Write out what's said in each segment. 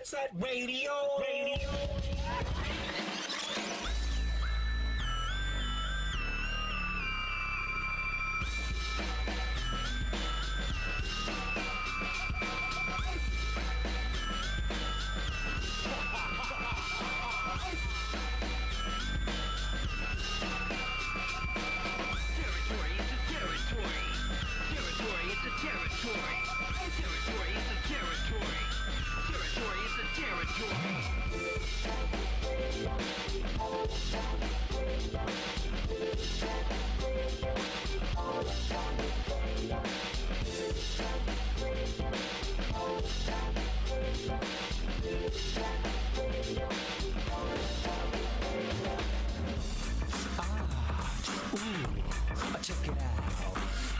Incite Radio. Check it out.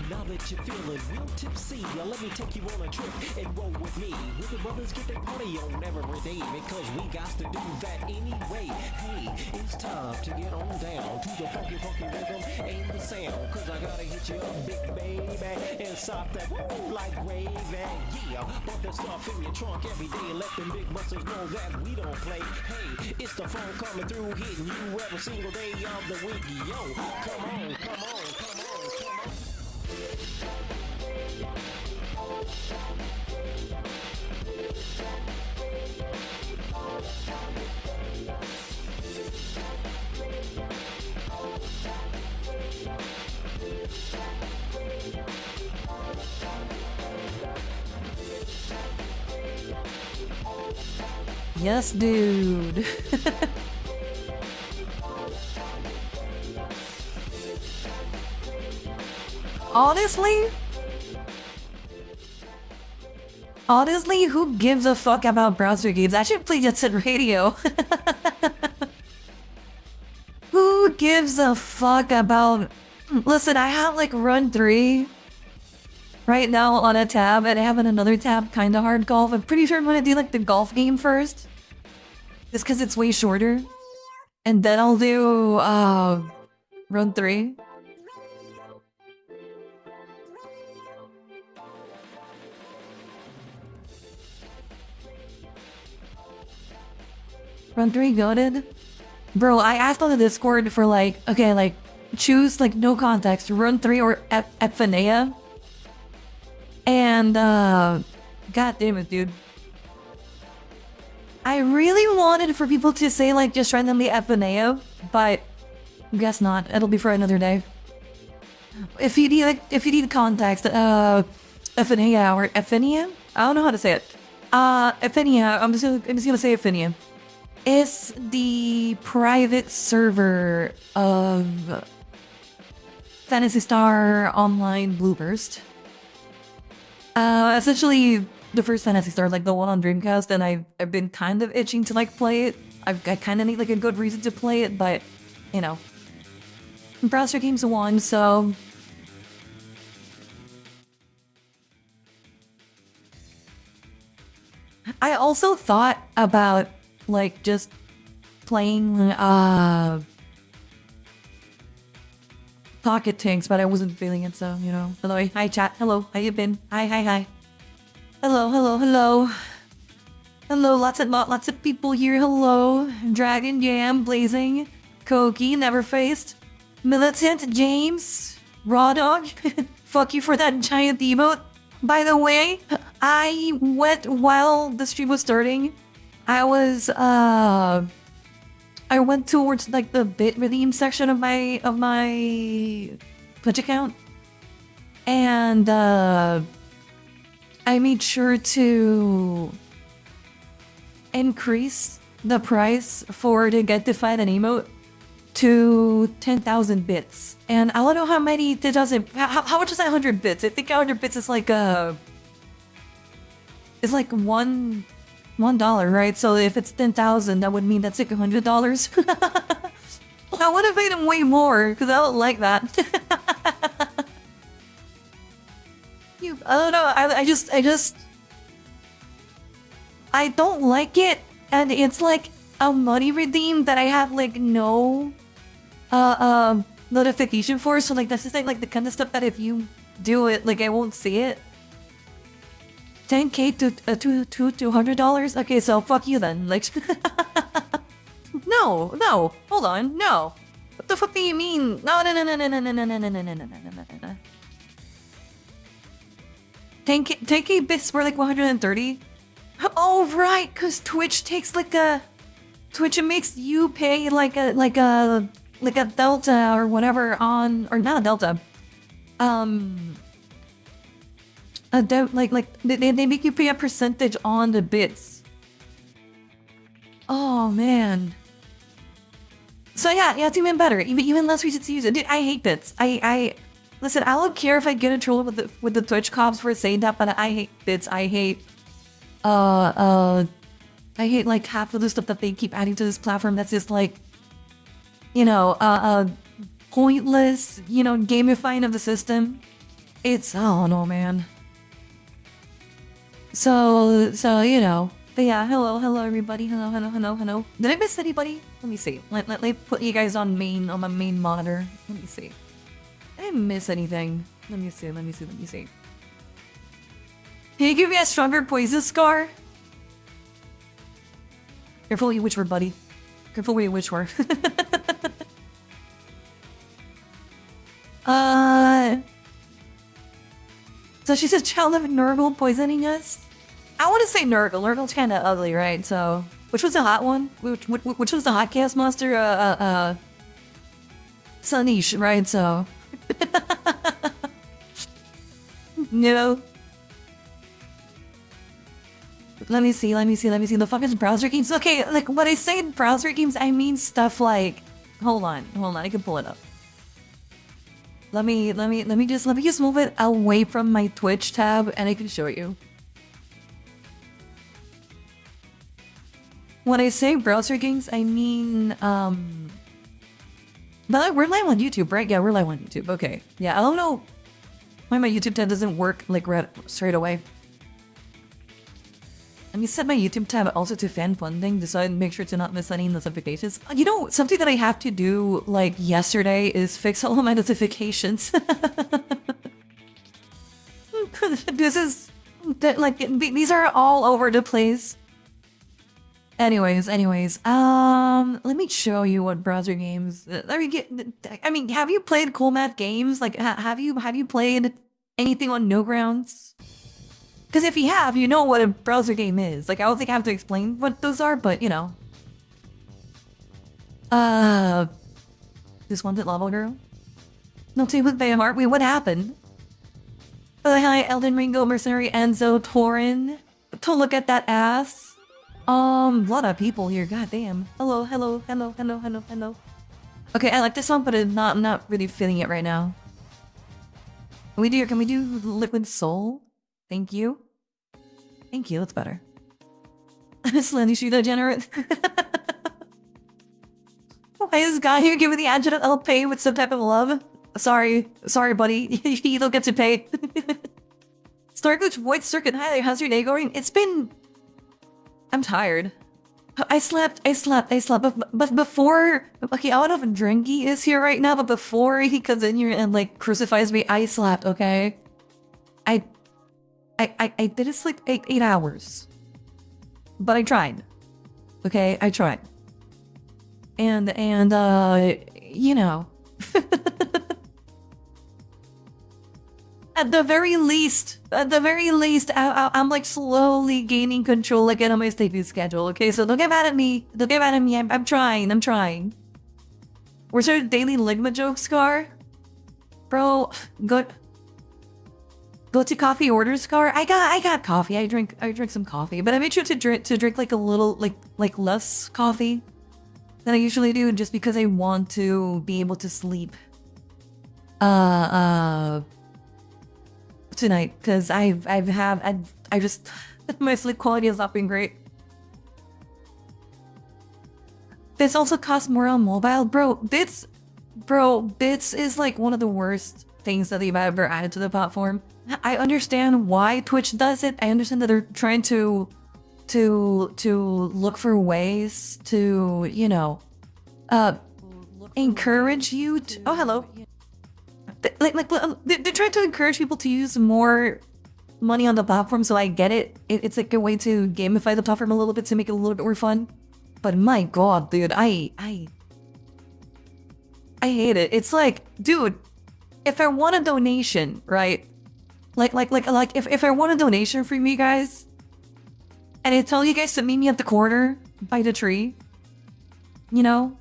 Now that you're feeling real tipsy, let me take you on a trip and roll with me. Where the brothers get their party on every day, because we got to do that anyway. Hey, it's time to get on down to the funky, funky rhythm and the sound, cause I gotta hit you up, big baby, and stop that like gravy. Yeah, put that stuff in your trunk every day and let them big busters know that we don't play. Hey, it's the phone coming through, hitting you every single day of the week. Yo, come on, come on, come on, come on. Yes, dude. Honestly, who gives a fuck about browser games? I should play Jet Set Radio. Who gives a fuck about... Listen, I have like Run 3 right now on a tab, and I have another tab, Kinda Hard Golf. I'm pretty sure I'm gonna do like the golf game first, just because it's way shorter. And then I'll do Run 3. Run 3 goated? Bro, I asked on the Discord for like, okay, like, choose like no context, Run 3 or ehehe. And, god damn it, dude. I really wanted for people to say like just randomly ehehe, but guess not. It'll be for another day. If you need context, ehehe or ehehe? I don't know how to say it. Ehehe, I'm just gonna say ehehe. Is the private server of Phantasy Star Online Blueburst. Essentially the first Phantasy Star, like the one on Dreamcast, and I've been kind of itching to like play it. I kind of need like a good reason to play it, but you know, browser games won, so I also thought about like just playing Pocket Tanks, but I wasn't feeling it, so you know. Hello, hi chat. Hello, how you been? Hi. Hello. Hello, lots of people here. Hello, Dragon Jam, Blazing, Koki, Never Faced, Militant, James, Raw Dog. Fuck you for that giant emote. By the way, I went while the stream was starting. I went towards like the bit redeem section of my Twitch account, and I made sure to increase the price for to get to find an emote to 10,000 bits. And I don't know how many 10,000. How much is that 100 bits? I think 100 bits is like it's like $1, right? So if it's 10,000, that would mean that's like $100. I would have paid him way more because I don't like that. I don't know. I don't like it, and it's like a money redeem that I have like no notification for. So like that's just like the kind of stuff that if you do it, like I won't see it. 10K to $200? Okay, so fuck you then. Like, no, hold on, no. What the fuck do you mean? No. 10K bits were like 130. Oh right, cause Twitch takes like a Twitch, it makes you pay like a delta or whatever on, or not a delta. They make you pay a percentage on the bits. Oh man. So yeah, it's even better. Even less reason to use it. Dude, I hate bits. I listen. I don't care if I get in trouble with the Twitch cops for saying that, but I hate bits. I hate like half of the stuff that they keep adding to this platform. That's just like, you know, pointless. You know, gamifying of the system. It's, I don't know, man. So you know. But yeah, hello everybody. Hello. Did I miss anybody? Let me see. Let me put you guys on my main monitor. Let me see. I didn't miss anything. Let me see. Can you give me a stronger poison scar? Careful what you wish for, buddy. Careful what you wish for. So she says child of Nurgle poisoning us? I want to say Nurgle. Nurgle's kind of ugly, right? So, which was the hot one? Which was the hot cast monster? Sunish, right? So, no. Let me see. The fucking browser games. Okay, like when I say browser games, I mean stuff like. Hold on. I can pull it up. Let me just move it away from my Twitch tab, and I can show you. When I say browser games, I mean, but we're live on YouTube, right? Yeah, we're live on YouTube. Okay. Yeah, I don't know why my YouTube tab doesn't work like right straight away. Let me set my YouTube tab also to fan funding, just so I make sure to not miss any notifications. You know, something that I have to do like yesterday is fix all of my notifications. This is like these are all over the place. Anyways, let me show you what browser games. I mean, have you played Cool Math games? Like, have you played anything on Newgrounds? Because if you have, you know what a browser game is. Like, I don't think I have to explain what those are, but you know. This one's at Lava Girl. No, too with Bayheart. Wait, what happened? Hi, Elden Ringo, Mercenary, Enzo, Torin. To look at that ass. A lot of people here. God damn. Hello. Okay, I like this song, but I'm not really feeling it right now. Can we do Liquid Soul? Thank you. That's better. Slendy Shoe Degenerate. Why is this guy here giving the adjunct I'll pay with some type of love? Sorry, buddy. You don't get to pay. Starglitch Void Circuit. Hi, how's your day going? It's been... I'm tired. I slept. But before... Okay, I don't know if Drinky is here right now, but before he comes in here and, like, crucifies me, I slept, okay? I didn't sleep 8 hours. But I tried. Okay, I tried. And, you know... At the very least, I'm like slowly gaining control again on my sleeping schedule, okay? So don't get mad at me. I'm trying. Where's our daily Ligma joke, Scar? Bro, go to coffee order, Scar. I got coffee. I drink some coffee, but I made sure to drink like a little, like less coffee than I usually do, just because I want to be able to sleep. Tonight, because I just my sleep quality has not been great. This also costs more on mobile, bro. Bits is like one of the worst things that they've ever added to the platform. I understand why Twitch does it. I understand that they're trying to look for ways to, you know, encourage you to... Oh, hello. They're trying to encourage people to use more money on the platform, so I get it. It's like a way to gamify the platform a little bit to make it a little bit more fun. But my god, dude, I hate it. It's like, dude, if I want a donation, right? Like if I want a donation from you guys, and I tell you guys to meet me at the corner by the tree, you know,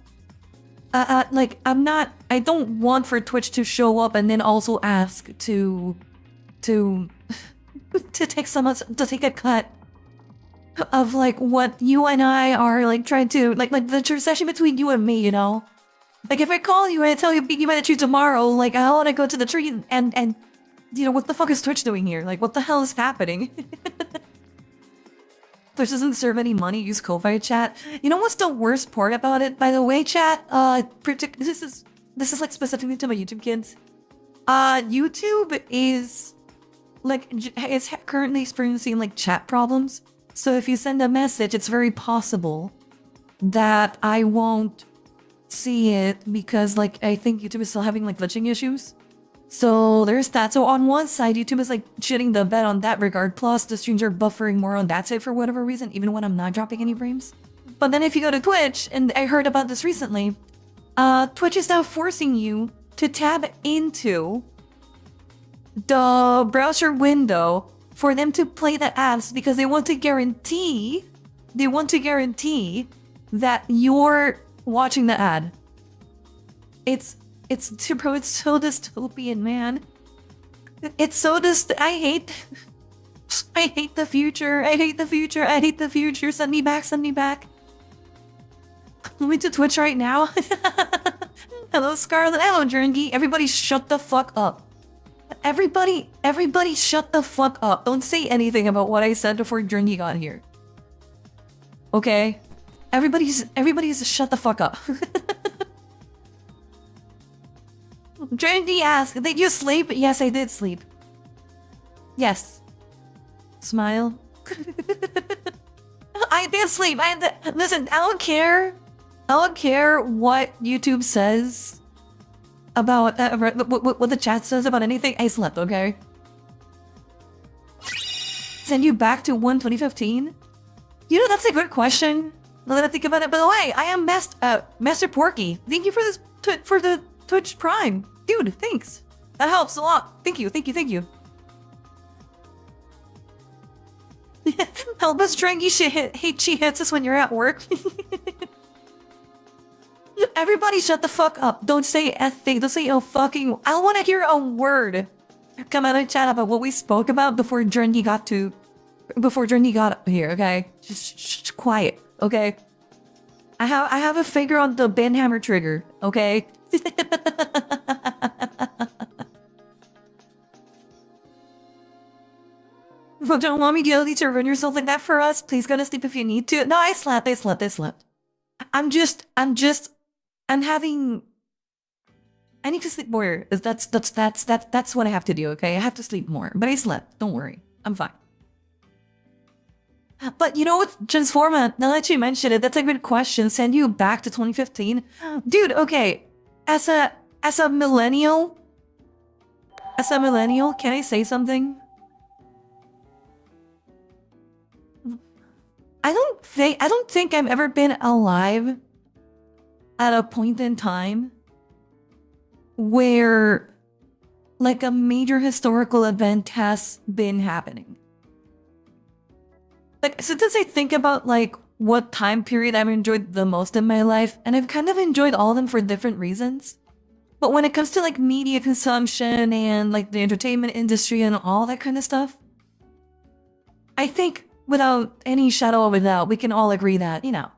like I don't want for Twitch to show up and then also ask to take a cut of like what you and I are like trying to like the transaction between you and me, you know. Like if I call you and I tell you meet you by the tree tomorrow, like I want to go to the tree and you know, what the fuck is Twitch doing here? Like what the hell is happening? Twitch doesn't serve any money. Use Ko-Fi chat. You know what's the worst part about it, by the way, chat? This is like specifically to my YouTube kids. YouTube is like it's currently experiencing like chat problems. So if you send a message, it's very possible that I won't see it because like I think YouTube is still having like glitching issues. So there's that. So on one side, YouTube is like shitting the bed on that regard. Plus the streams are buffering more on that side for whatever reason, even when I'm not dropping any frames. But then if you go to Twitch, and I heard about this recently, Twitch is now forcing you to tab into the browser window for them to play the ads because they want to guarantee that you're watching the ad. It's so dystopian, man. It's so I hate the future. I hate the future. I hate the future. Send me back. Send me back. Let me to Twitch right now. Hello, Scarlette. Hello, Jerngi. Everybody shut the fuck up. Everybody shut the fuck up. Don't say anything about what I said before Jerngi got here. Okay? Everybody's shut the fuck up. Jerngi asked, did you sleep? Yes, I did sleep. Yes. Smile. I did sleep. Listen, I don't care what YouTube says about what the chat says about anything. I slept, okay? Send you back to 2015? You know, that's a good question. Now that I think about it. By the way, I am Master Porky. Thank you for this for the Twitch Prime. Dude, thanks. That helps a lot. Thank you. Help us, Drangy. She hits us when you're at work. Everybody shut the fuck up. Don't say a thing. Don't say a fucking... I want to hear a word come out of chat about what we spoke about before Journey got here, okay? Just quiet, okay? I have a finger on the banhammer trigger, okay? Well, don't want me to run yourself like that for us? Please go to sleep if you need to. No, I slept. I need to sleep more. That's what I have to do, okay? I have to sleep more. But I slept. Don't worry. I'm fine. But you know what, Transforma, now that you mentioned it, that's a good question. Send you back to 2015. Dude, okay. As a millennial, can I say something? I don't think I've ever been alive at a point in time where like a major historical event has been happening. Like, sometimes I think about like what time period I've enjoyed the most in my life, and I've kind of enjoyed all of them for different reasons. But when it comes to like media consumption and like the entertainment industry and all that kind of stuff, I think without any shadow of a doubt, we can all agree that, you know,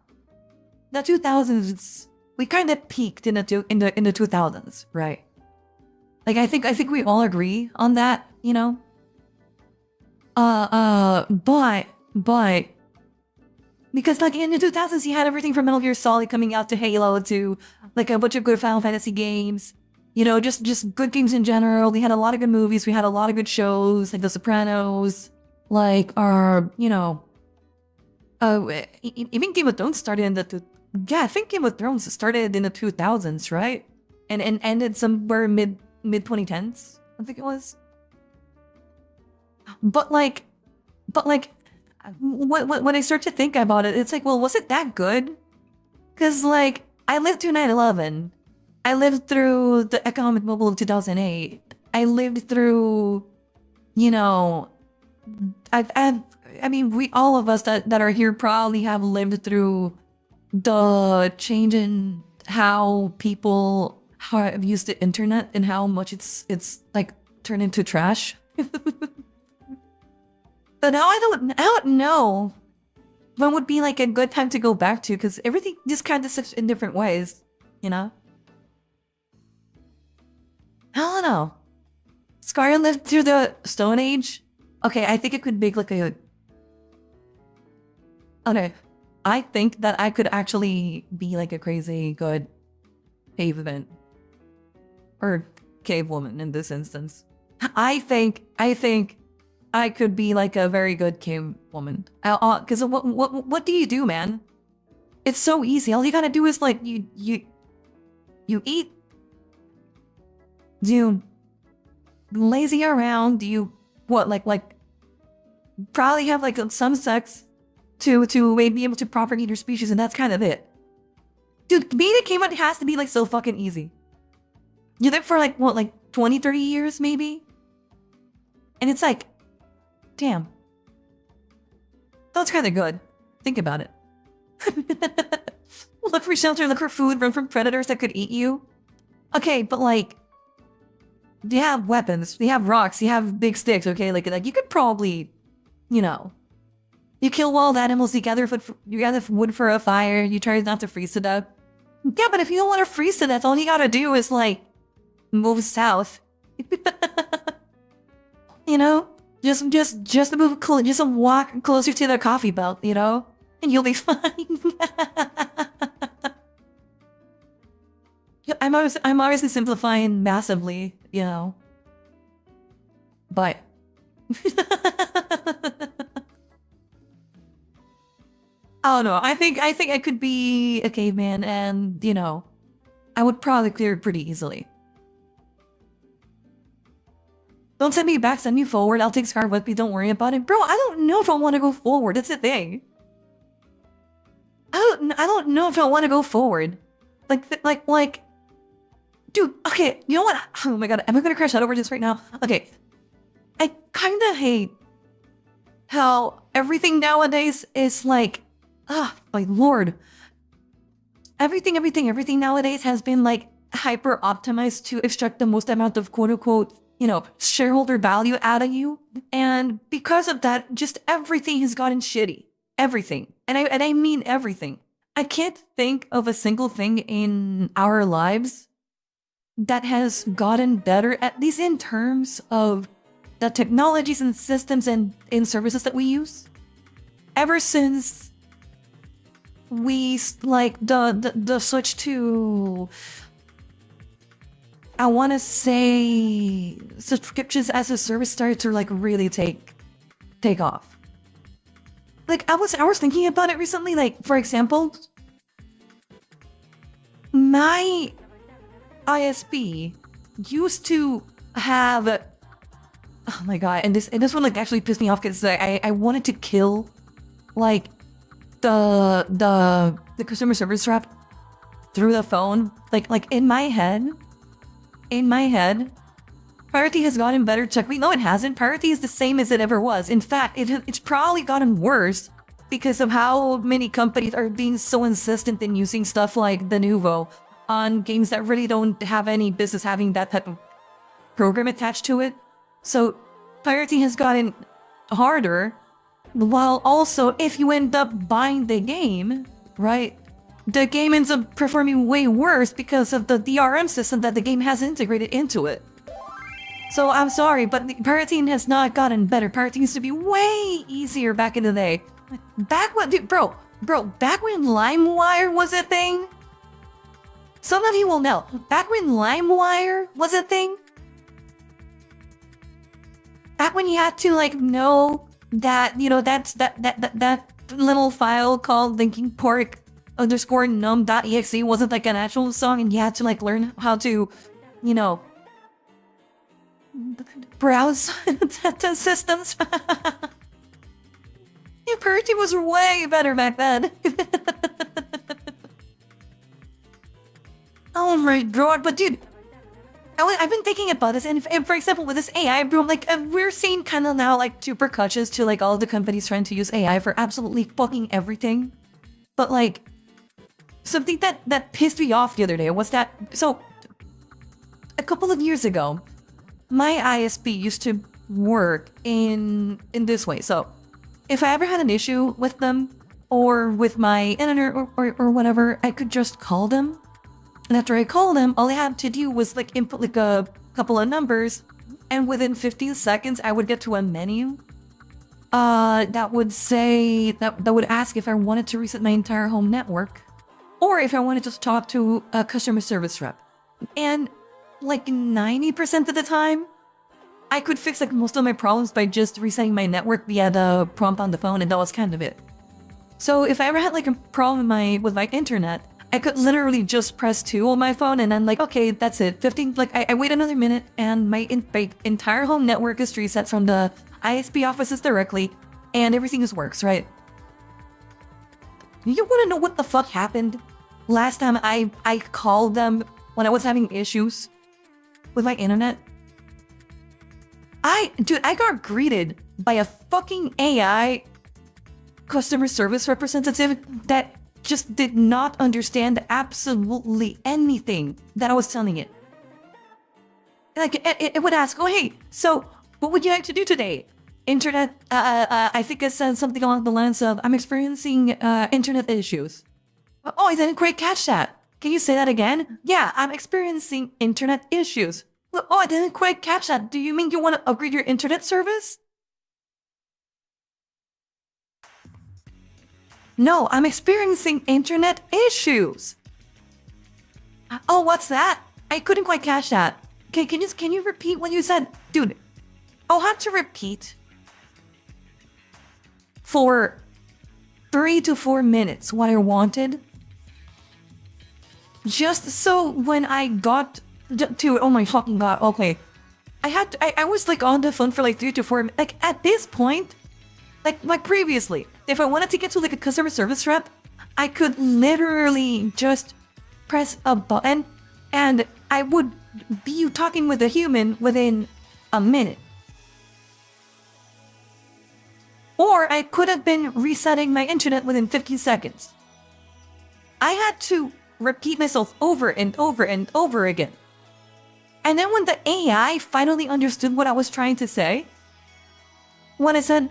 the 2000s, we kind of peaked in the 2000s, right? Like, I think we all agree on that, you know? But because like in the 2000s, you had everything from Metal Gear Solid coming out to Halo to like a bunch of good Final Fantasy games, you know, just good games in general. We had a lot of good movies. We had a lot of good shows like The Sopranos, like you know, even Game of Thrones started in I think Game of Thrones started in the 2000s, right? And ended somewhere mid 2010s, I think it was. but like, when I start to think about it, it's like, well, was it that good? Because, like, I lived through 9/11. I lived through the economic bubble of 2008. I lived through, you know, I mean, we, all of us that are here probably have lived through the change in how people have used the internet and how much it's like turned into trash. But now I don't know when would be like a good time to go back to, because everything just kind of such in different ways, you know? I don't know. Scarlette lived through the Stone Age. Okay, I think it could be like a... Okay, I think that I could actually be like a crazy good caveman. Or cave woman in this instance. I think I could be like a very good cave woman. Because what do you do, man? It's so easy. All you gotta do is like you eat. You lazy around. You what like probably have like some sex to be able to propagate your species, and that's kind of it. Dude, being a caveman has to be like so fucking easy. You live for like what, like 20, 30 years maybe? And it's like, damn. That's kind of good. Think about it. Look for shelter, look for food, run from predators that could eat you. Okay, but like, you have weapons, you have rocks, you have big sticks, okay? Like you could probably, you know, you kill wild animals, you gather wood for a fire, you try not to freeze to death. Yeah, but if you don't want to freeze to death, all you gotta do is like, move south. You know? Just move just walk closer to the coffee belt, you know? And you'll be fine. I'm obviously simplifying massively, you know. But I don't know. I think I could be a caveman, and you know, I would probably clear it pretty easily. Don't send me back, send me forward. I'll take Scar with me, don't worry about it. Bro, I don't know if I want to go forward. That's the thing. I don't know if I want to go forward. Like, dude, okay, you know what? Oh my god, am I gonna crash out over this right now? Okay. I kinda hate how everything nowadays is like, my lord. Everything nowadays has been like hyper optimized to extract the most amount of quote unquote, you know, shareholder value out of you. And because of that, just everything has gotten shitty. Everything. And I mean everything. I can't think of a single thing in our lives that has gotten better, at least in terms of the technologies and systems and in services that we use, ever since we like the switch to, I want to say, subscriptions as a service started to like really take off. Like I was thinking about it recently. Like for example, my ISP used to have, oh my god, and this one like actually pissed me off because I wanted to kill like the customer service rep through the phone. Like in my head, priority has gotten better. Check me. No, it hasn't. Priority is the same as it ever was. In fact, it's probably gotten worse because of how many companies are being so insistent in using stuff like the Nouveau on games that really don't have any business having that type of program attached to it. So priority has gotten harder, while also if you end up buying the game, right, the game ends up performing way worse because of the DRM system that the game has integrated into it. So I'm sorry, but pirating has not gotten better. Pirating used to be way easier back in the day. Back when, dude, bro, back when LimeWire was a thing. Some of you will know. Back when LimeWire was a thing. Back when you had to like know that, you know, that little file called linkingpork_num.exe wasn't like an actual song, and you had to like learn how to, you know, browse the systems. Purdy was way better back then. Oh my god, but dude, I've been thinking about this, and for example, with this AI boom, like, we're seeing kind of now, like, repercussions to, like, all the companies trying to use AI for absolutely fucking everything. But, like, something that pissed me off the other day was that, so, a couple of years ago, my ISP used to work in this way. So, if I ever had an issue with them, or with my internet, or whatever, I could just call them. And after I called them, all I had to do was, like, input, like, a couple of numbers, and within 15 seconds, I would get to a menu that would say, that would ask if I wanted to reset my entire home network, or if I wanted to talk to a customer service rep. And, like, 90% of the time, I could fix, like, most of my problems by just resetting my network via the prompt on the phone, and that was kind of it. So if I ever had, like, a problem with my internet, I could literally just press 2 on my phone, and then, like, okay, that's it. 15, like, I wait another minute, and my entire home network is reset from the ISP offices directly, and everything just works, right? You want to know what the fuck happened last time I called them when I was having issues with my internet? Dude, I got greeted by a fucking AI customer service representative that just did not understand absolutely anything that I was telling it. Like, it would ask, oh, hey, so what would you like to do today? Internet, I think it said something along the lines of, I'm experiencing internet issues. Oh, I didn't quite catch that. Can you say that again? Yeah, I'm experiencing internet issues. Oh, I didn't quite catch that. Do you mean you want to upgrade your internet service? No, I'm experiencing internet issues. Oh, what's that? I couldn't quite catch that. Okay, can you repeat what you said? Dude, I'll have to repeat for 3 to 4 minutes what I wanted. Just so when I got to, oh my fucking god, okay. I was like on the phone for like 3 to 4 minutes. Like at this point, like previously, if I wanted to get to like a customer service rep, I could literally just press a button and I would be talking with a human within a minute. Or I could have been resetting my internet within 15 seconds. I had to repeat myself over and over and over again. And then when the AI finally understood what I was trying to say, when I said,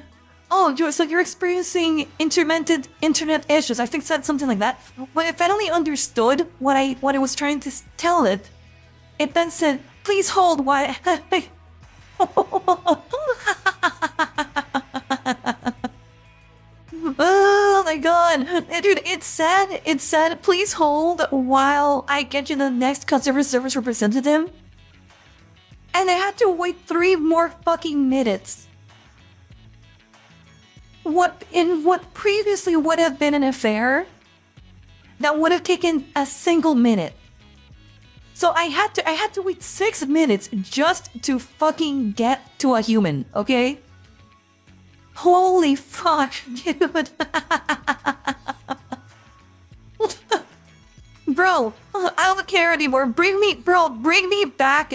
oh, you're experiencing intermittent internet issues, I think it said something like that. When it finally understood what I was trying to tell it, it then said, please hold while oh my god. Dude, it said, please hold while I get you the next customer service representative. And I had to wait 3 more fucking minutes. What previously would have been an affair that would have taken a single minute. So I had to wait 6 minutes just to fucking get to a human, okay? Holy fuck, dude. Bro, I don't care anymore. Bring me back.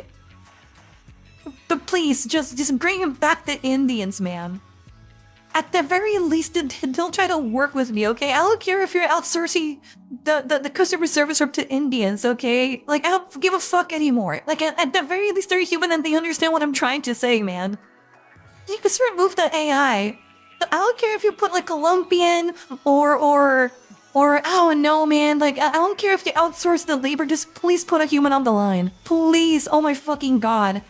But please, just bring him back to Indians, man. At the very least, don't try to work with me, okay? I don't care if you're outsourcing the customer service rep to Indians, okay? Like, I don't give a fuck anymore. Like, at the very least, they're human and they understand what I'm trying to say, man. You can just remove the AI. I don't care if you put, like, Colombian or I don't know, man. Like, I don't care if you outsource the labor. Just please put a human on the line. Please. Oh my fucking god.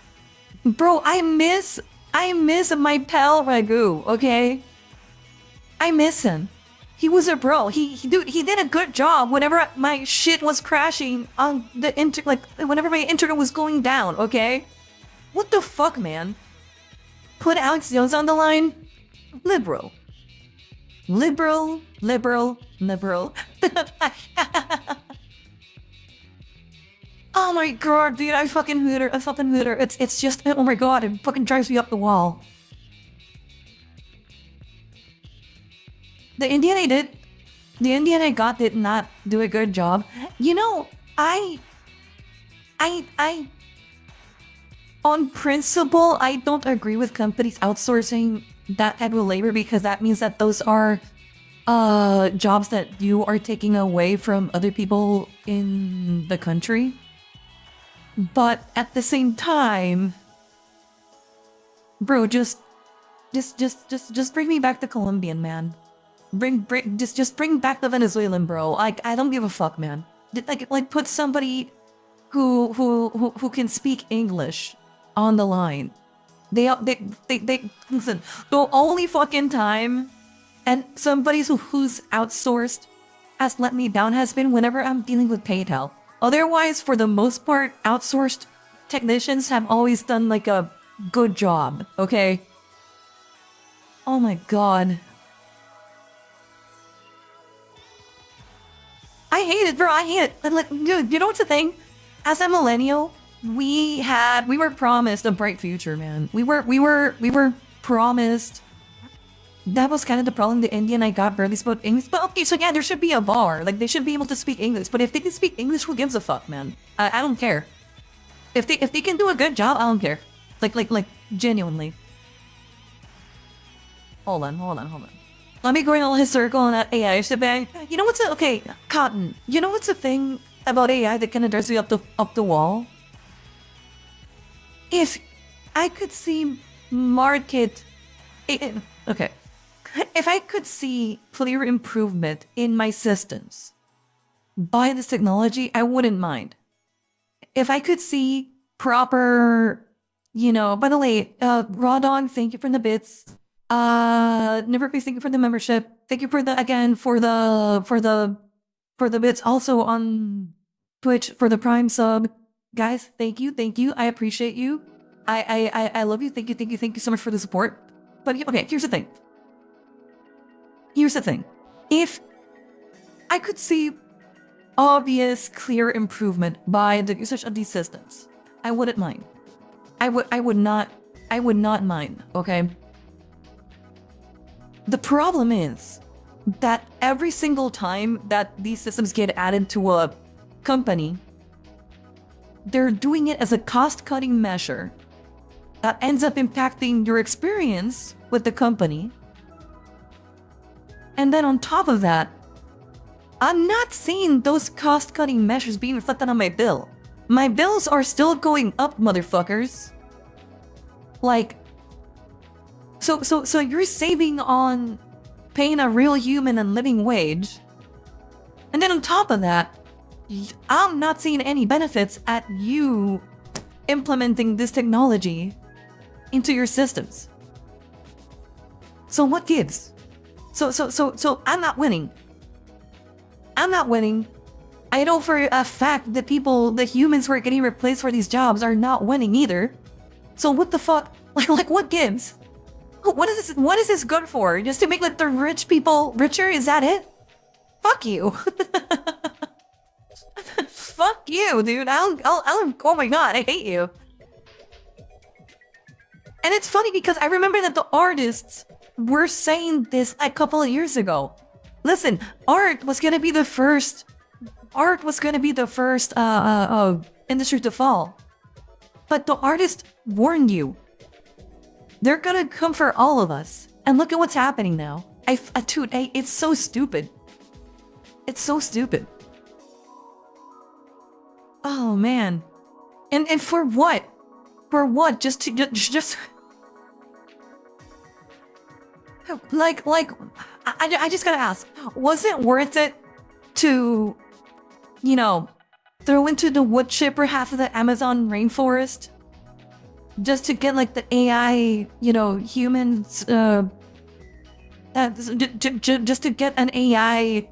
Bro, I miss my pal Ragu, okay? I miss him. He was a bro. He did a good job whenever my shit was crashing on the whenever my internet was going down, okay? What the fuck, man? Put Alex Jones on the line? Liberal. Oh my god, dude, I fucking hate her. I fucking hate her. It's just, oh my god, it fucking drives me up the wall. The Indian I got did not do a good job. You know, I on principle, I don't agree with companies outsourcing that type of labor because that means that those are jobs that you are taking away from other people in the country. But at the same time, bro, just bring me back the Colombian, man. Just bring back the Venezuelan, bro. Like, I don't give a fuck, man. Like put somebody who can speak English on the line. They listen. The only fucking time and somebody who's outsourced has let me down has been whenever I'm dealing with PayPal. Otherwise, for the most part, outsourced technicians have always done like a good job, okay? Oh my god. I hate it, bro. I hate it. And like, dude, you know what's the thing? As a millennial, we were promised a bright future, man. We were promised. That was kind of the problem. The Indian I got barely spoke English. But okay, so yeah, there should be a bar. Like, they should be able to speak English. But if they can speak English, who gives a fuck, man? I don't care. If they can do a good job, I don't care. Like, genuinely. Hold on. Let me go in all his circle on that AI shebang. You know what's okay, Cotton. You know what's the thing about AI that kind of drives me up the wall? If I could see market, okay. If I could see clear improvement in my systems by this technology, I wouldn't mind. If I could see proper, you know, by the way, Raw Dog, thank you for the bits. Neverface, thank you for the membership. Thank you for the bits also on Twitch for the Prime sub. Guys, thank you. I appreciate you. I love you. Thank you so much for the support. But okay, here's the thing. If I could see obvious, clear improvement by the usage of these systems, I wouldn't mind. I would not mind, okay? The problem is that every single time that these systems get added to a company, they're doing it as a cost-cutting measure that ends up impacting your experience with the company. And then on top of that, I'm not seeing those cost-cutting measures being reflected on my bill. My bills are still going up, motherfuckers. Like, so you're saving on paying a real human and living wage. And then on top of that, I'm not seeing any benefits at you implementing this technology into your systems. So what gives? So I'm not winning. I know for a fact that the humans who are getting replaced for these jobs are not winning either. So what the fuck? Like what gives? What is this good for? Just to make like the rich people richer? Is that it? Fuck you. Fuck you, dude. I'll oh my god, I hate you. And it's funny because I remember that the artists were saying this a couple of years ago. Listen, art was gonna be the first industry to fall. But the artist warned you. They're gonna come for all of us. And look at what's happening now. Dude, it's so stupid. It's so stupid. Oh man. And for what? For what? Just like I just gotta ask, was it worth it to, you know, throw into the wood chipper half of the Amazon rainforest just to get like the AI, you know, humans, just to get an AI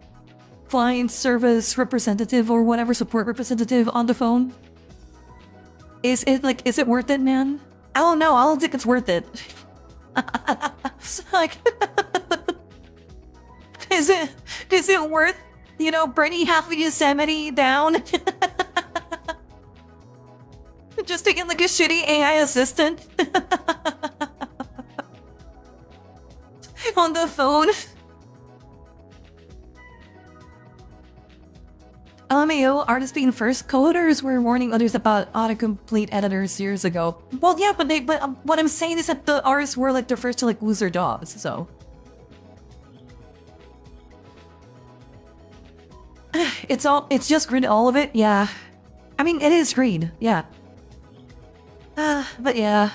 client service representative or whatever support representative on the phone? Is it worth it, man? I don't know. I don't think it's worth it. Like, is it worth, you know, burning half of Yosemite down Just to get like a shitty AI assistant on the phone. LMAO, artists being first. Coders were warning others about autocomplete editors years ago. Well, yeah, but what I'm saying is that the artists were like the first to like lose their jobs, so. It's just greed, all of it, yeah. I mean, it is greed, yeah. But yeah.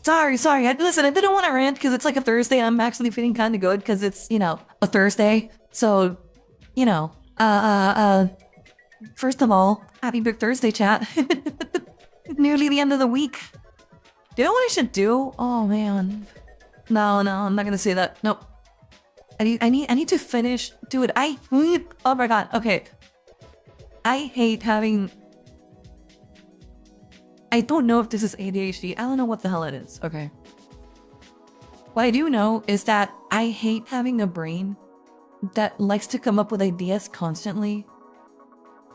Sorry, listen, I didn't want to rant because it's like a Thursday. I'm actually feeling kind of good because it's, you know, a Thursday. So, you know, first of all, happy Big Thursday, chat. Nearly the end of the week. Do you know what I should do? Oh, man. No, I'm not gonna say that. Nope. I need to finish. Dude, oh my god, okay. I hate having... I don't know if this is ADHD. I don't know what the hell it is, okay. What I do know is that I hate having a brain that likes to come up with ideas constantly,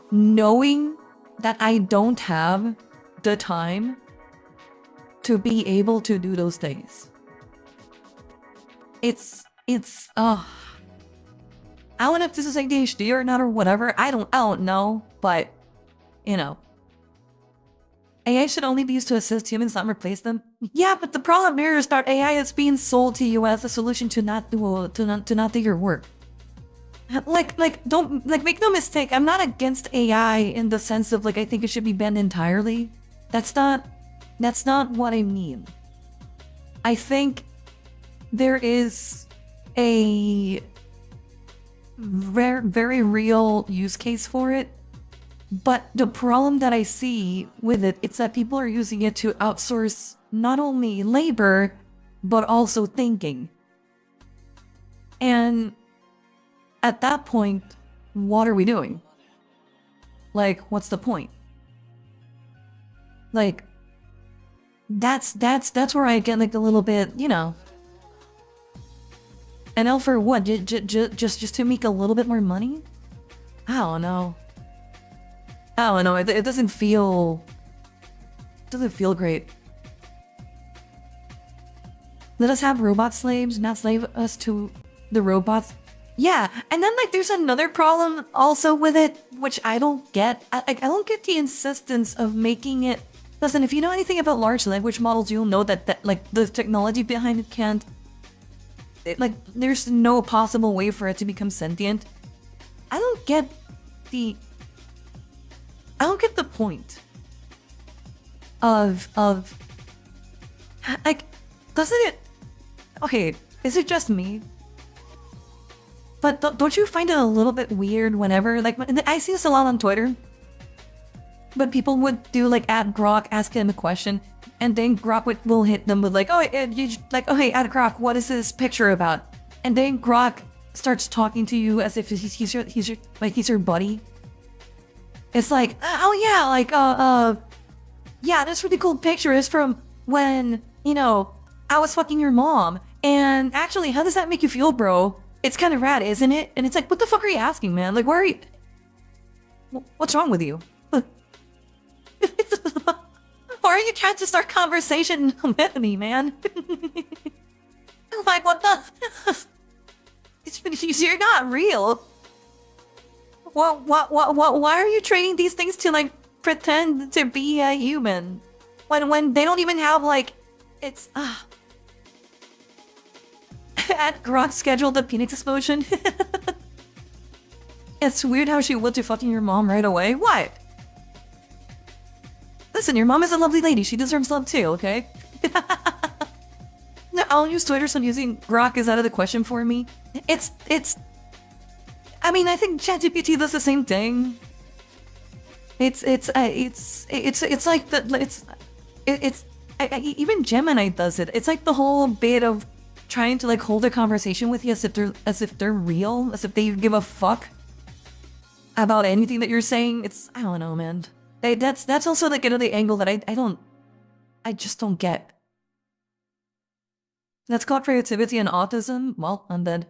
knowing that I don't have the time to be able to do those things. I don't know if this is ADHD or not or whatever. I don't know, but, you know. AI should only be used to assist humans, not replace them. Yeah, but the problem here is that AI is being sold to you as a solution to not do your work. Don't make no mistake. I'm not against AI in the sense of like I think it should be banned entirely. That's not what I mean. I think there is a very real use case for it. But the problem that I see with it, it's that people are using it to outsource not only labor, but also thinking. And at that point, what are we doing? Like, what's the point? Like, that's where I get like a little bit, you know. And all for what? Just to make a little bit more money? I don't know. It doesn't feel great. Let us have robot slaves, not slave us to the robots. Yeah, and then like there's another problem also with it, which I don't get. I don't get the insistence of making it. Listen, if you know anything about large language models, you'll know that like the technology behind it can't. There's no possible way for it to become sentient. I don't get the point of like, doesn't it? Okay, is it just me? But don't you find it a little bit weird whenever, like, I see this a lot on Twitter, but people would do like at Grok, ask him a question, and then Grok will hit them with like, oh, hey, at Grok, what is this picture about? And then Grok starts talking to you as if he's your buddy. It's like, oh yeah, like, yeah, this really cool picture is from when, you know, I was fucking your mom. And actually, how does that make you feel, bro? It's kind of rad, isn't it? And it's like, what the fuck are you asking, man? Like, where are you? What's wrong with you? Why are you trying to start conversation with me, man? Like, what the? You're not real. Why are you trading these things to, like, pretend to be a human? When they don't even have, like, it's, At Grok scheduled the penis explosion. It's weird how she went to fucking your mom right away. What? Listen, your mom is a lovely lady. She deserves love too, okay? No, I'll use Twitter, so using Grok is out of the question for me. It's I mean, I think ChatGPT does the same thing. It's like even Gemini does it. It's like the whole bit of trying to like hold a conversation with you as if they're real, as if they give a fuck about anything that you're saying. I don't know, man. That's also like another angle that I just don't get. That's called creativity and autism. Well, I'm dead.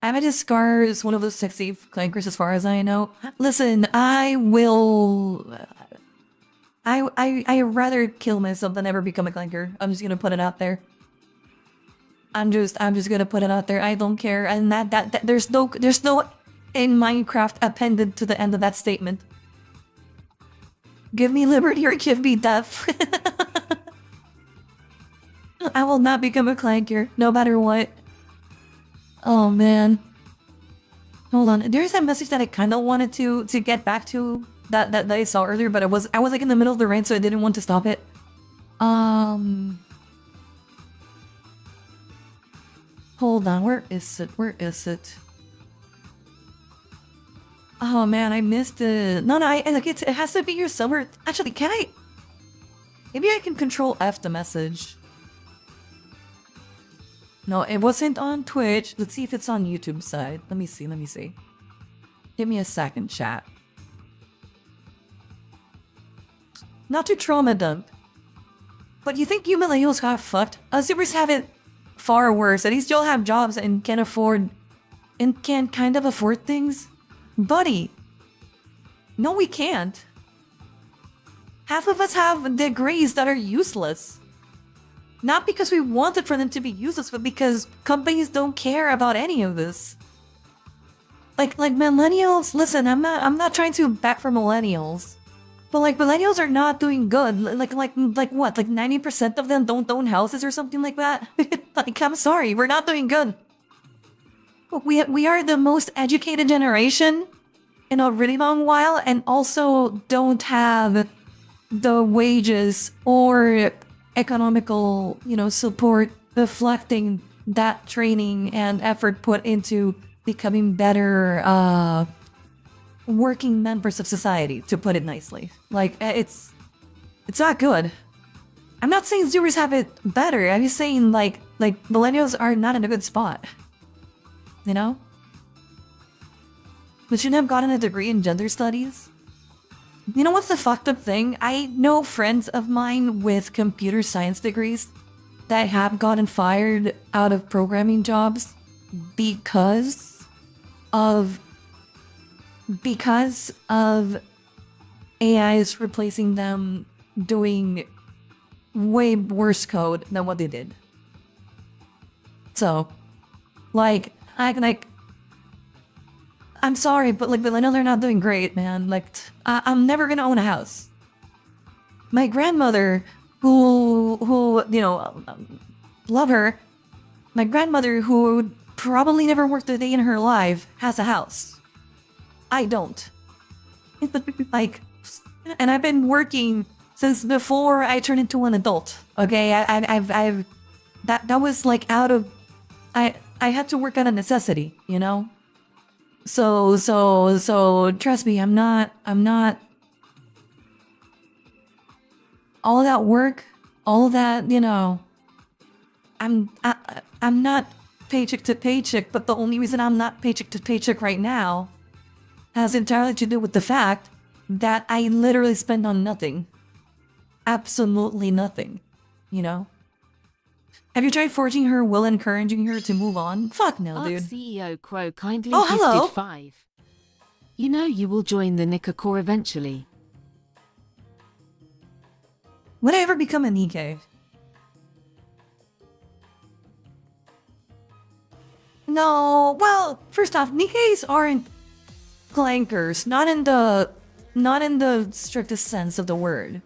I bet Scar is one of those sexy clankers as far as I know. Listen, I I rather kill myself than ever become a clanker. I'm just gonna put it out there. I'm just gonna put it out there. I don't care. And that there's no in Minecraft appended to the end of that statement. Give me liberty or give me death. I will not become a clanker, no matter what. Oh man. Hold on. There's a message that I kind of wanted to get back to that I saw earlier, but I was like in the middle of the rain, so I didn't want to stop it. Hold on. Where is it? Where is it? Oh man, I missed it. No, like it has to be your summer. Actually, can I? Maybe I can control F the message. No, it wasn't on Twitch. Let's see if it's on YouTube side. Let me see. Give me a second, chat. Not to trauma dump. But you think you millennials got fucked? Us Zoomers have it far worse. At least you'll have jobs and can afford... and can kind of afford things. Buddy. No, we can't. Half of us have degrees that are useless. Not because we wanted for them to be useless, but because companies don't care about any of this. Like millennials, listen, I'm not trying to back for millennials. But like millennials are not doing good. Like what? Like 90% of them don't own houses or something like that? Like, I'm sorry, we're not doing good. We are the most educated generation in a really long while, and also don't have the wages or economical, support reflecting that training and effort put into becoming better working members of society, to put it nicely. Like, it's not good. I'm not saying Zoomers have it better. I'm just saying like millennials are not in a good spot. You know? We shouldn't have gotten a degree in gender studies. You know what's the fucked up thing? I know friends of mine with computer science degrees that have gotten fired out of programming jobs because of AIs replacing them doing way worse code than what they did. So, I'm sorry, but millennials are not doing great, man. I'm never gonna own a house. My grandmother, who love her. My grandmother, who probably never worked a day in her life, has a house. I don't. And I've been working since before I turned into an adult. Okay, that was out of, I had to work out of necessity, So trust me, I'm not all that work, all that, I'm not paycheck to paycheck, but the only reason I'm not paycheck to paycheck right now has entirely to do with the fact that I literally spend on nothing. Absolutely nothing, Have you tried forging her will, encouraging her to move on? Fuck no, dude. CEO Quo kindly hello. gifted 5. You will join the Nika Core eventually. Would I ever become a Nikkei? No, well, first off, Nikkeis aren't clankers, not in the strictest sense of the word.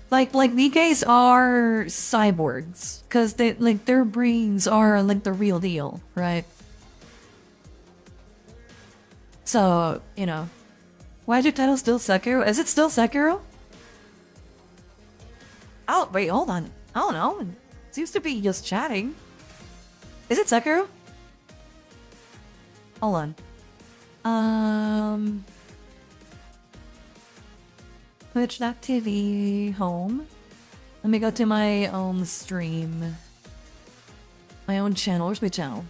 Like Nikkeis are cyborgs, cause their brains are the real deal, right? So, why is your title still Sekiro? Is it still Sekiro? Oh, wait, hold on. I don't know. It seems to be just chatting. Is it Sekiro? Hold on. Twitch.tv, home. Let me go to my own stream. My own channel. Where's my channel?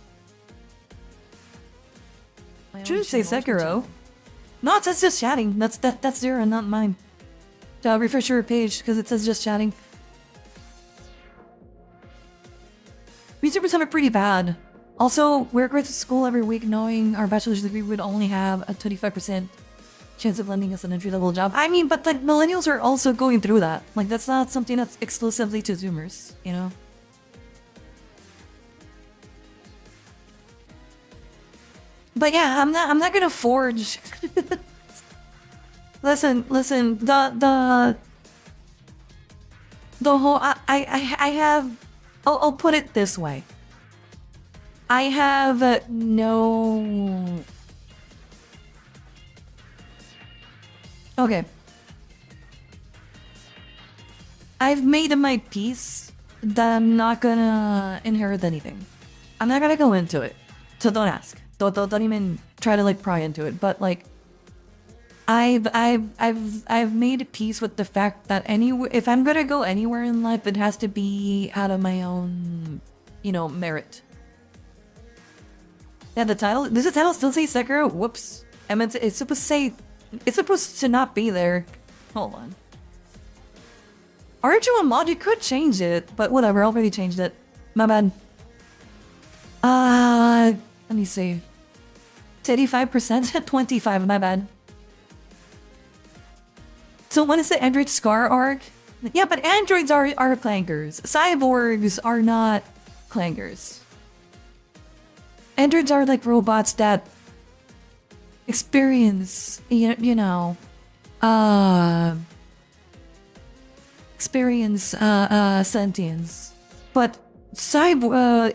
Should say Sekiro. No, it says just chatting. That's Zero, not mine. So I'll refresh your page because it says just chatting. YouTubers have it pretty bad. Also, we're going to school every week knowing our bachelor's degree would only have a 25% chance of landing as an entry-level job. I mean, but like millennials are also going through that. Like that's not something that's exclusively to Zoomers, you know? But yeah, I'm not gonna forge. listen, the whole I have. I'll put it this way. I have no. Okay. I've made my peace that I'm not gonna inherit anything. I'm not gonna go into it, so don't ask. Don't even try to like pry into it. But like, I've made peace with the fact that if I'm gonna go anywhere in life, it has to be out of my own, you know, merit. Yeah, the title. Does the title still say Sekiro? Whoops. I meant it's supposed to say. It's supposed to not be there. Hold on. Aren't you a mod? You could change it, but whatever. I already changed it. My bad. Let me see. It's 85%? 25, my bad. So when is the Android Scar arc? Yeah, but androids are clangers. Cyborgs are not clangers. Androids are like robots that experience, sentience. But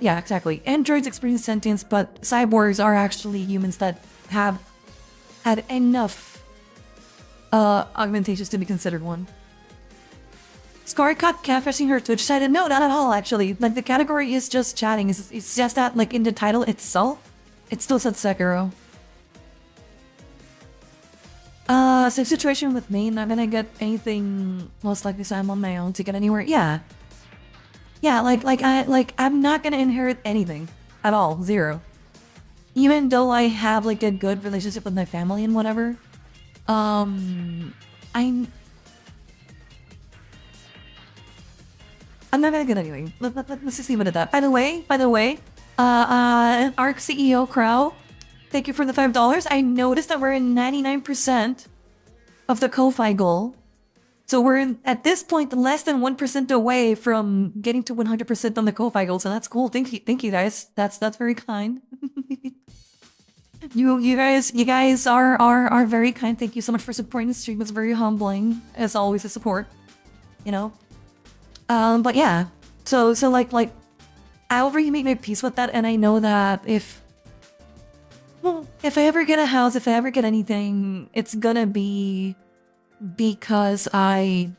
yeah, exactly. Androids experience sentience, but cyborgs are actually humans that have had enough augmentations to be considered one. Scar caught catfishing her Twitch side. No, not at all, actually. Like, the category is just chatting. It's just that, like, in the title itself, it still said Sekiro. Same situation with me. Not gonna get anything most likely, so I'm on my own to get anywhere. Yeah. Yeah, I'm not gonna inherit anything. At all. Zero. Even though I have, like, a good relationship with my family and whatever. I'm not gonna get anything. Let's just leave it at that. By the way, ARC CEO Crow, thank you for the $5. I noticed that we're in 99% of the Ko-Fi goal. So we're at this point less than 1% away from getting to 100% on the Ko-Fi goal. So that's cool. Thank you guys. That's very kind. You guys are very kind. Thank you so much for supporting the stream. It's very humbling, as always, the support. You know. But yeah. So like I already made my peace with that, and I know that if I ever get a house, if I ever get anything, it's gonna be because I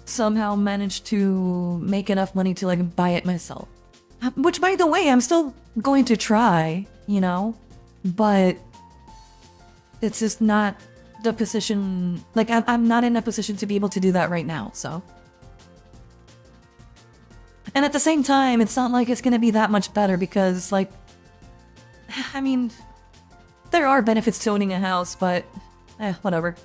somehow managed to make enough money to like buy it myself. Which, by the way, I'm still going to try, you know, but it's just not the position. Like, I'm not in a position to be able to do that right now, so. And at the same time, it's not like it's gonna be that much better because, like, I mean, there are benefits to owning a house, but whatever.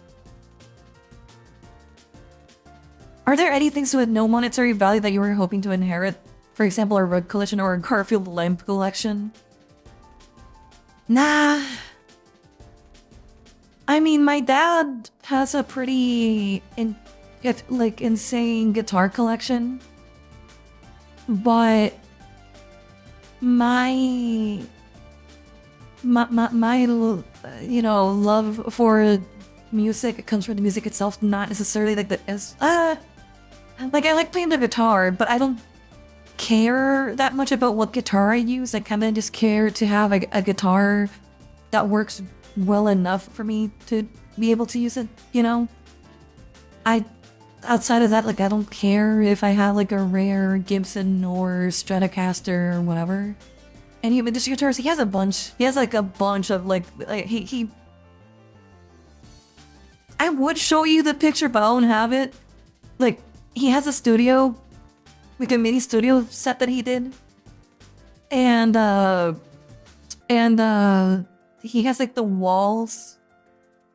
Are there any things with no monetary value that you were hoping to inherit? For example, a rug collection or a Garfield lamp collection? Nah. I mean, my dad has a pretty insane guitar collection. But my love for music, it comes from the music itself, not necessarily like I like playing the guitar, but I don't care that much about what guitar I use. I kind of just care to have a guitar that works well enough for me to be able to use it, you know? Outside of that, like, I don't care if I have like a rare Gibson or Stratocaster or whatever. And even this guitars, he has a bunch. He has like a bunch of like he. I would show you the picture, but I don't have it. Like, he has a studio, like a mini studio set that he did, and he has like the walls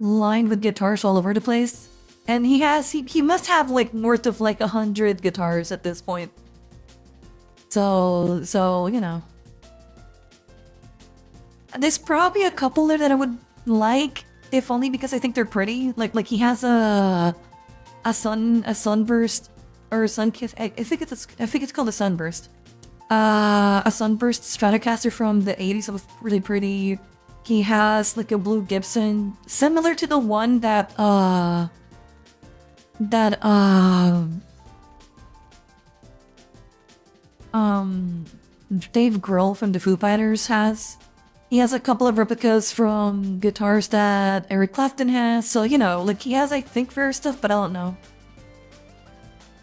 lined with guitars all over the place. And he must have like north of like 100 guitars at this point. So, you know. There's probably a couple there that I would like, if only because I think they're pretty. Like he has a sunburst or a sun kiss. I think it's called a sunburst. A sunburst Stratocaster from the 80s that was really pretty. He has like a blue Gibson, similar to the one that Dave Grohl from the Foo Fighters has. He has a couple of replicas from guitars that Eric Clapton has, so you know, like he has, I think, rare stuff, but I don't know.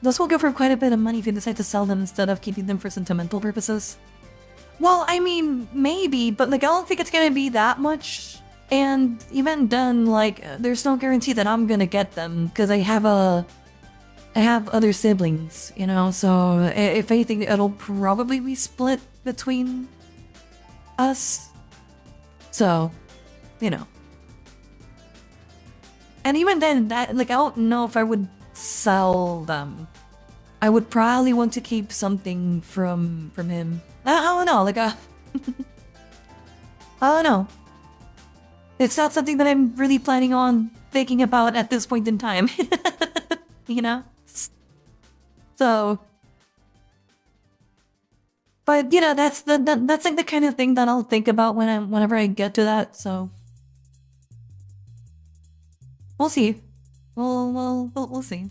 Those will go for quite a bit of money if you decide to sell them instead of keeping them for sentimental purposes. Well, I mean, maybe, but like I don't think it's gonna be that much. And even then, like, there's no guarantee that I'm gonna get them because I have other siblings, you know. So if anything, it'll probably be split between us. So, you know. And even then, that like I don't know if I would sell them. I would probably want to keep something from him. I don't know, like I don't know. It's not something that I'm really planning on thinking about at this point in time. You know? So, but you know, that's like the kind of thing that I'll think about whenever I get to that. So, we'll see. We'll see.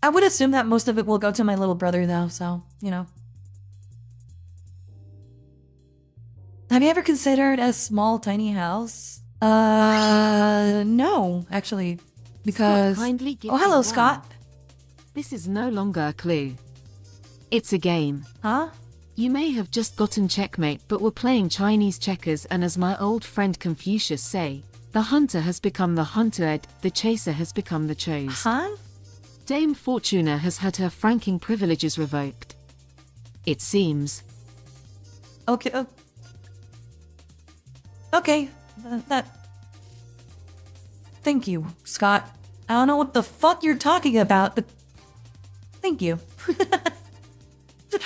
I would assume that most of it will go to my little brother, though. So, you know. Have you ever considered a small, tiny house? No, actually, because. Oh, hello, Scott. This is no longer a clue. It's a game. Huh? You may have just gotten checkmate, but we're playing Chinese checkers, and as my old friend Confucius say, the hunter has become the hunted, the chaser has become the chose. Huh? Dame Fortuna has had her franking privileges revoked. It seems. Okay. Okay. That. Thank you, Scott. I don't know what the fuck you're talking about, but thank you.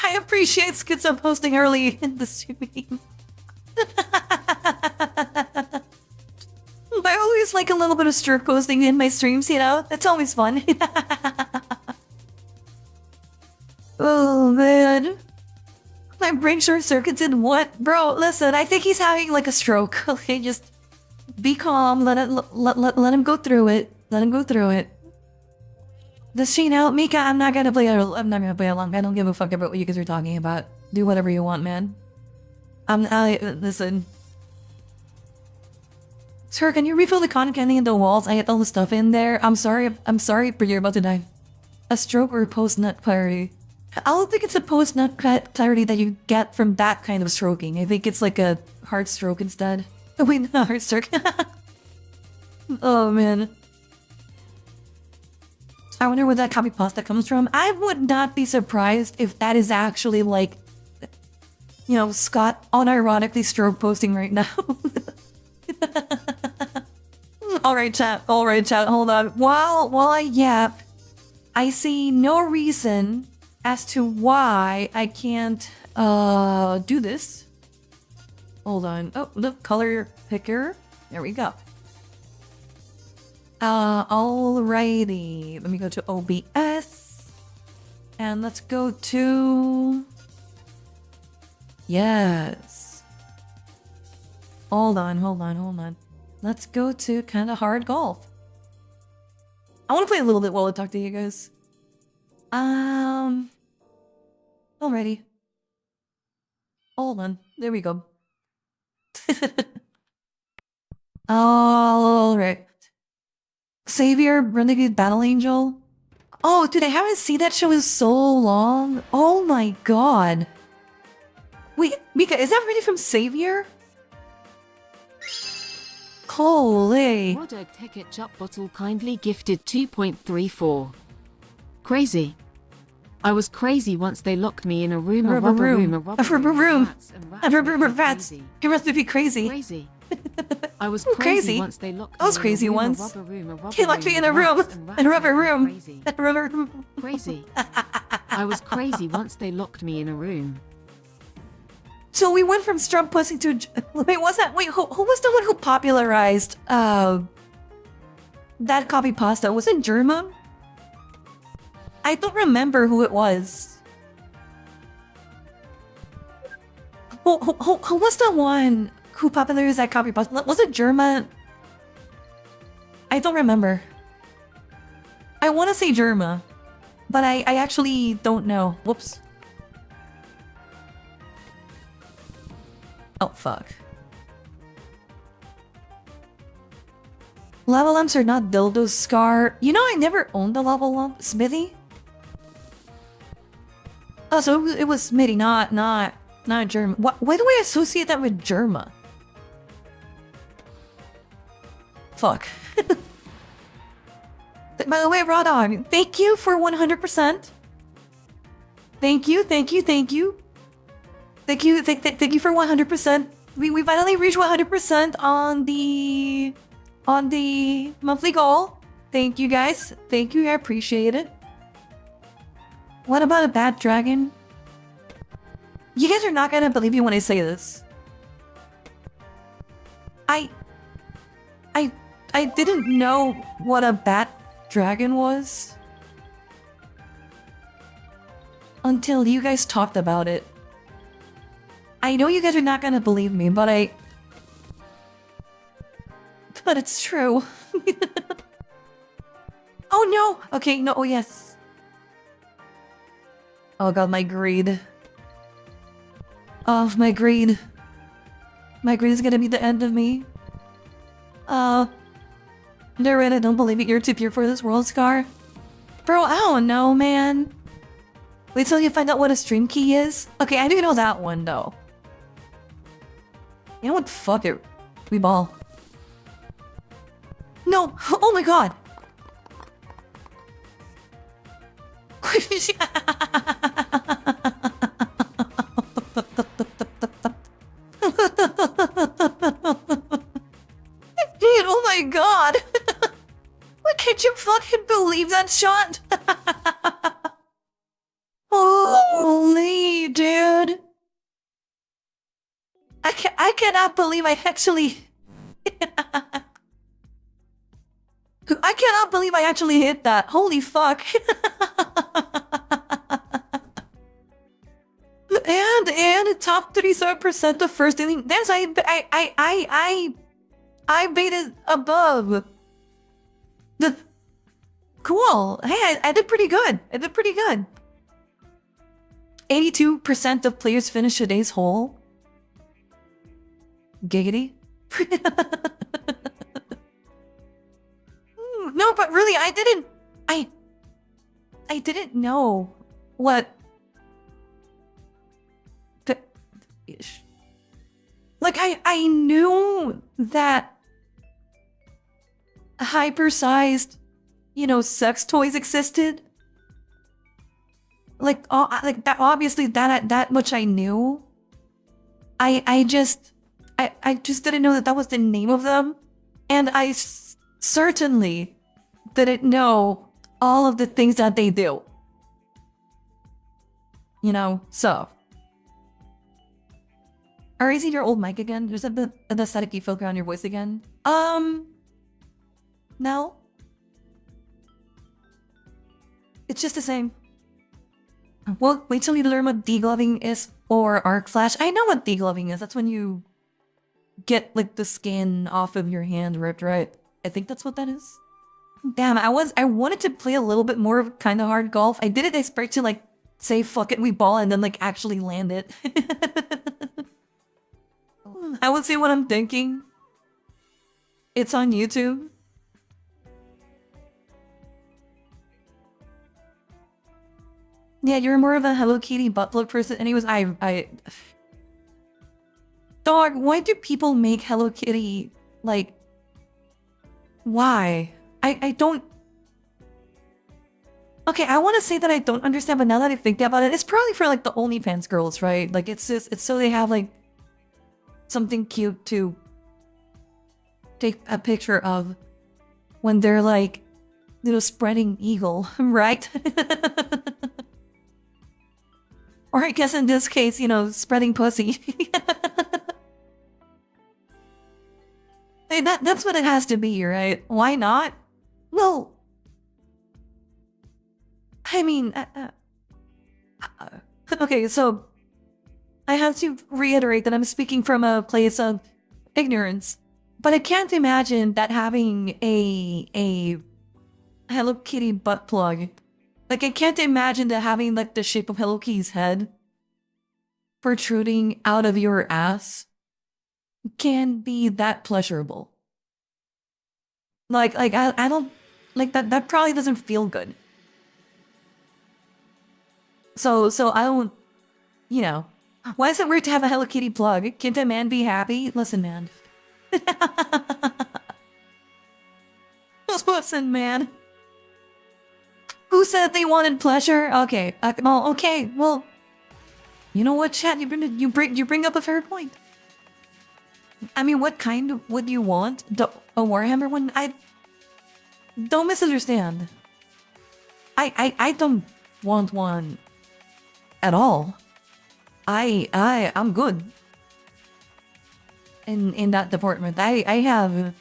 I appreciate Schizo posting early in the stream. I always like a little bit of stir posting in my streams, you know? That's always fun. Oh, man. My brain short circuited what? Bro, listen, I think he's having like a stroke. Okay, just be calm. Let him go through it. Let him go through it. Does she know? Mika, I'm not gonna play along. I don't give a fuck about what you guys are talking about. Do whatever you want, man. Listen. Sir, can you refill the cotton candy in the walls? I had all the stuff in there. I'm sorry, but you're about to die. A stroke or post-nut clarity? I don't think it's a post-nut clarity that you get from that kind of stroking. I think it's like a hard stroke instead. Oh, wait, no, hard stroke. Oh, man. I wonder where that copy pasta comes from. I would not be surprised if that is actually like, you know, Scott unironically stroke posting right now. Alright, chat. Hold on. While I yap, I see no reason as to why I can't do this. Hold on. Oh, the color picker. There we go. Alrighty. Let me go to OBS. And let's go to... Yes. Hold on. Let's go to kind of hard golf. I want to play a little bit while I talk to you guys. Alrighty. Hold on. There we go. Alright. Savior, Renegade Battle Angel. Oh, dude, I haven't seen that show in so long. Oh my god. Wait, Mika, is that really from Savior? Holy. Rodog Ticket Chup Bottle kindly gifted 2.34. Crazy. I was crazy once they locked me in a room, a rubber room. You must be crazy. Crazy. I was crazy once they locked me I was crazy in a room, once. a rubber room, He locked me in a room, in a rubber room. Crazy. I was crazy once they locked me in a room. So we went from strump pussy to... Wait, was that... Wait, who was the one who popularized, that copy pasta? Was it German? I don't remember who it was. Who was the one who popularized that copy pasta? Was it German? I don't remember. I want to say Germa, but I actually don't know. Whoops. Oh, fuck. Lava lamps are not dildos, Scar. You know, I never owned a lava lamp. Smithy? Oh, so it was Smitty, not Germa. Why do I associate that with Germa? Fuck. By the way, Raw Dog, thank you for 100%. Thank you. Thank you for 100%. We finally reached 100% on the monthly goal. Thank you guys. Thank you, I appreciate it. What about a bad dragon? You guys are not gonna believe me when I say this. I didn't know what a bat dragon was until you guys talked about it. I know you guys are not gonna believe me, but it's true. Oh no! Okay, no, oh yes. Oh god, my greed. Oh, my greed. My greed is gonna be the end of me. Darren, I don't believe it. You're too pure for this world, Scar. Bro, I don't know, man. Wait till you find out what a stream key is. Okay, I do know that one, though. You know what? Fuck it. We ball. No! Oh my god! Dude, oh my god! What, can't you fucking believe that shot? Holy dude! I cannot believe I actually... I cannot believe I actually hit that. Holy fuck. and top 37% of first inning. That's I baited above the... Cool. Hey, I did pretty good. 82% of players finish today's hole. Giggity. No, but really, I didn't know what the ish. Like I knew that hypersized, you know, sex toys existed. Like that, obviously that much I knew. I just didn't know that was the name of them, and I certainly didn't know all of the things that they do. You know, so. Or is it your old mic again? There's a bit of the static filter on your voice again. No. It's just the same. Well, wait till you learn what degloving is or arc flash. I know what degloving is. That's when you get like the skin off of your hand ripped, right? I think that's what that is. Damn, I wanted to play a little bit more of kind of hard golf. I didn't expect to like say fuck it, we ball, and then like actually land it. I would say what I'm thinking. It's on YouTube. Yeah, you're more of a Hello Kitty butt plug person. Anyways, Dog, why do people make Hello Kitty, like... Why? I don't... Okay, I want to say that I don't understand, but now that I think about it, it's probably for like the OnlyFans girls, right? Like it's so they have like something cute to take a picture of when they're like, you know, spreading eagle, right? Or I guess in this case, spreading pussy. Hey, that's what it has to be, right? Why not? Well, I mean, okay, so I have to reiterate that I'm speaking from a place of ignorance, but I can't imagine that having a Hello Kitty butt plug, like I can't imagine that having like the shape of Hello Kitty's head protruding out of your ass can be that pleasurable. Like I don't like that probably doesn't feel good. So I don't, why is it weird to have a Hello Kitty plug? Can't a man be happy? Listen, man. Listen, man. Who said they wanted pleasure? Okay, well, you know what, chat? You bring up a fair point. I mean, what kind would you want? A Warhammer one? I don't misunderstand. I don't want one at all. I'm good in that department. I have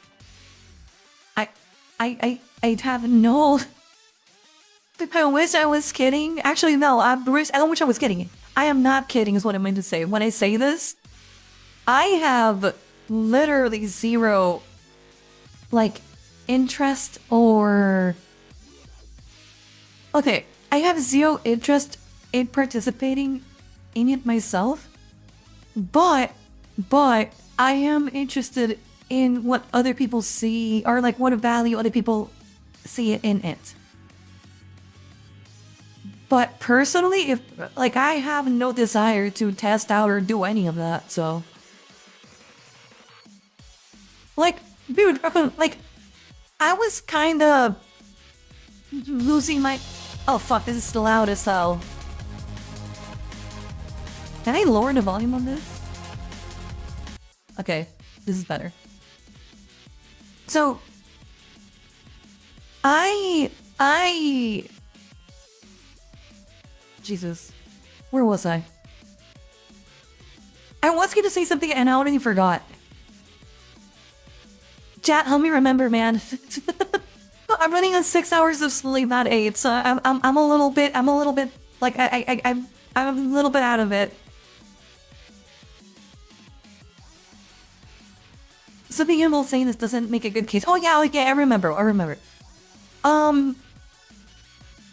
no. I wish I was kidding. Actually, no. I don't wish I was kidding. I am not kidding. Is what I meant to say. When I say this, I have literally zero, like, interest or. Okay, I have zero interest in participating in it myself, but I am interested in what other people see, or like what value other people see in it. But personally, if like I have no desire to test out or do any of that, so like, dude, like I was kind of losing my. Oh fuck! This is loud as hell. Can I lower the volume on this? Okay, this is better. So, Jesus, where was I? I was going to say something and I already forgot. Chat, help me remember, man. I'm running on 6 hours of sleep, not 8, so I'm a little bit like I'm a little bit out of it. Something about saying this doesn't make a good case. Oh yeah, I remember.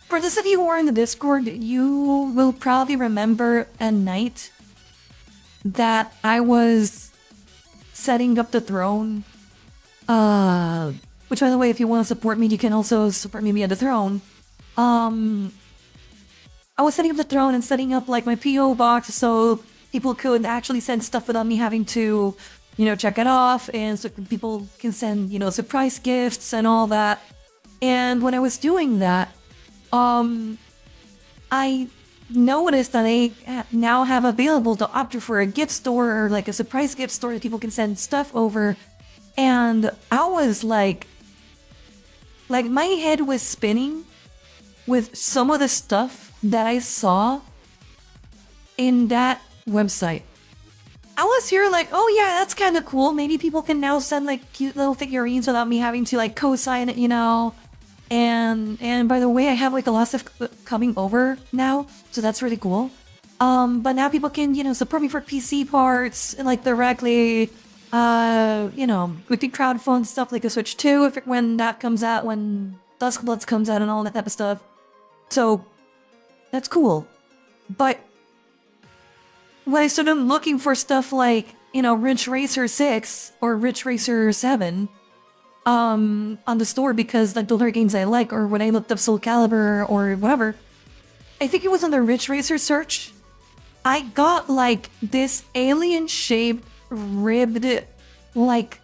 For those of you who are in the Discord, you will probably remember a night that I was setting up the throne. Which, by the way, if you want to support me, you can also support me via the throne. I was setting up the throne and setting up like my PO box so people could actually send stuff without me having to, check it off, and so people can send, surprise gifts and all that. And when I was doing that, I noticed that they now have available to opt for a gift store or like a surprise gift store that people can send stuff over. And I was like my head was spinning with some of the stuff that I saw in that website. I was here like, oh yeah, that's kind of cool. Maybe people can now send like cute little figurines without me having to like co-sign it, And by the way, I have like a lot of stuff coming over now, so that's really cool. But now people can, support me for PC parts and like directly, with the crowdfund stuff like a Switch 2 when that comes out, when Duskbloods comes out and all that type of stuff. So that's cool. But when I started looking for stuff like, Ridge Racer 6 or Ridge Racer 7, on the store because like those are games I like, or when I looked up Soul Calibur or whatever, I think it was on the Ridge Racer search, I got like this alien shaped, ribbed, like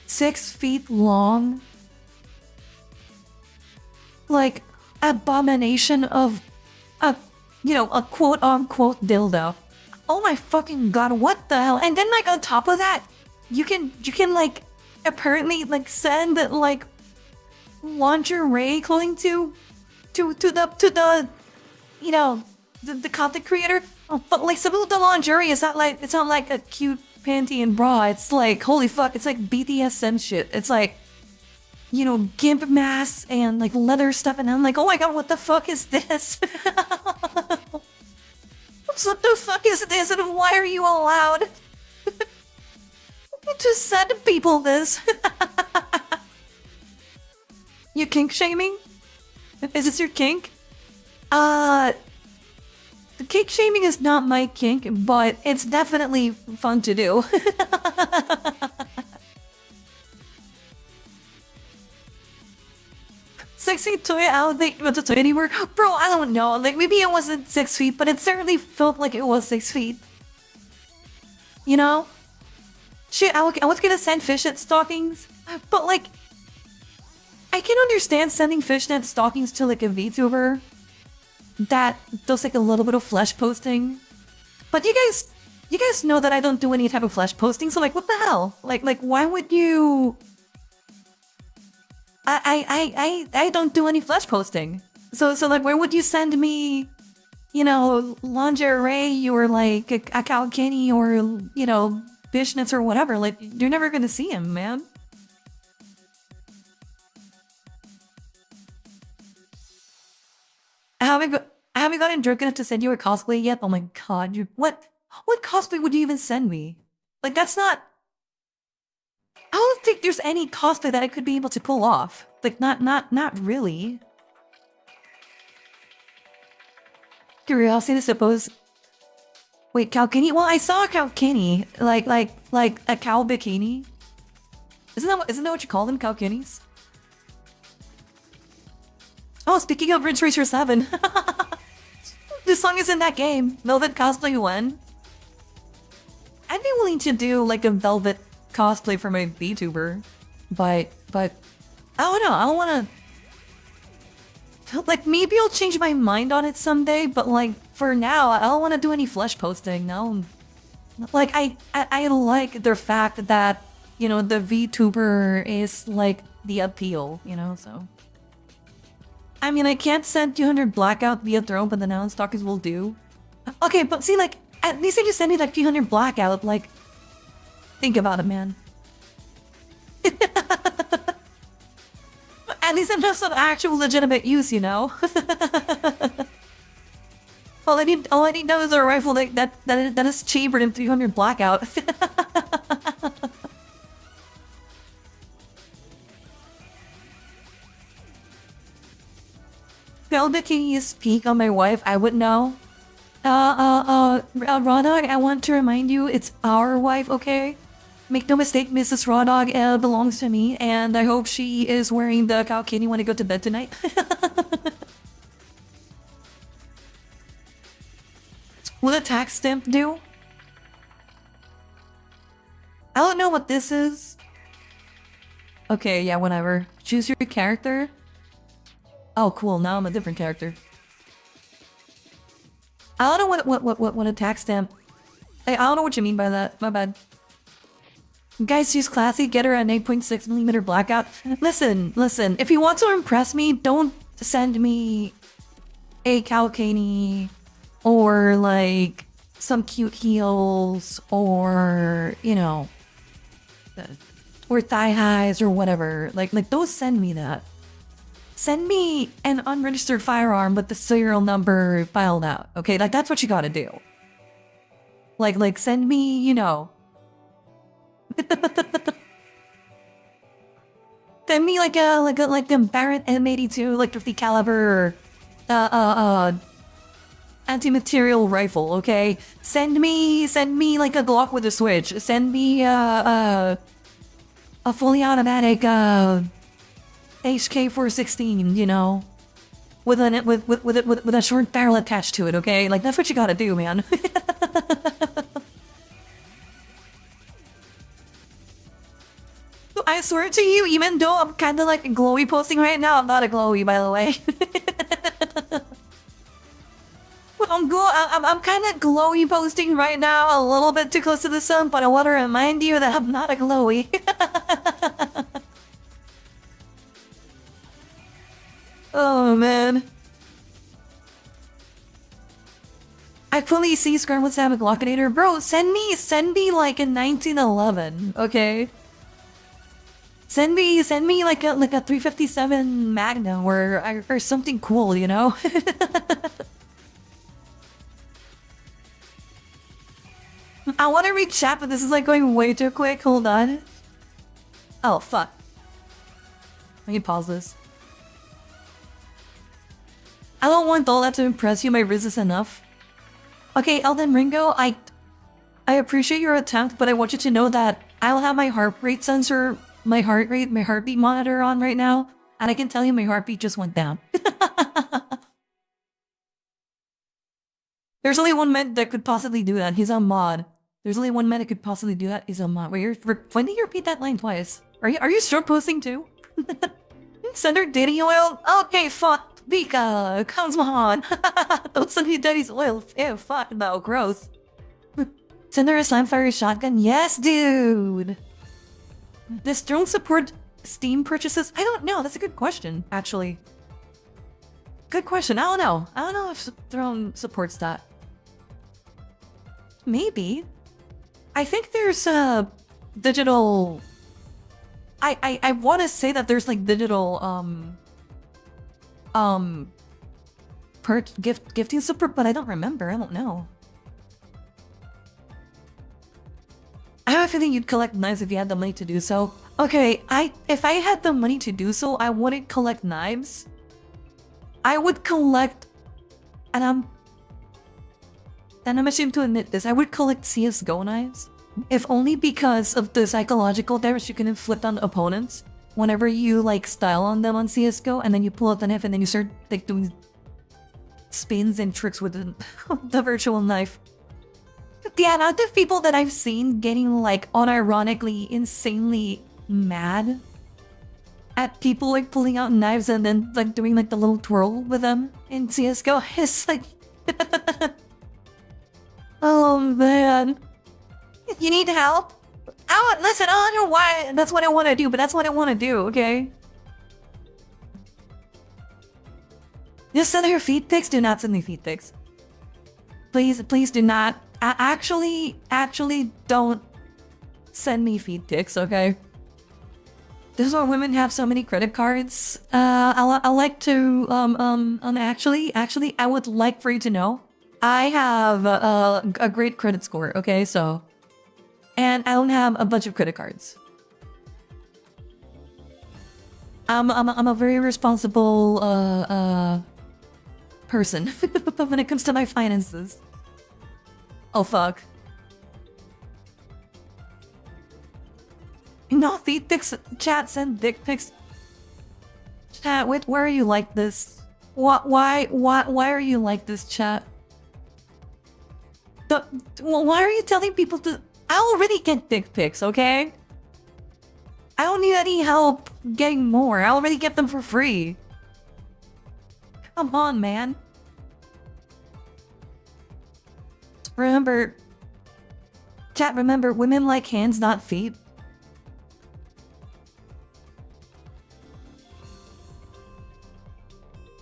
6 feet long, like abomination of a quote unquote dildo. Oh my fucking god, what the hell? And then like on top of that, you can like apparently like send like lingerie clothing to the the content creator. Oh, but like some of the lingerie is not like, it's not like a cute panty and bra. It's like, holy fuck, it's like BDSM shit. It's like, you know, gimp masks and like leather stuff, and I'm like, oh my god, what the fuck is this? What the fuck is this, and why are you allowed to send people this? You kink shaming? Is this your kink? The kink shaming is not my kink, but it's definitely fun to do. Sexy toy, I don't think about the toy anymore. Bro, I don't know. Like, maybe it wasn't 6 feet, but it certainly felt like it was 6 feet. You know? Shit, I was gonna send fishnet stockings, but like, I can understand sending fishnet stockings to like a VTuber that does like a little bit of flesh posting. But you guys know that I don't do any type of flesh posting, so like, what the hell? Like, why would you? I don't do any flesh posting. So like, where would you send me, you know, lingerie or like a cow kenny or, you know, fishnets or whatever? Like, you're never gonna see him, man. I haven't gotten drunk enough to send you a cosplay yet. Oh my god, what cosplay would you even send me? Like, that's not. I don't think there's any cosplay that I could be able to pull off. Like, not really. Curiosity, I suppose. Wait, cow kenny? Well, I saw a cow kenny, like a cow bikini. Isn't that what you call them, cow kennies? Oh, speaking of Ridge Racer 7, this song is in that game. Velvet Cosplay 1. I'd be willing to do like a Velvet cosplay for my VTuber, but I don't know. I don't want to. Like, maybe I'll change my mind on it someday, but like for now, I don't want to do any flesh posting. No, like I like the fact that, you know, the VTuber is like the appeal, you know. So I mean, I can't send 200 blackout via throw, but the noun stalkers will do. Okay, but see, like, at least I just send you like 200 blackout. Like, think about it, man. At least I'm just an actual legitimate use, you know. all I need now is a rifle that is cheaper than 300 blackout. Velvet can you speak on my wife? I would know. Rodog, I want to remind you, it's our wife, okay? Make no mistake, Mrs. Rodog belongs to me, and I hope she is wearing the cow kitty when I go to bed tonight. Will a tax stamp do? I don't know what this is. Okay, yeah, whatever. Choose your character. Oh, cool. Now I'm a different character. I don't know what a tax stamp. I don't know what you mean by that. My bad. Guys, she's classy. Get her an 8.6mm blackout. Listen. If you want to impress me, don't send me a Kalkani or like some cute heels or, you know, or thigh highs or whatever. Like don't send me that. Send me an unregistered firearm with the serial number filed out. Okay, like that's what you gotta do. Like send me, you know. Send me like the Barrett M82, like 50 caliber, anti-material rifle. Okay, send me like a Glock with a switch. Send me a fully automatic HK416, you know, with a short barrel attached to it. Okay, like that's what you gotta do, man. I swear to you, even though I'm kind of like glowy posting right now, I'm not a glowy, by the way. I'm kind of glowy posting right now, a little bit too close to the sun, but I want to remind you that I'm not a glowy. Oh man. I fully see Scarlette's have a Glockinator. Bro, send me like in 1911, okay? Send me like a 357 Magnum or something cool, you know? I want to read chat, but this is like going way too quick. Hold on. Oh, fuck. I can pause this. I don't want all that to impress you. My Riz is enough. Okay, Elden Ringo, I appreciate your attempt, but I want you to know that I'll have my heart rate sensor, my heartbeat monitor on right now, and I can tell you my heartbeat just went down. There's only one man that could possibly do that. He's a mod. There's only one man that could possibly do that. He's a mod. Wait, when did you repeat that line twice? Are you short posting too? Send her dating oil? Okay, fuck. Vika, come on. Don't send me daddy's oil. Ew, fuck, no, gross. Send her a Slamfire shotgun? Yes, dude. Does drone support Steam purchases? I don't know. That's a good question, actually. Good question. I don't know. I don't know if drone supports that. Maybe. I think there's a digital... I want to say that there's like digital gifting support, but I don't remember. I don't know. I have a feeling you'd collect knives if you had the money to do so. Okay, if I had the money to do so, I wouldn't collect knives. I would collect, and I'm ashamed to admit this, I would collect CSGO knives. If only because of the psychological damage you can inflict on opponents whenever you like style on them on CSGO, and then you pull out the knife and then you start like doing spins and tricks with the virtual knife. The amount of people that I've seen getting like unironically insanely mad at people like pulling out knives and then like doing like the little twirl with them in CSGO is like oh man. You need help? Listen, I don't know why that's what I want to do, but that's what I want to do, okay? Just send her feed pics? Do not send me feed pics. Please do not. Actually, don't send me feed pics, okay? This is why women have so many credit cards. I like to, actually, I would like for you to know, I have a great credit score, okay? So, and I don't have a bunch of credit cards. I'm a very responsible, person when it comes to my finances. Oh, fuck. No, feed pics, chat, send dick pics. Chat, wait, why are you like this? Why are you like this, chat? Well, why are you telling people to... I already get dick pics, okay? I don't need any help getting more. I already get them for free. Come on, man. Remember... Chat, remember, women like hands, not feet.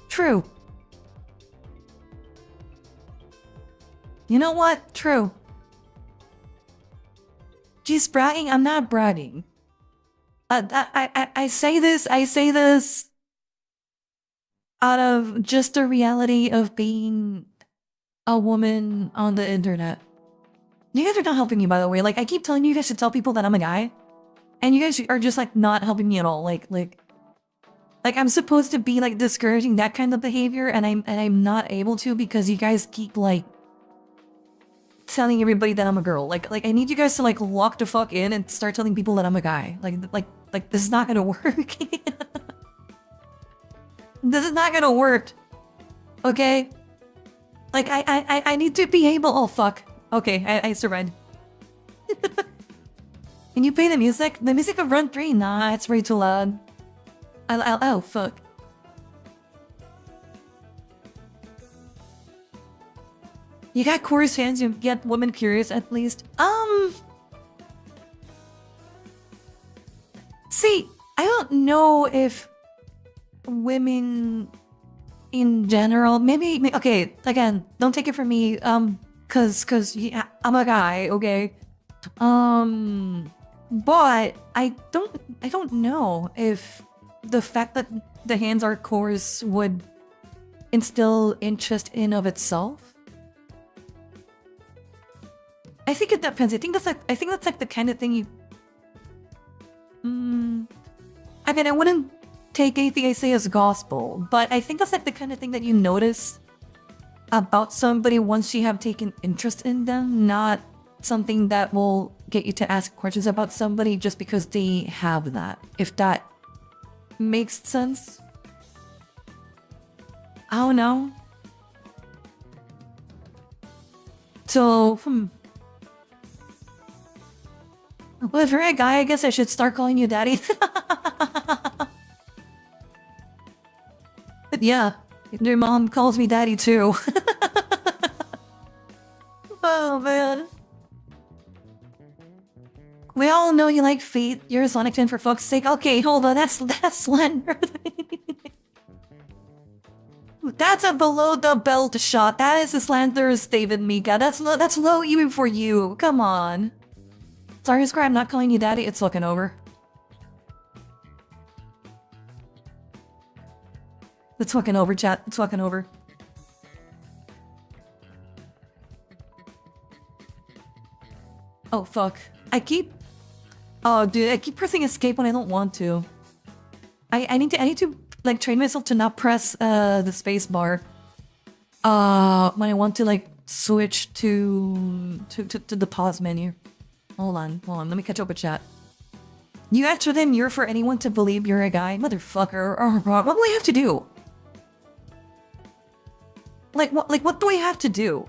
True. You know what? True. She's bragging? I'm not bragging. I say this out of just the reality of being a woman on the internet. You guys are not helping me, by the way. Like, I keep telling you guys to tell people that I'm a guy, and you guys are just like not helping me at all. Like I'm supposed to be like discouraging that kind of behavior, and I'm not able to because you guys keep like telling everybody that I'm a girl. Like I need you guys to like lock the fuck in and start telling people that I'm a guy. Like this is not gonna work. This is not gonna work. Okay? Like I need to be able. Oh fuck. Okay, I survived. Can you play the music? The music of Run 3? Nah, it's way too loud. Oh fuck. You got chorus fans, you get women curious at least. See, I don't know if women in general, maybe okay, again, don't take it from me. cause yeah, I'm a guy, okay? But I don't know if the fact that the hands are coarse would instill interest in of itself. I think it depends. I think that's like the kind of thing you. I mean, I wouldn't take anything I say as gospel, but I think that's like the kind of thing that you notice about somebody once you have taken interest in them, not something that will get you to ask questions about somebody just because they have that. If that makes sense. I don't know. So, well, if you're a guy, I guess I should start calling you daddy. But yeah, your mom calls me daddy too. Oh man. We all know you like feet. You're a Sonic fan for fuck's sake. Okay, hold on, that's slender. That's a below the belt shot. That is as slender as David Mika. That's low even for you. Come on. Sorry, Scar, I'm not calling you daddy. It's fucking over. It's fucking over, chat. It's fucking over. Oh, fuck. Oh, dude, I keep pressing escape when I don't want to. I need to, like, train myself to not press, the space bar. When I want to, like, switch to the pause menu. Hold on. Let me catch up with chat. You answer them, you're for anyone to believe you're a guy? Motherfucker. What do I have to do? Like, what do I have to do?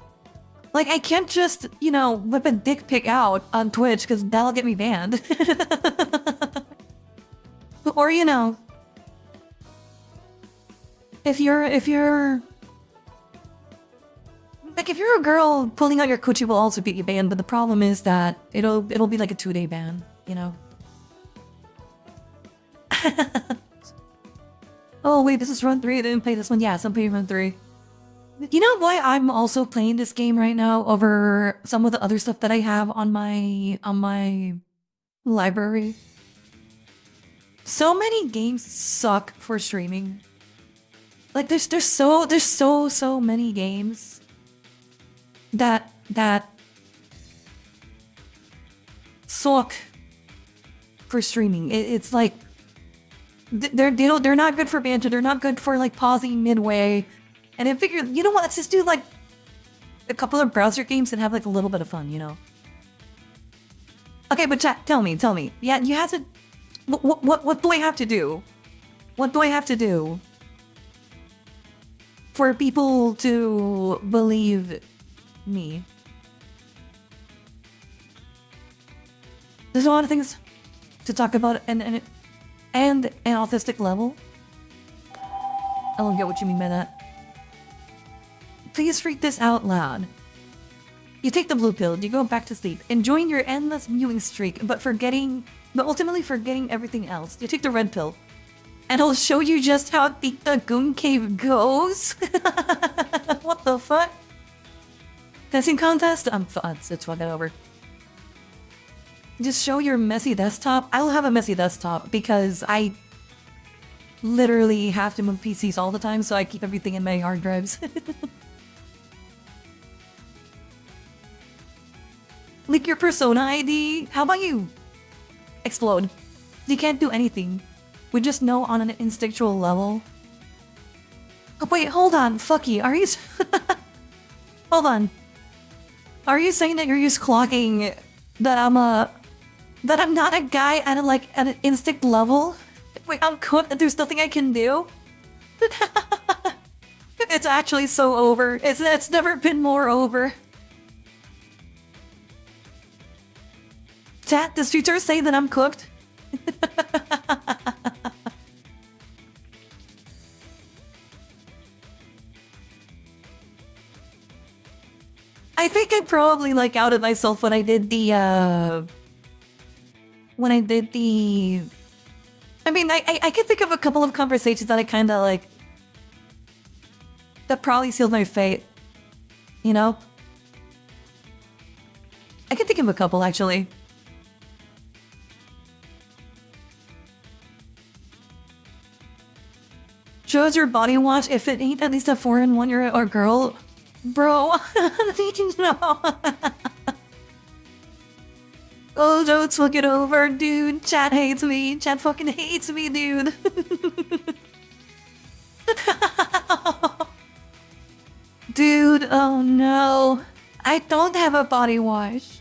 Like, I can't just, you know, whip a dick pic out on Twitch, because that'll get me banned. Or, you know, if you're like, if you're a girl, pulling out your coochie will also get you banned, but the problem is that it'll be like a 2-day ban, you know? Oh wait, this is run 3, I didn't play this one. Yes, I'm playing run 3. You know why I'm also playing this game right now over some of the other stuff that I have on my library? So many games suck for streaming. Like there's so many games that suck for streaming. It's like they're not good for banter. They're not good for like pausing midway. And I figured, you know what? Let's just do like a couple of browser games and have like a little bit of fun, you know? Okay, but chat, tell me. Yeah, you have to. What do I have to do? What do I have to do for people to believe me? There's a lot of things to talk about, and an autistic level. I don't get what you mean by that. Please read this out loud. You take the blue pill, you go back to sleep, enjoying your endless viewing streak, but ultimately forgetting everything else. You take the red pill, and it'll show you just how deep the goon cave goes. What the fuck? Dancing contest? It's fucking over. Just show your messy desktop. I'll have a messy desktop because I literally have to move PCs all the time, so I keep everything in my hard drives. Leak your persona ID? How about you explode? You can't do anything. We just know on an instinctual level. Oh, wait, hold on. Fucky, are you... Hold on. Are you saying that you're just clocking that I'm not a guy at an instinct level? Wait, I'm cooked and there's nothing I can do? It's actually so over. It's never been more over. Chat, does Future say that I'm cooked? I think I probably like outed myself when I did the I mean, I can think of a couple of conversations that I kind of like that probably sealed my fate, you know? I can think of a couple actually. Chose your body wash if it ain't at least a 4-in-1 you're or girl. Bro, no. Oh, don't look it over, dude. Chat hates me. Chat fucking hates me, dude. Dude, oh no. I don't have a body wash.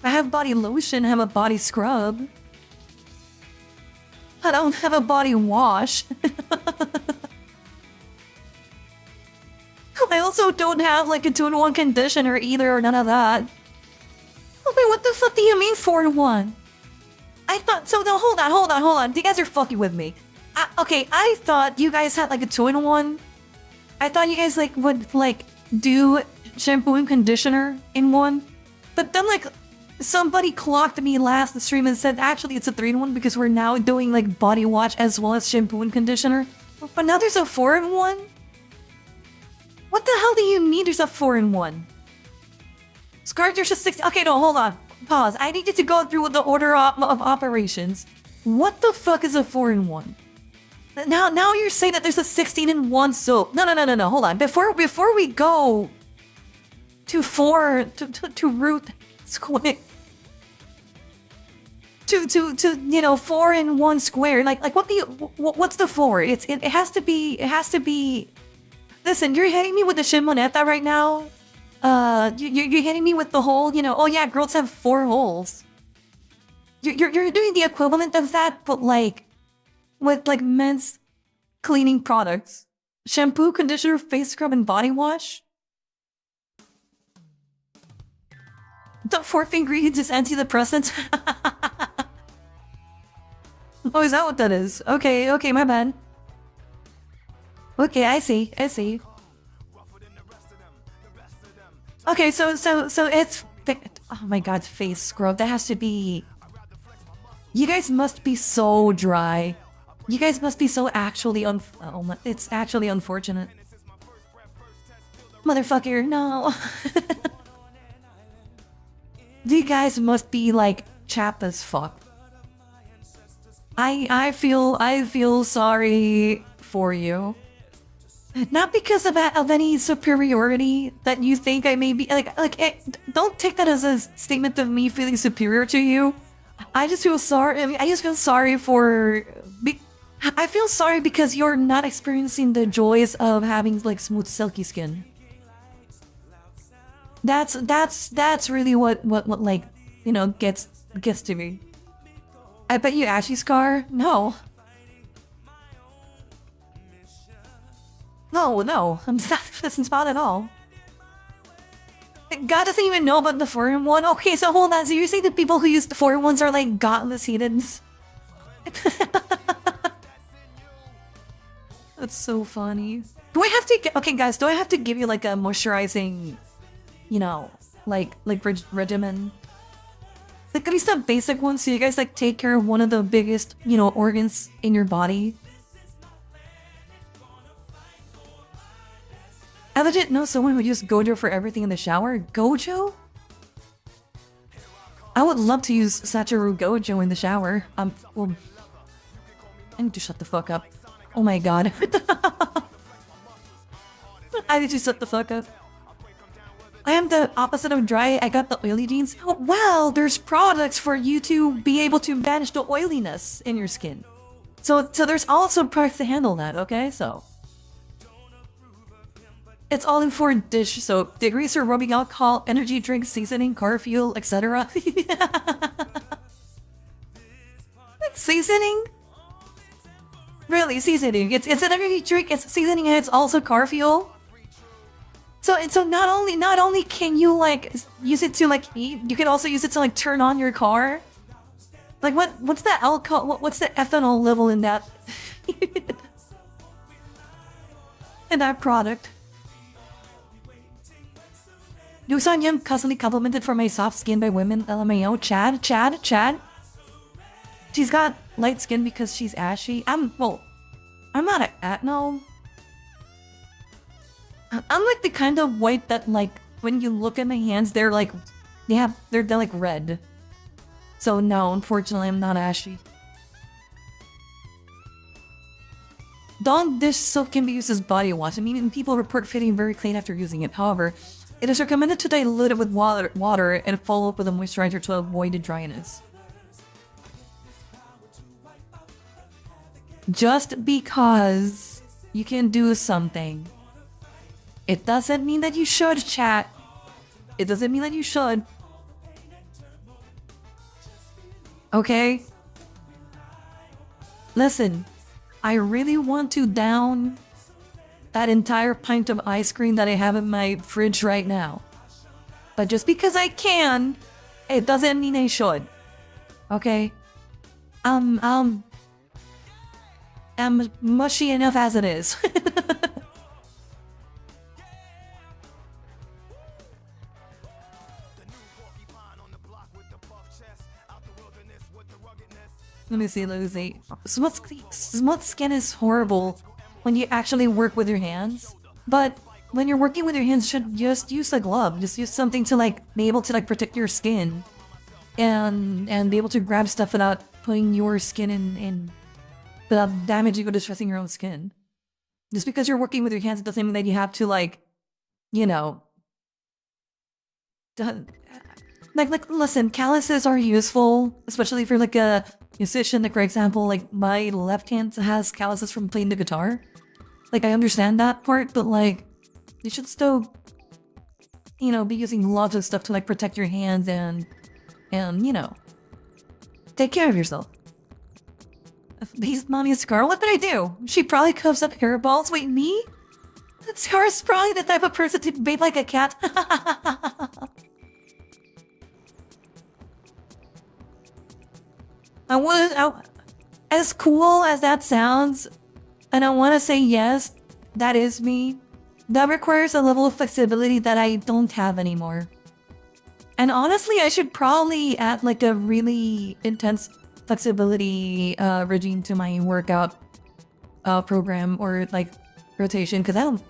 I have body lotion, I have a body scrub. I don't have a body wash. I also don't have like a 2-in-1 conditioner either or none of that. Oh, wait, what the fuck do you mean 4-in-1? I thought, so no, hold on. You guys are fucking with me. Okay, I thought you guys had like a 2-in-1. I thought you guys like would like do shampoo and conditioner in one. But then like somebody clocked me last stream and said actually it's a 3-in-1 because we're now doing like body wash as well as shampoo and conditioner. But now there's a 4-in-1? What the hell do you mean there's a 4-in-1? Scarlette, there's just 60. Okay, no, hold on. Pause. I need you to go through the order of operations. What the fuck is a 4-in-1? Now you're saying that there's a 16-in-1 soap. No. Hold on. Before we go to root square to you know 4-in-1 square. Like what do you what's the 4? It has to be. Listen, you're hitting me with the Shimoneta right now. You're hitting me with the whole, you know, oh yeah, girls have 4 holes. You're doing the equivalent of that, but like with like men's cleaning products. Shampoo, conditioner, face scrub, and body wash. The 4th ingredient is antidepressant. Oh, is that what that is? Okay, my bad. Okay, I see. Okay, so it's... Oh my god, face scrub. That has to be... You guys must be so dry. You guys must be so actually it's actually unfortunate. Motherfucker, no. You guys must be like chapped as fuck. I feel sorry for you. Not because of any superiority that you think I may be don't take that as a statement of me feeling superior to you. I just feel sorry. I mean, I just feel sorry for. I feel sorry because you're not experiencing the joys of having like smooth, silky skin. That's really what like you know gets to me. I bet you Ashy Scar. No, I'm not. That's not at all. God doesn't even know about the 4-in-1. Okay, so hold on. So you're saying the people who use the 4-in-1s are like godless heathens? That's so funny. Do I have to okay guys, do I have to give you like a moisturizing, you know, like regimen? Like at least a basic one so you guys like take care of one of the biggest, you know, organs in your body? I legit know someone who used Gojo for everything in the shower. Gojo? I would love to use Satoru Gojo in the shower. Well, I need to shut the fuck up. Oh my god. I need to shut the fuck up. I am the opposite of dry. I got the oily genes. Oh, well, there's products for you to be able to manage the oiliness in your skin. So there's also products to handle that, okay? So it's all in for dish soap, degreaser, rubbing alcohol, energy drink, seasoning, car fuel, etc. Seasoning? Really, seasoning. It's an energy drink, it's seasoning, and it's also car fuel. So not only can you like use it to like eat, you can also use it to like turn on your car. Like what's the alcohol? What's the ethanol level in that? In that product? Nusanyam constantly complimented for my soft skin by women. LMAO. Chad. She's got light skin because she's ashy. I'm not no. I'm like the kind of white that like when you look at my hands, they're like they're like red. So no, unfortunately, I'm not ashy. Dawn dish soap can be used as body wash. I mean, people report feeling very clean after using it. However, it is recommended to dilute it with water and follow up with a moisturizer to avoid the dryness. Just because you can do something, it doesn't mean that you should, chat. It doesn't mean that you should. Okay? Listen, I really want to down that entire pint of ice cream that I have in my fridge right now. But just because I can, it doesn't mean I should. Okay? I'm mushy enough as it is. Let me see, Lucy. Smooth skin is horrible when you actually work with your hands. But when you're working with your hands, you should just use a glove. Just use something to like be able to like protect your skin. And be able to grab stuff without putting your skin in without damaging or distressing your own skin. Just because you're working with your hands, it doesn't mean that you have to like, you know, like listen, calluses are useful, especially if you're like a musician. Like for example, like my left hand has calluses from playing the guitar. Like I understand that part, but like you should still, you know, be using lots of stuff to like protect your hands and you know, take care of yourself. These mommy Scarlette, what did I do? She probably cuffs up hairballs. Wait, me? Scar's probably the type of person to behave like a cat. As cool as that sounds, and I want to say yes, that is me. That requires a level of flexibility that I don't have anymore. And honestly, I should probably add like a really intense flexibility regime to my workout program or like rotation, because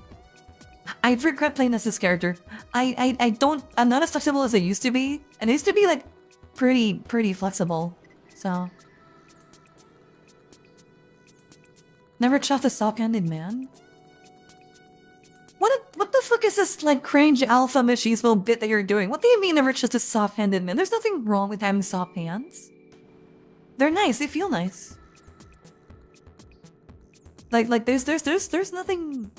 I regret playing as this character. I'm not as flexible as I used to be, and I used to be like pretty flexible. So never trust a soft-handed man. What the fuck is this like cringe alpha machismo bit that you're doing? What do you mean never trust a soft-handed man? There's nothing wrong with having soft hands. They're nice. They feel nice. Like there's nothing.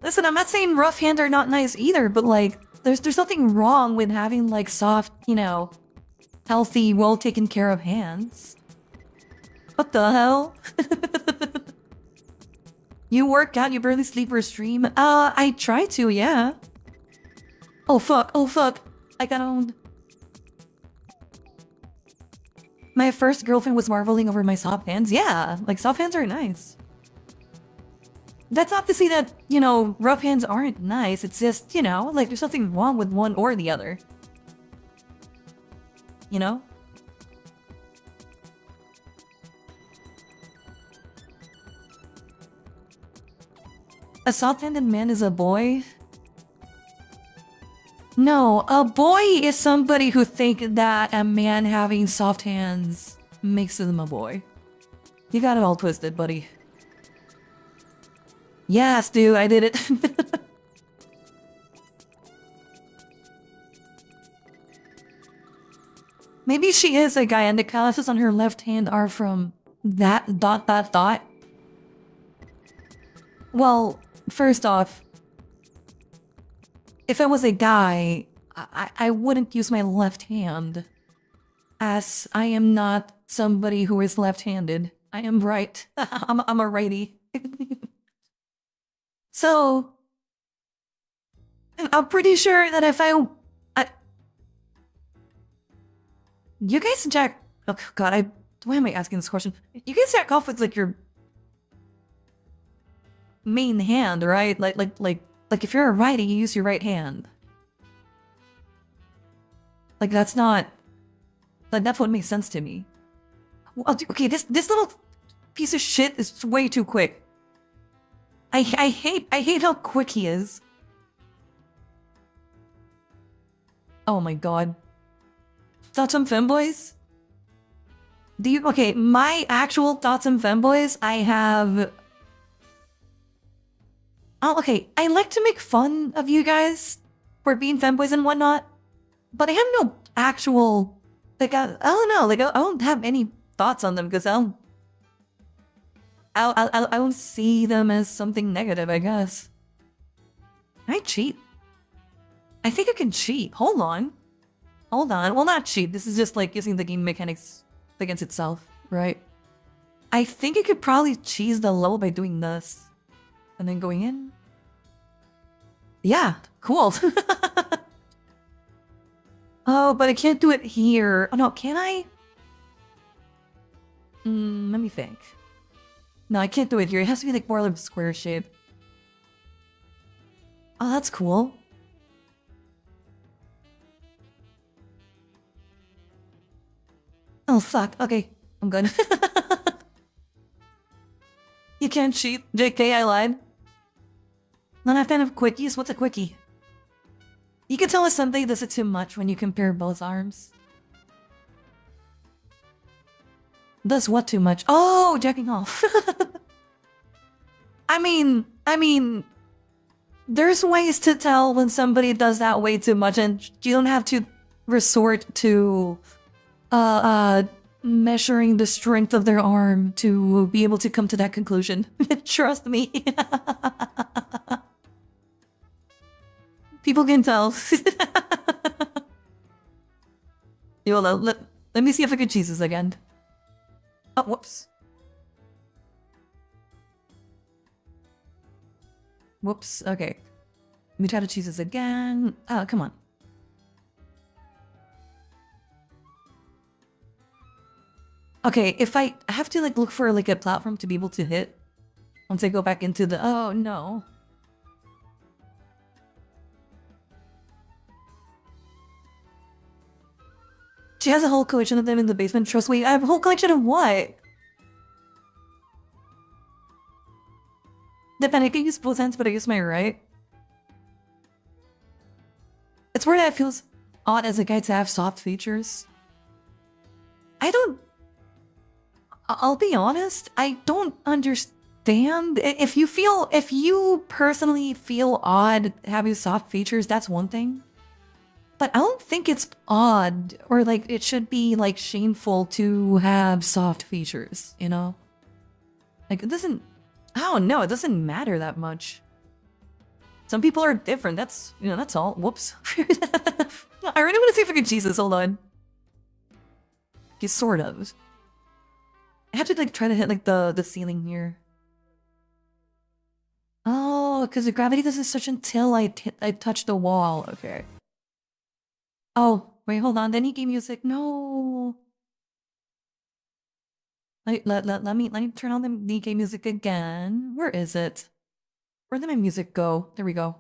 Listen, I'm not saying rough hands are not nice either, but like there's nothing wrong with having like soft, you know, healthy, well taken care of hands. What the hell? You work out, you barely sleep or stream? I try to, yeah. Oh fuck, I got owned. My first girlfriend was marveling over my soft hands. Yeah, like soft hands are nice. That's not to say that, you know, rough hands aren't nice. It's just, you know, like there's nothing wrong with one or the other. You know? A soft-handed man is a boy? No, a boy is somebody who thinks that a man having soft hands makes them a boy. You got it all twisted, buddy. Yes, dude, I did it. Maybe she is a guy and the calluses on her left hand are from that ... Well, first off, if I was a guy, I wouldn't use my left hand, as I am not somebody who is left-handed. I am right. I'm a righty. So, I'm pretty sure that if I you guys jack... Oh god, why am I asking this question? You guys jack off with like your main hand, right? Like if you're a righty, you use your right hand. Like that's not... Like that's what makes sense to me. Well, okay, this little piece of shit is way too quick. I hate how quick he is. Oh my god. Thoughts on femboys? Do you... Okay, my actual thoughts on femboys, I have... Oh, okay, I like to make fun of you guys for being femboys and whatnot, but I have no actual... Like, I don't know, like, I don't have any thoughts on them because I don't see them as something negative, I guess. Can I cheat? I think I can cheat. Hold on. Hold on. Well, not cheat. This is just like using the game mechanics against itself, right? I think I could probably cheese the level by doing this. And then going in. Yeah, cool. Oh, but I can't do it here. Oh no, can I? Let me think. No, I can't do it here. It has to be like more like square shape. Oh, that's cool. Oh, fuck. Okay, I'm good. You can't cheat. JK, I lied. Not a fan of quickies? What's a quickie? You can tell us something does it too much when you compare both arms. Does what too much? Oh, jacking off. I mean, there's ways to tell when somebody does that way too much, and you don't have to resort to measuring the strength of their arm to be able to come to that conclusion. Trust me. People can tell. Yo, let me see if I can cheese this again. Oh, whoops. Whoops, okay. Let me try to cheese this again. Oh, come on. Okay, if I have to like look for like a platform to be able to hit once I go back into the... Oh, no. She has a whole collection of them in the basement. Trust me, I have a whole collection of what? Depending, I can use both hands, but I use my right. It's weird that it feels odd as a guy to have soft features. I don't... I'll be honest, I don't understand. If you personally feel odd having soft features, that's one thing. But I don't think it's odd or like it should be like shameful to have soft features, you know? Like it doesn't, I don't know, it doesn't matter that much. Some people are different, that's, you know, that's all. Whoops. I really want to see if I can cheese this, hold on. Okay, sort of. I have to like try to hit like the ceiling here. Oh, because the gravity doesn't switch until I touch the wall, okay. Oh, wait, hold on. Then he gave music. No. Let me turn on the DK music again. Where is it? Where did my music go? There we go.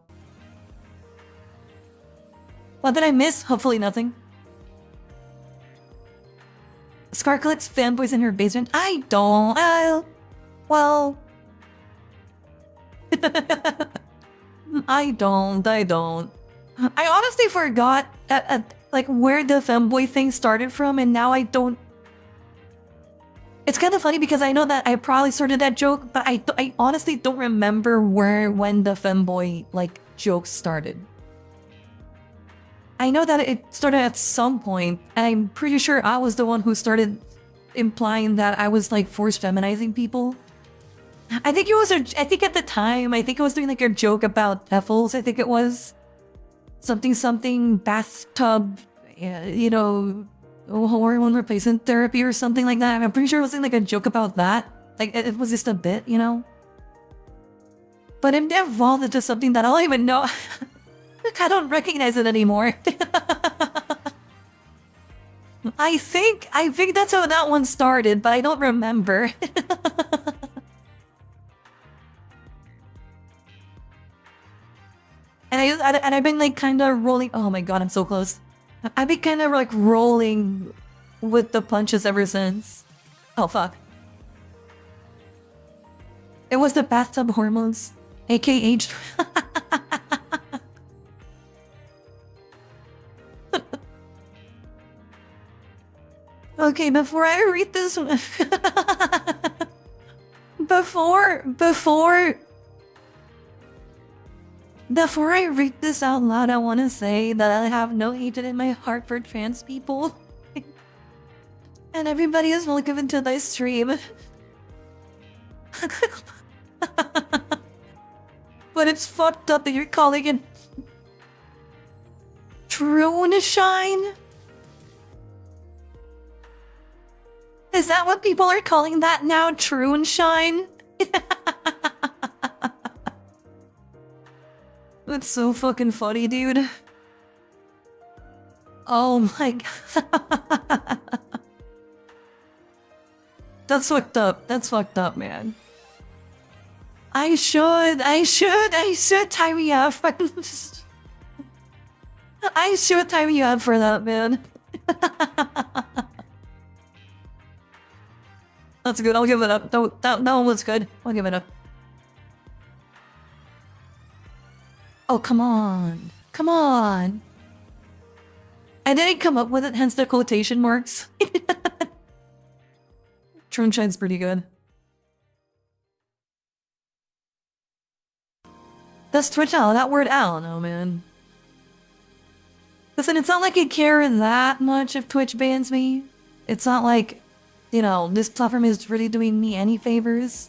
What did I miss? Hopefully nothing. Scarlette's fanboys in her basement. I don't. Well. I don't. I honestly forgot like where the femboy thing started from, and now I don't. It's kind of funny because I know that I probably started that joke, but I honestly don't remember when the femboy like joke started. I know that it started at some point, and I'm pretty sure I was the one who started implying that I was like force feminizing people. I think it was I think at the time, I think I was doing like a joke about Effels, I think it was. Something bathtub, you know, hormone replacement therapy or something like that. I'm pretty sure it was like a joke about that. Like it was just a bit, you know. But it evolved into something that I don't even know. I don't recognize it anymore. I think that's how that one started, but I don't remember. And I've been like kind of rolling. Oh my god, I'm so close. I've been kind of like rolling with the punches ever since. Oh fuck. It was the bathtub hormones, aka aged. Okay, before I read this before I read this out loud, I want to say that I have no hatred in my heart for trans people. And everybody is welcome to this stream. But it's fucked up that you're calling it True Shine? Is that what people are calling that now? True and Shine? That's so fucking funny, dude. Oh my god. That's fucked up. That's fucked up, man. I should tie me up. I should tie me up for that, man. That's good. I'll give it up. That one was good. I'll give it up. Oh, come on. Come on. I didn't come up with it, hence the quotation marks. Trunshine's pretty good. That's Twitch out. That word, I don't know, man. Listen, it's not like I care that much if Twitch bans me. It's not like, you know, this platform is really doing me any favors.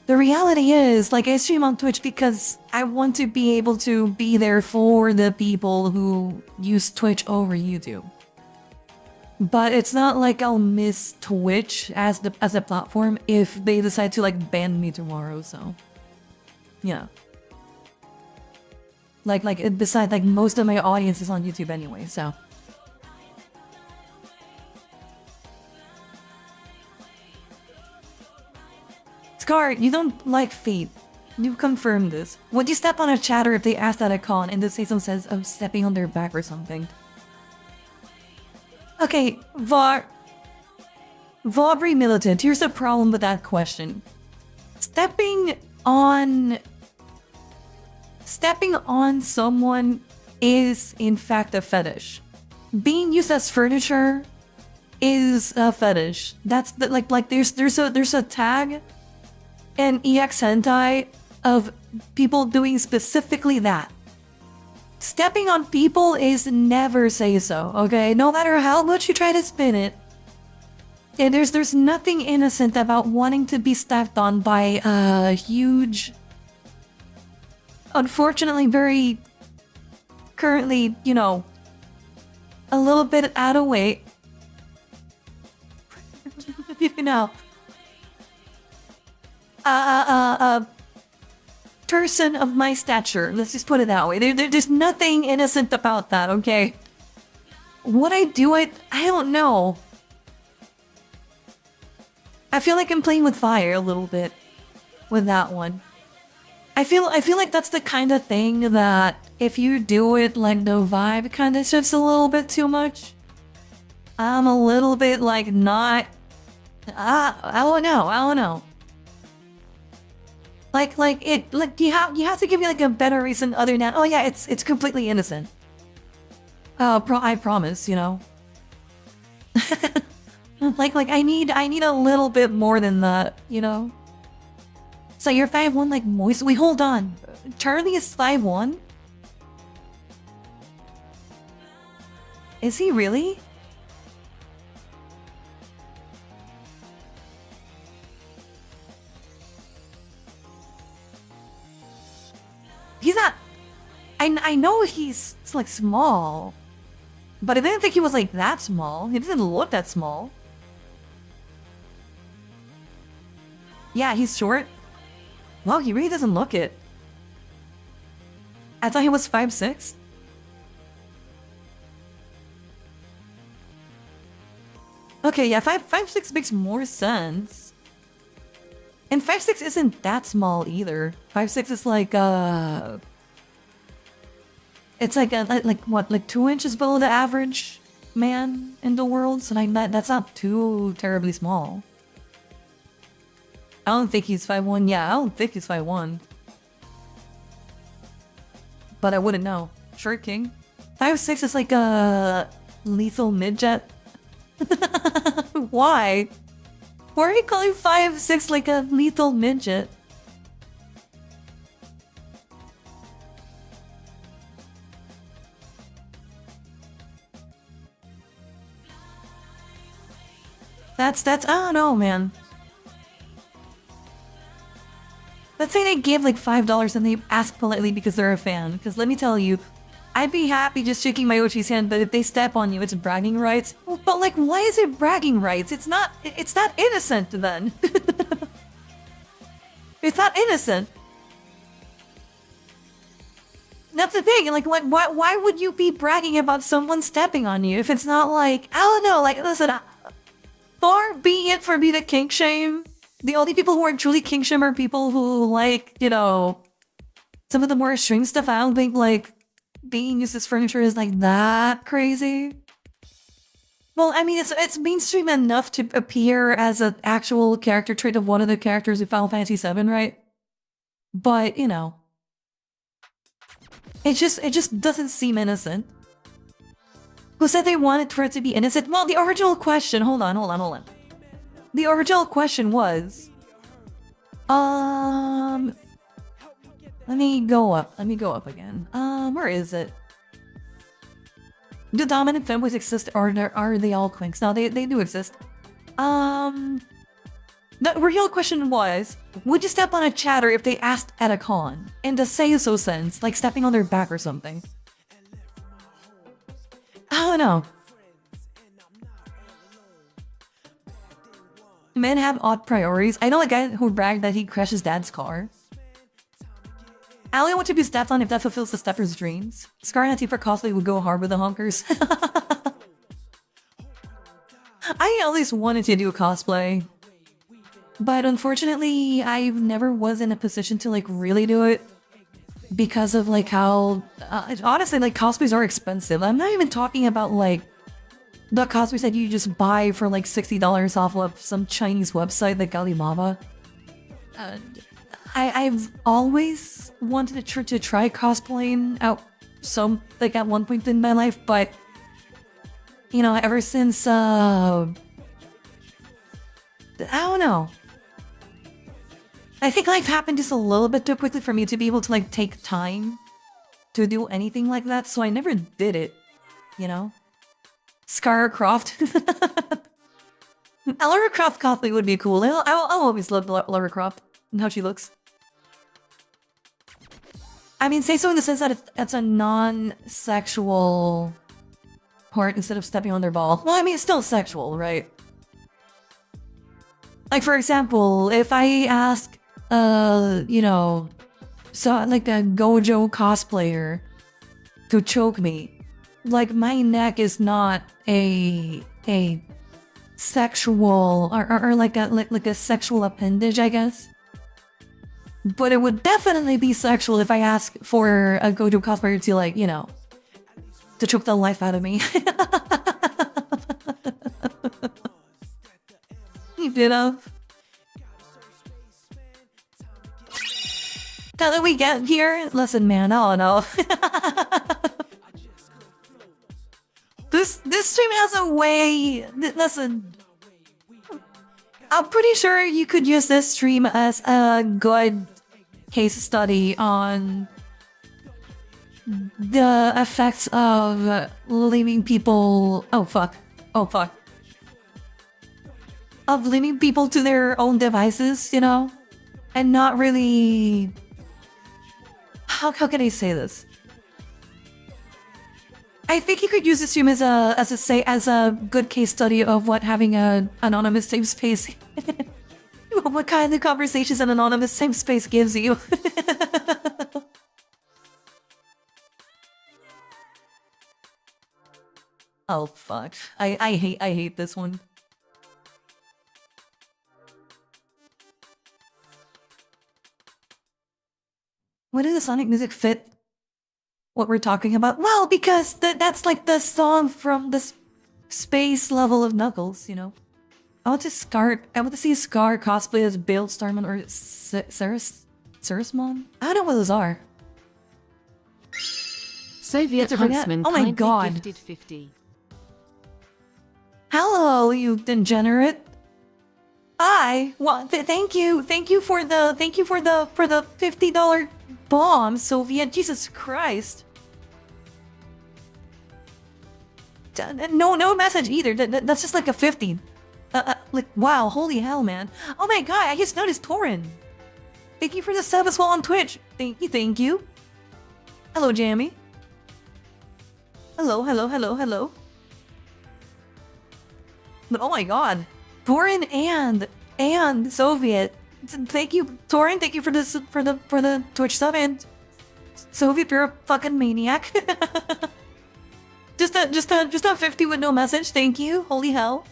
The reality is, like, I stream on Twitch because I want to be able to be there for the people who use Twitch over YouTube. But it's not like I'll miss Twitch as a platform if they decide to, like, ban me tomorrow, so... yeah. Besides, like, most of my audience is on YouTube anyway, so... Scar, you don't like fate. You've confirmed this. Would you step on a chatter if they asked at a con and the season says, oh, stepping on their back or something? Okay, Vaubrey Militant, here's the problem with that question. Stepping on someone is, in fact, a fetish. Being used as furniture is a fetish. That's the, like there's a tag in EX Hentai of people doing specifically that. Stepping on people is never say so, okay? No matter how much you try to spin it. And there's nothing innocent about wanting to be stepped on by a huge... unfortunately very... currently, you know... a little bit out of weight. You know... person of my stature. Let's just put it that way. There's nothing innocent about that, okay? Would I do it? I don't know. I feel like I'm playing with fire a little bit with that one. I feel like that's the kind of thing that if you do it, like, the vibe kind of shifts a little bit too much. I'm a little bit like not... I don't know. You have to give me like a better reason other than, oh yeah, it's completely innocent. I promise, you know. like I need a little bit more than that, you know. So you're 5'1" like moist. Wait, hold on. Charlie is 5'1"? Is he really? He's not... I know he's like small, but I didn't think he was like that small. He didn't look that small. Yeah, he's short. Wow, he really doesn't look it. I thought he was 5'6". Okay, yeah, 5'6" makes more sense. And 5'6" isn't that small either. 5'6" is like, it's like what, like 2 inches below the average man in the world? So like that's not too terribly small. I don't think he's 5'1". Yeah, I don't think he's 5'1". But I wouldn't know. Short King. 5'6" is like a lethal midget. Why? Why are you calling 5'6" like a lethal midget? That's, I don't know, man. Let's say they give like $5 and they ask politely because they're a fan. Because let me tell you, I'd be happy just shaking my Ochi's hand, but if they step on you, it's bragging rights. But like, why is it bragging rights? It's not innocent then. It's not innocent. That's the thing, like, why would you be bragging about someone stepping on you if it's not like, I don't know, like, listen, far be it for me to kink shame. The only people who are truly kink shame are people who like, you know, some of the more extreme stuff. I don't think like being used as furniture is like that crazy. Well, I mean, it's mainstream enough to appear as an actual character trait of one of the characters in Final Fantasy VII, right? But, you know, it just doesn't seem innocent. Who said they wanted for it to be innocent? Well, the original question, hold on. The original question was, let me go up again. Where is it? Do dominant femboys exist, or are they all quinks? No, they do exist. The real question was, would you step on a chatter if they asked at a con? In the say-so sense, like stepping on their back or something. I don't know. Men have odd priorities. I know a guy who bragged that he crashed his dad's car. I only want to be stepped on if that fulfills the stepper's dreams. Scarlette for cosplay would go hard with the honkers. I always wanted to do a cosplay. But unfortunately, I never was in a position to like really do it. Because of like how... honestly, like cosplays are expensive. I'm not even talking about like... the cosplays that you just buy for like $60 off of some Chinese website like Alibaba. I've always wanted to try cosplaying out like at one point in my life, but you know, ever since I don't know. I think life happened just a little bit too quickly for me to be able to like take time to do anything like that, so I never did it, you know? Scar Croft. A Lara Croft cosplay would be cool. I'll always love Lara Croft and how she looks. I mean, say so in the sense that it's a non-sexual part instead of stepping on their ball. Well, I mean, it's still sexual, right? Like, for example, if I ask, you know, so like a Gojo cosplayer to choke me, like my neck is not a sexual or like a sexual appendage, I guess. But it would definitely be sexual if I ask for a Gojo cosplayer to like, you know, to choke the life out of me. You bit of. How did we get here? Listen, man, I don't know. This stream has a way. Listen, I'm pretty sure you could use this stream as a good case study on the effects of leaving people. Oh fuck! Of leaving people to their own devices, you know, and not really. How can I say this? I think you could use this stream as a good case study of what having an anonymous safe space, what kind of conversations an anonymous safe space gives you. Oh fuck! I hate this one. Why did the Sonic music fit what we're talking about? Well, because that's like the song from the space level of Knuckles, you know. I want to see Scar cosplay as Bale Starman or Ceresmon. I don't know what those are. Soviet Huntsman. Oh my god! Gifted 50. Hello, you degenerate. Thank you for the $50 bomb, Soviet. Jesus Christ. No message either. That's just like a 50. Like, wow, holy hell, man. Oh my god, I just noticed Torin. Thank you for the sub as well on Twitch. Thank you. Hello, Jammy. Hello. But oh my god. Torin and Soviet. Thank you, Torin. Thank you for this for the Twitch sub, and Soviet, you're a fucking maniac. just a 50 with no message. Thank you. Holy hell.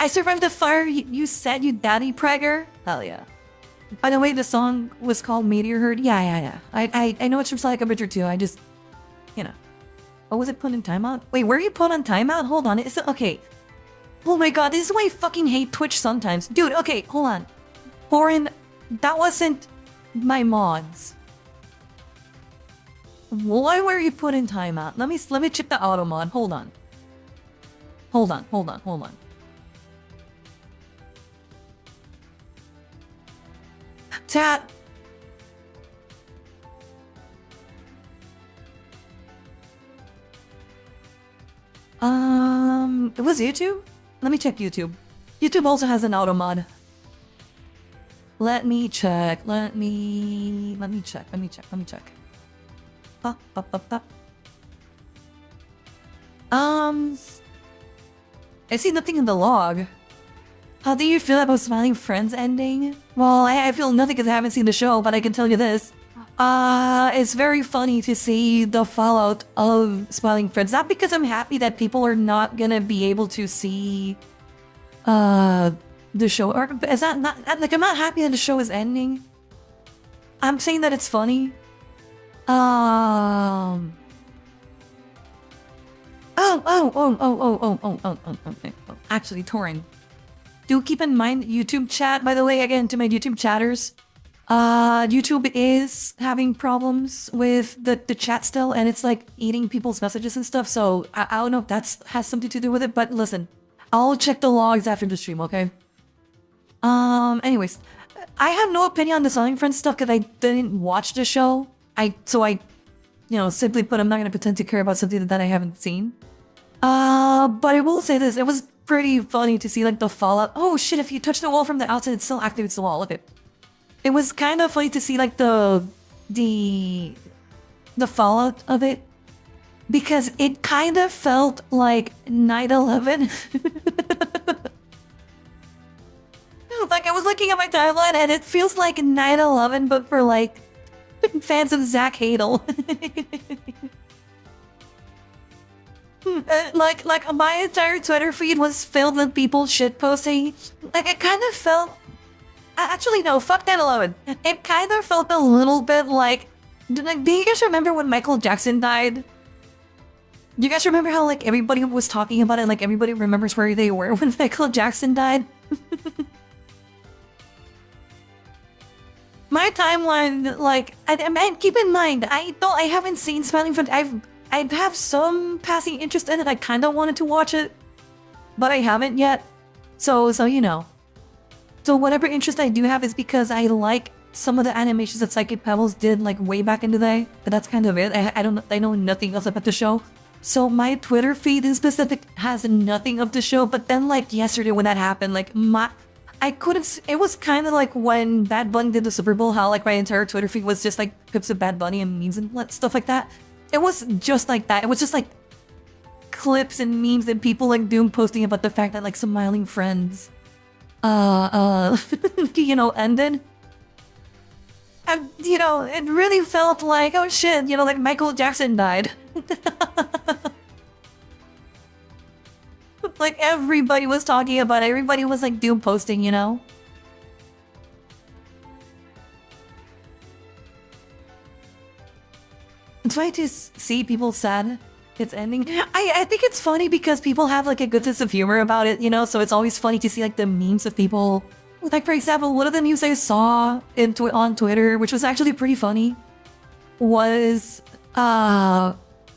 I survived the fire. You said, you daddy pregger. Hell yeah. By the way, the song was called Meteor Herd. Yeah. I know it's from Psycho Bridger too. I just, you know. Oh, was it put in timeout? Wait, were you put on timeout? Hold on. Is it okay? Oh my god, this is why I fucking hate Twitch sometimes. Dude, okay, hold on. Torin, that wasn't my mods. Why were you put in timeout? Let me check the auto mod. Hold on. Chat. It was YouTube? Let me check YouTube. YouTube also has an auto mod. Let me check. Let me check. I see nothing in the log. How do you feel about Smiling Friends ending? Well, I feel nothing because I haven't seen the show, but I can tell you this. It's very funny to see the fallout of Smiling Friends. Not because I'm happy that people are not gonna be able to see the show, or is that not like, I'm not happy that the show is ending. I'm saying that it's funny. Actually, Torin, do keep in mind YouTube chat, by the way, again, to my YouTube chatters. YouTube is having problems with the chat still, and it's like eating people's messages and stuff, so I don't know if that has something to do with it, but listen, I'll check the logs after the stream, okay? Anyways, I have no opinion on the Smiling Friends stuff because I didn't watch the show. You know, simply put, I'm not gonna pretend to care about something that I haven't seen. But I will say this, it was pretty funny to see like the fallout. Oh shit, if you touch the wall from the outside, it still activates the wall. Look at it. It was kind of funny to see like the fallout of it, because it kind of felt like 9/11. Like I was looking at my timeline and it feels like 9/11, but for like fans of Zach Hadel. Like my entire Twitter feed was filled with people shitposting. Like it kind of felt. Actually, no, fuck 9/11. It kind of felt a little bit like. Do you guys remember when Michael Jackson died? Do you guys remember how like everybody was talking about it? Like everybody remembers where they were when Michael Jackson died. My timeline, like, and keep in mind, I haven't seen Smiling Friends. I have some passing interest in it. I kind of wanted to watch it, but I haven't yet. So you know. So whatever interest I do have is because I like some of the animations that Psychic Pebbles did like way back in the day. But that's kind of it. I know nothing else about the show. So my Twitter feed in specific has nothing of the show. But then like yesterday when that happened, like I couldn't. It was kind of like when Bad Bunny did the Super Bowl, how like my entire Twitter feed was just like clips of Bad Bunny and memes and stuff like that. It was just like that. It was just like clips and memes and people like doom posting about the fact that like Smiling Friends, you know, ended. And you know, it really felt like, oh shit, you know, like Michael Jackson died. Like everybody was talking about it. Everybody was like doom posting, you know? It's funny to see people sad it's ending. I think it's funny because people have like a good sense of humor about it, you know? So it's always funny to see like the memes of people. Like for example, one of the memes I saw on Twitter, which was actually pretty funny, was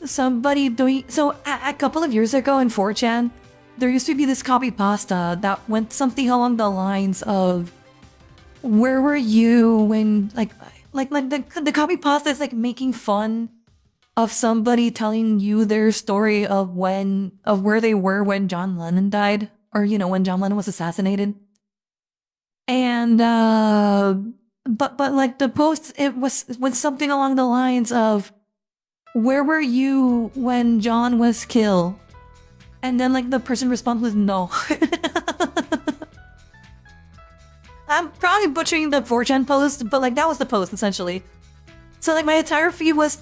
somebody doing... So, a couple of years ago in 4chan, there used to be this copy pasta that went something along the lines of, where were you when, the copy pasta is like making fun of somebody telling you their story of where they were when John Lennon died, or, you know, when John Lennon was assassinated. And, but like the post, it was something along the lines of, where were you when John was killed? And then like the person responded with no. I'm probably butchering the 4chan post, but like that was the post essentially. So like my entire feed was,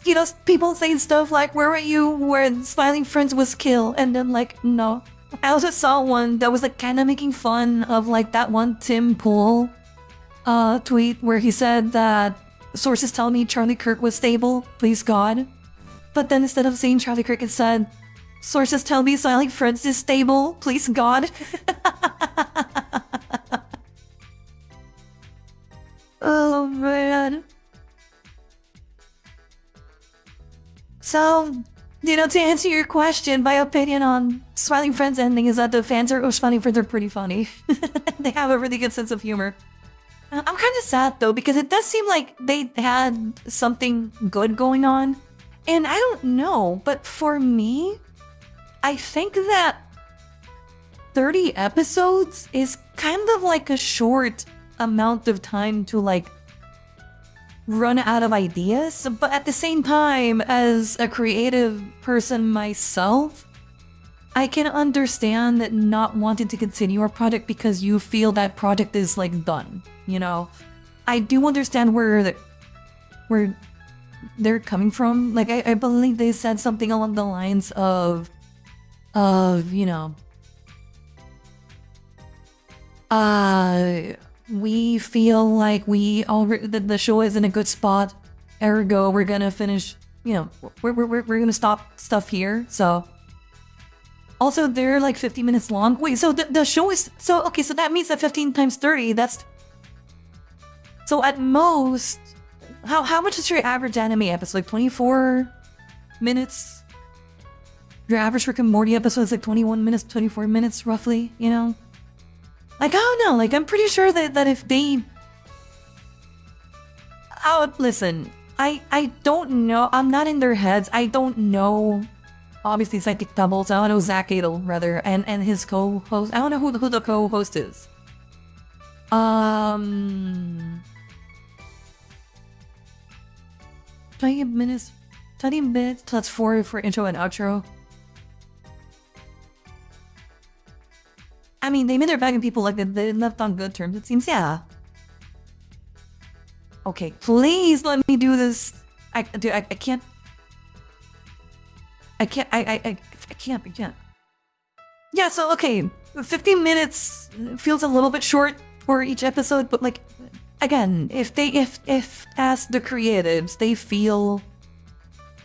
you know, people saying stuff like, where were you when Smiling Friends was killed? And then like, no. I also saw one that was like kind of making fun of like that one Tim Pool tweet where he said that sources tell me Charlie Kirk was stable, please God. But then instead of saying Charlie Kirk, it said, sources tell me Smiling Friends is stable, please God. Oh man. So, you know, to answer your question, my opinion on Smiling Friends ending is that the fans of Smiling Friends are pretty funny. They have a really good sense of humor. I'm kind of sad though, because it does seem like they had something good going on. And I don't know, but for me, I think that 30 episodes is kind of like a short amount of time to like run out of ideas, but at the same time, as a creative person myself, I can understand that not wanting to continue a project because you feel that project is like done, you know. I do understand where they're coming from. Like I believe they said something along the lines of you know, we feel like the show is in a good spot, ergo we're gonna finish, you know, we're gonna stop stuff here. So also they're like 50 minutes long. Wait, so the show is, so okay, so that means that 15 times 30, that's, so at most, how much is your average anime episode? Like 24 minutes? Your average Rick and Morty episode is like 21 minutes, 24 minutes roughly, you know? Like, I don't know, like, I'm pretty sure that if they... Oh, listen, I don't know, I'm not in their heads, I don't know, obviously, Psychic Doubles, I don't know Zach Adel, rather, and his co-host, I don't know who the co-host is. 20 minutes, that's 4 for intro and outro. I mean, they made their bag and people like they left on good terms, it seems, yeah. Okay, please let me do this. I can't. Yeah, so okay, 15 minutes feels a little bit short for each episode, but like, again, if as the creatives, they feel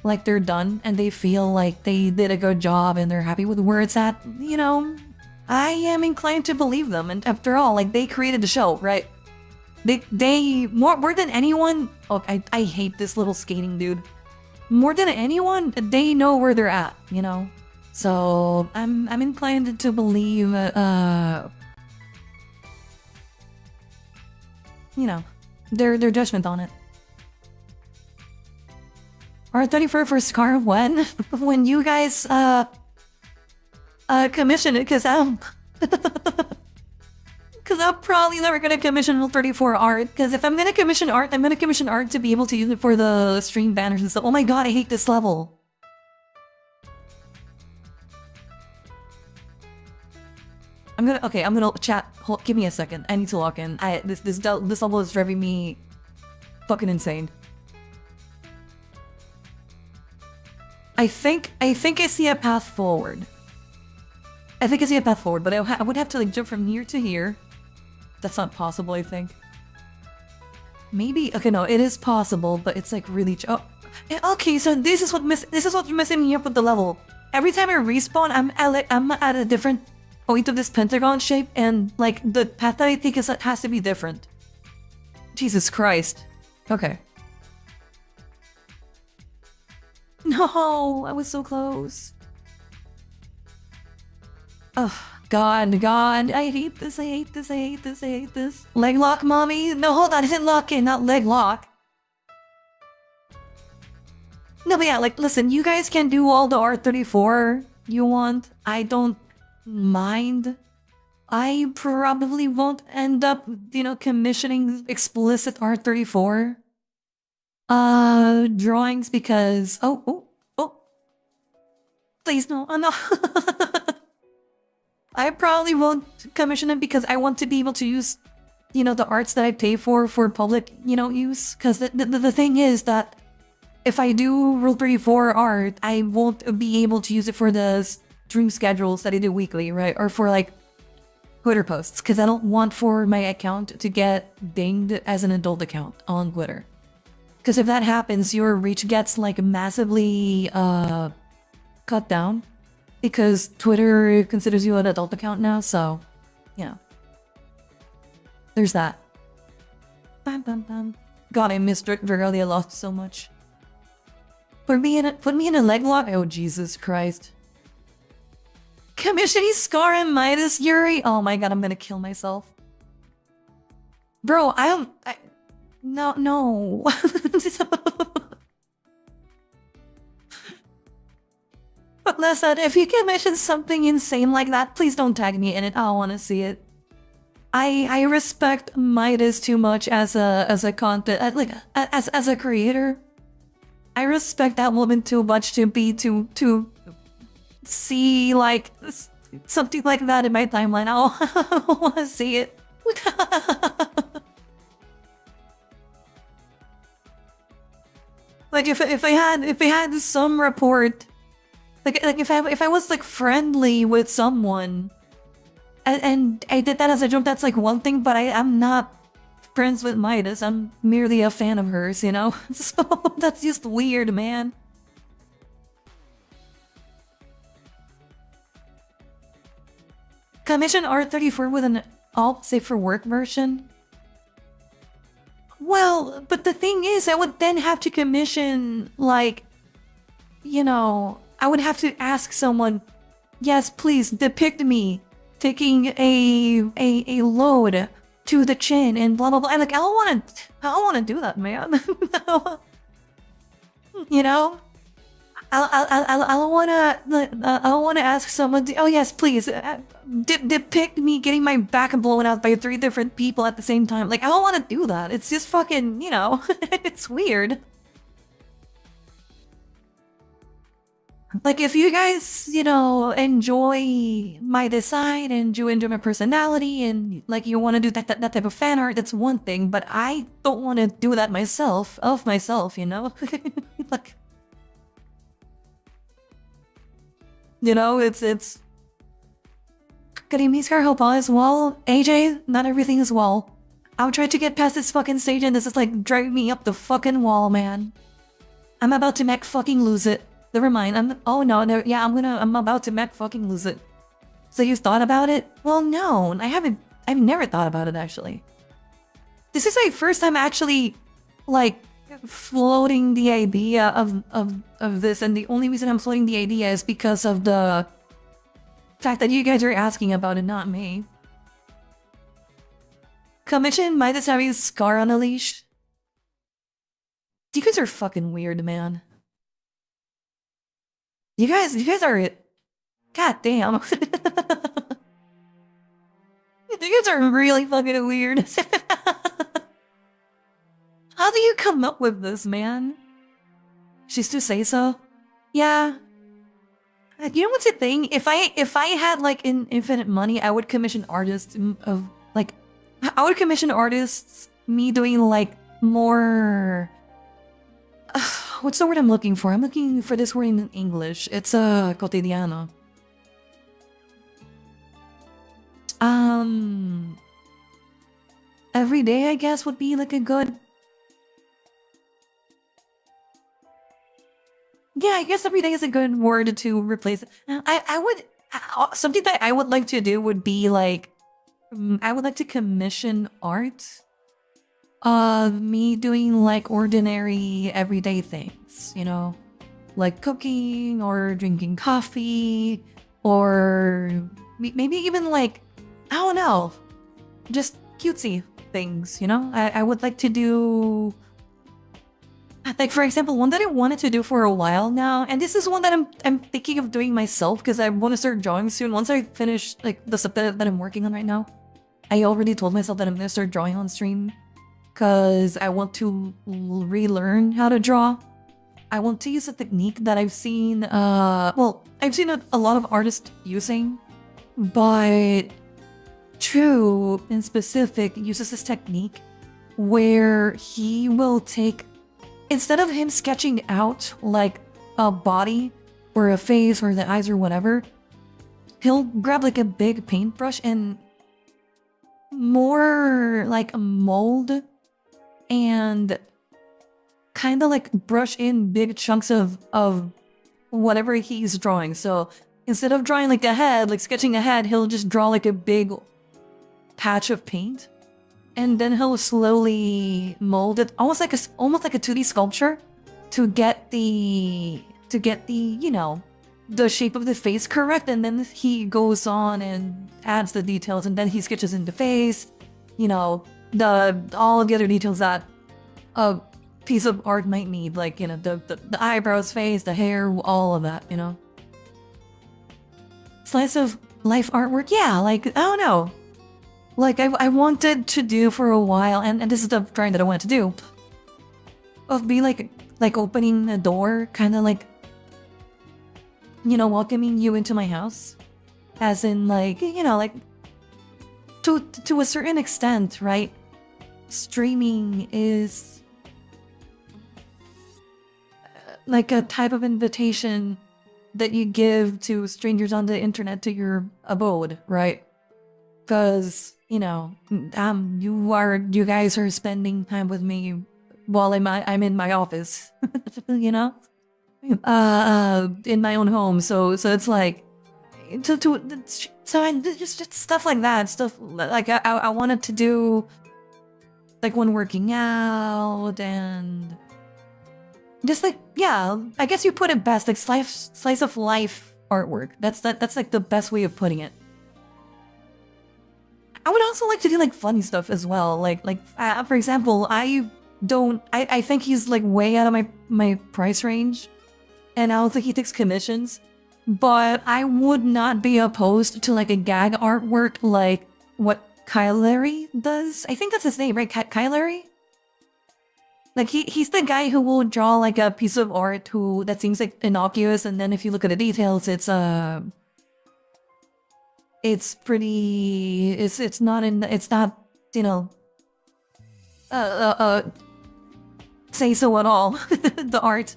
like they're done and they feel like they did a good job and they're happy with where it's at, you know, I am inclined to believe them. And after all, like, they created the show, right? They more than anyone. Oh, I hate this little skating dude. More than anyone, they know where they're at, you know. So I'm inclined to believe, you know, their judgment on it. R34 for Scar when? When you guys commission it, because I'm probably never gonna commission L34 art, because if I'm gonna commission art, I'm gonna commission art to be able to use it for the stream banners and stuff. Oh my god, I hate this level. I'm gonna chat. Give me a second. I need to log in. This level is driving me fucking insane. I think I see a path forward. But I would have to like jump from here to here. That's not possible, I think. Maybe, okay, no, it is possible, but it's like really, oh, okay, so this is what's messing me up with the level. Every time I respawn, I'm at a different point of this pentagon shape, and like the path that I think has to be different. Jesus Christ. Okay. No, I was so close. Oh, God, I hate this, I hate this, I hate this, I hate this. Leg lock, mommy? No, hold on, isn't lock in, not leg lock. No, but yeah, like, listen, you guys can do all the R34 you want. I don't mind. I probably won't end up, you know, commissioning explicit R34 drawings because oh, please no, oh no. I probably won't commission it because I want to be able to use, you know, the arts that I pay for public, you know, use. Because the thing is that if I do Rule 34 art, I won't be able to use it for the stream schedules that I do weekly, right? Or for like Twitter posts, because I don't want for my account to get dinged as an adult account on Twitter. Because if that happens, your reach gets like massively cut down. Because Twitter considers you an adult account now, so, you know. There's that. Bam, bam, bam. God, I missed Rick Vergali, I lost so much. Put me in a leg lock? Oh, Jesus Christ. Commissioning Scar and Midas, Yuri? Oh my god, I'm gonna kill myself. Bro, no. But listen, if you commission something insane like that, please don't tag me in it. I don't want to see it. I respect Midas too much as a content, like as a creator. I respect that woman too much to see like something like that in my timeline. I don't want to see it. Like if I had some report. Like if I was like friendly with someone and I did that as a joke, that's like one thing, but I'm not friends with Midas. I'm merely a fan of hers, you know? So that's just weird, man. Commission R34 with an alt save for work version? Well, but the thing is, I would then have to commission, like, you know, I would have to ask someone, yes, please depict me taking a load to the chin and blah blah blah. And like, I don't want to do that, man. You know, I don't want to ask someone to, oh yes, please depict me getting my back blown out by 3 different people at the same time. Like, I don't want to do that. It's just fucking, you know, it's weird. Like, if you guys, you know, enjoy my design and you enjoy my personality and, like, you want to do that type of fan art, that's one thing. But I don't want to do that myself, you know? Like, you know, it's... Karimi's Carhopa as well. AJ, not everything is well. I'll try to get past this fucking stage and this is, like, driving me up the fucking wall, man. I'm about to mech fucking lose it. Never mind. Yeah, I'm about to mech fucking lose it. So you thought about it? Well, no, I've never thought about it, actually. This is my first time actually, like, floating the idea of this, and the only reason I'm floating the idea is because of the fact that you guys are asking about it, not me. Commission Midas having Scar on a leash? You guys are fucking weird, man. You guys are... God damn. You guys are really fucking weird. How do you come up with this, man? She's to say so? Yeah. You know what's the thing? If I had like infinite money, I would commission artists of like... I would commission artists me doing like more... what's the word I'm looking for? I'm looking for this word in English. It's cotidiano. Every day, I guess, would be like a good... Yeah, I guess every day is a good word to replace it. I would... something that I would like to do would be like... I would like to commission art. Me doing like ordinary everyday things, you know? like cooking or drinking coffee, or maybe even like, I don't know, just cutesy things, you know? I would like to do, like, for example, one that I wanted to do for a while now, and this is one that I'm thinking of doing myself because I want to start drawing soon. Once I finish like the stuff that I'm working on right now, I already told myself that I'm gonna start drawing on stream because I want to relearn how to draw. I want to use a technique that I've seen, well, I've seen a lot of artists using, but True in specific uses this technique where he will take, instead of him sketching out like a body or a face or the eyes or whatever, he'll grab like a big paintbrush and more like mold and kind of like brush in big chunks of whatever he's drawing. So instead of drawing like the head, like sketching a head, he'll just draw like a big patch of paint, and then he'll slowly mold it almost like a 2D sculpture to get the you know, the shape of the face correct. And then he goes on and adds the details, and then he sketches in the face, you know, all of the other details that a piece of art might need, like, you know, the eyebrows, face, the hair, all of that, you know. Slice of life artwork, yeah, like, I don't know. Like, I wanted to do for a while, and this is the drawing that I wanted to do, of be like opening a door, kind of like, you know, welcoming you into my house, as in, like, you know, like, to a certain extent, right? Streaming is like a type of invitation that you give to strangers on the internet to your abode, right? Because, you know, you guys are spending time with me while I'm in my office, you know, in my own home. So it's like, just stuff like that. Stuff like I wanted to do, like when working out, and just like, yeah, I guess you put it best, like slice of life artwork. That's like the best way of putting it. I would also like to do like funny stuff as well. Like for example, I think he's like way out of my price range, and I don't think he takes commissions, but I would not be opposed to like a gag artwork like what Kylery does. I think that's his name, right? Kylery? Like he's the guy who will draw like a piece of art that seems like innocuous, and then if you look at the details, it's pretty, it's not, you know, say so at all. The art.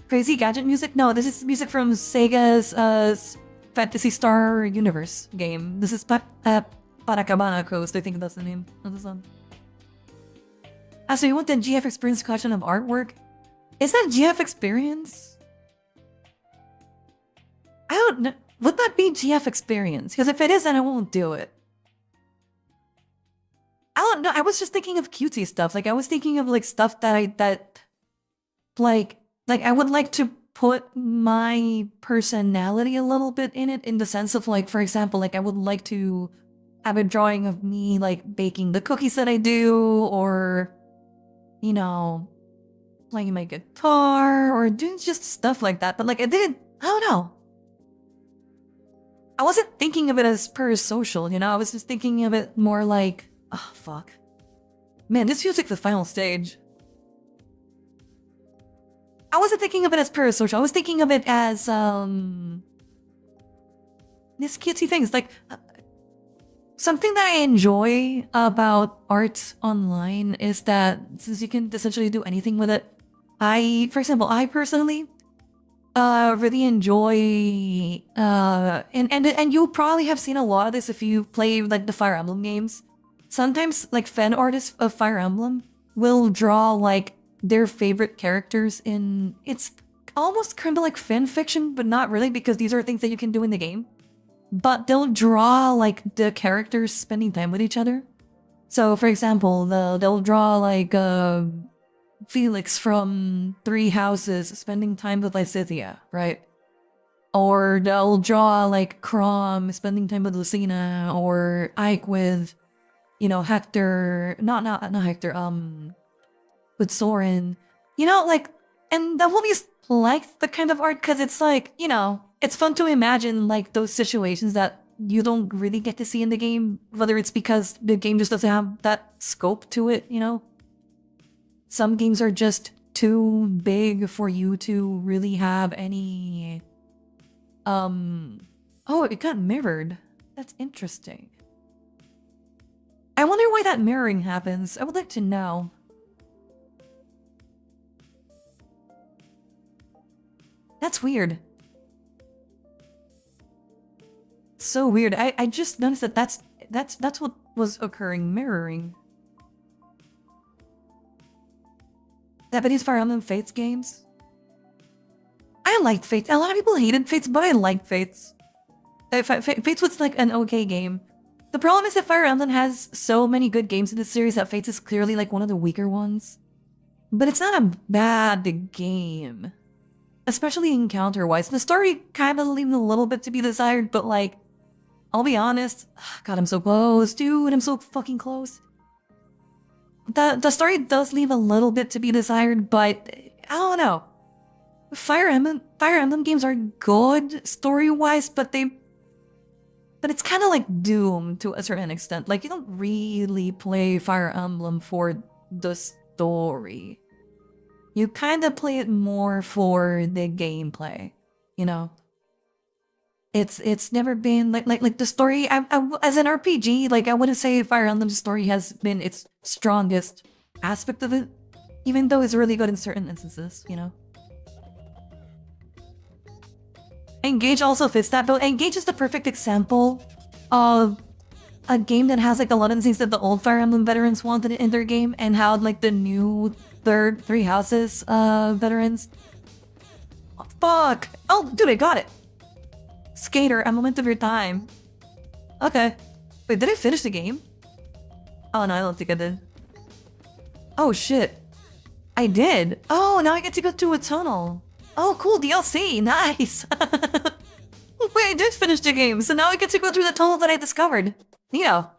Crazy Gadget music? No, this is music from Sega's Fantasy Star Universe game. This is Paracabana Coast, I think that's the name of the song. Ah, so you want the GF Experience collection of artwork? Is that GF Experience? I don't know. Would that be GF Experience? Because if it is, then I won't do it. I don't know. I was just thinking of cutesy stuff. Like, I was thinking of like stuff that like I would like to put my personality a little bit in it, in the sense of like, for example, like I would like to have a drawing of me like baking the cookies that I do, or, you know, playing my guitar, or doing just stuff like that. But like I don't know. I wasn't thinking of it as per social, you know? I was just thinking of it more like, oh, fuck. Man, this feels like the final stage. I wasn't thinking of it as per social. I was thinking of it as, these cutesy things. Like, something that I enjoy about art online is that since you can essentially do anything with it, for example, I personally really enjoy and you'll probably have seen a lot of this if you play like the Fire Emblem games. Sometimes like fan artists of Fire Emblem will draw like their favorite characters in, it's almost kind of like fan fiction, but not really, because these are things that you can do in the game. But they'll draw like the characters spending time with each other. So for example, they'll draw like Felix from Three Houses spending time with Lysithea, right? Or they'll draw like Crom spending time with Lucina, or Ike with, you know, Hector, not Hector, with Soren. You know, like, and I've always liked the kind of art because it's like, you know, it's fun to imagine like those situations that you don't really get to see in the game, whether it's because the game just doesn't have that scope to it, you know? Some games are just too big for you to really have any... Oh, it got mirrored. That's interesting. I wonder why that mirroring happens. I would like to know. That's weird. So weird. I just noticed that that's what was occurring, mirroring. Japanese Fire Emblem Fates games. I liked Fates. A lot of people hated Fates, but I liked Fates. Fates was like an okay game. The problem is that Fire Emblem has so many good games in this series that Fates is clearly like one of the weaker ones. But it's not a bad game. Especially encounter-wise. The story kind of leaves a little bit to be desired, but like, I'll be honest. God, I'm so close, dude. I'm so fucking close. The story does leave a little bit to be desired, but I don't know. Fire Emblem games are good story-wise, but it's kind of like Doom to a certain extent. Like, you don't really play Fire Emblem for the story. You kind of play it more for the gameplay, you know? It's never been like the story. As an RPG, like I wouldn't say Fire Emblem's story has been its strongest aspect of it, even though it's really good in certain instances, you know. Engage also fits that, but Engage is the perfect example of a game that has like a lot of things that the old Fire Emblem veterans wanted in their game, and how like the new Three Houses veterans. Oh, fuck! Oh, dude, I got it. Skater, a moment of your time. Okay. Wait, did I finish the game? Oh no, I don't think I did. Oh shit. I did. Oh, now I get to go to a tunnel. Oh, cool, DLC. Nice. Wait, I did finish the game, so now I get to go through the tunnel that I discovered. You know.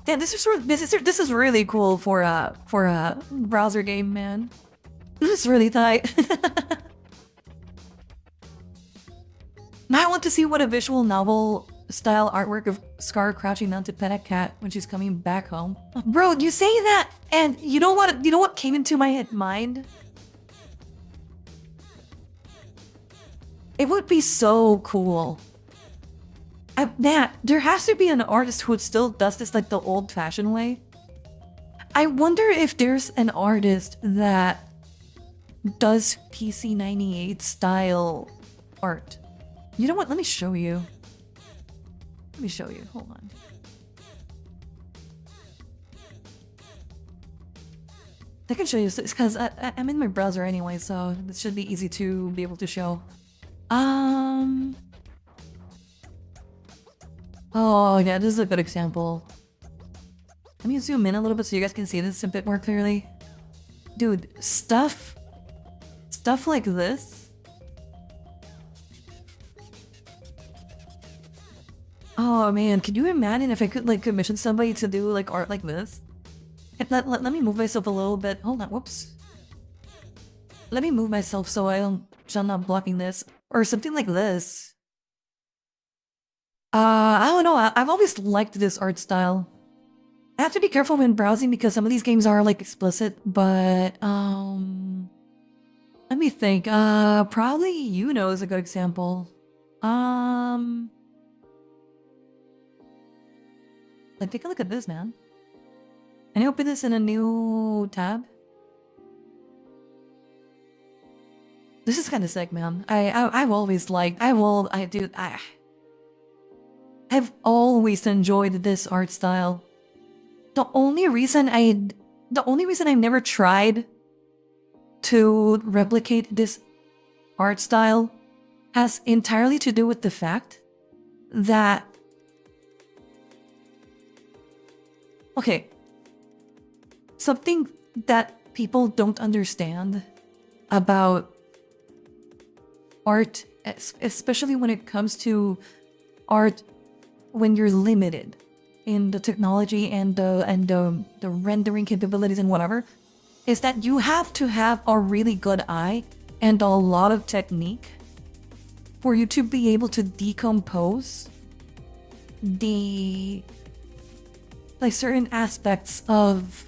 Damn, this is really cool for a browser game, man. This is really tight. Now I want to see what a visual novel style artwork of Scar crouching down to pet a cat when she's coming back home. Bro, you say that, and you know what came into my mind? It would be so cool. There has to be an artist who still does this like the old-fashioned way. I wonder if there's an artist that does PC98 style art. You know what? Let me show you. Let me show you. Hold on. I can show you because I'm in my browser anyway, so it should be easy to be able to show. Oh yeah, this is a good example. Let me zoom in a little bit so you guys can see this a bit more clearly. Dude, stuff like this. Oh man, can you imagine if I could like commission somebody to do like art like this? Let me move myself a little bit. Hold on, whoops. Let me move myself so I'm not blocking this. Or something like this. I don't know, I've always liked this art style. I have to be careful when browsing because some of these games are like explicit, but let me think. Probably Yuno is a good example. Like, take a look at this, man. Can I open this in a new tab? This is kind of sick, man. I've always liked. I've always enjoyed this art style. The only reason I've never tried to replicate this art style has entirely to do with the fact that... Okay. Something that people don't understand about art, especially when it comes to art when you're limited in the technology and the rendering capabilities and whatever, is that you have to have a really good eye and a lot of technique for you to be able to decompose the like certain aspects of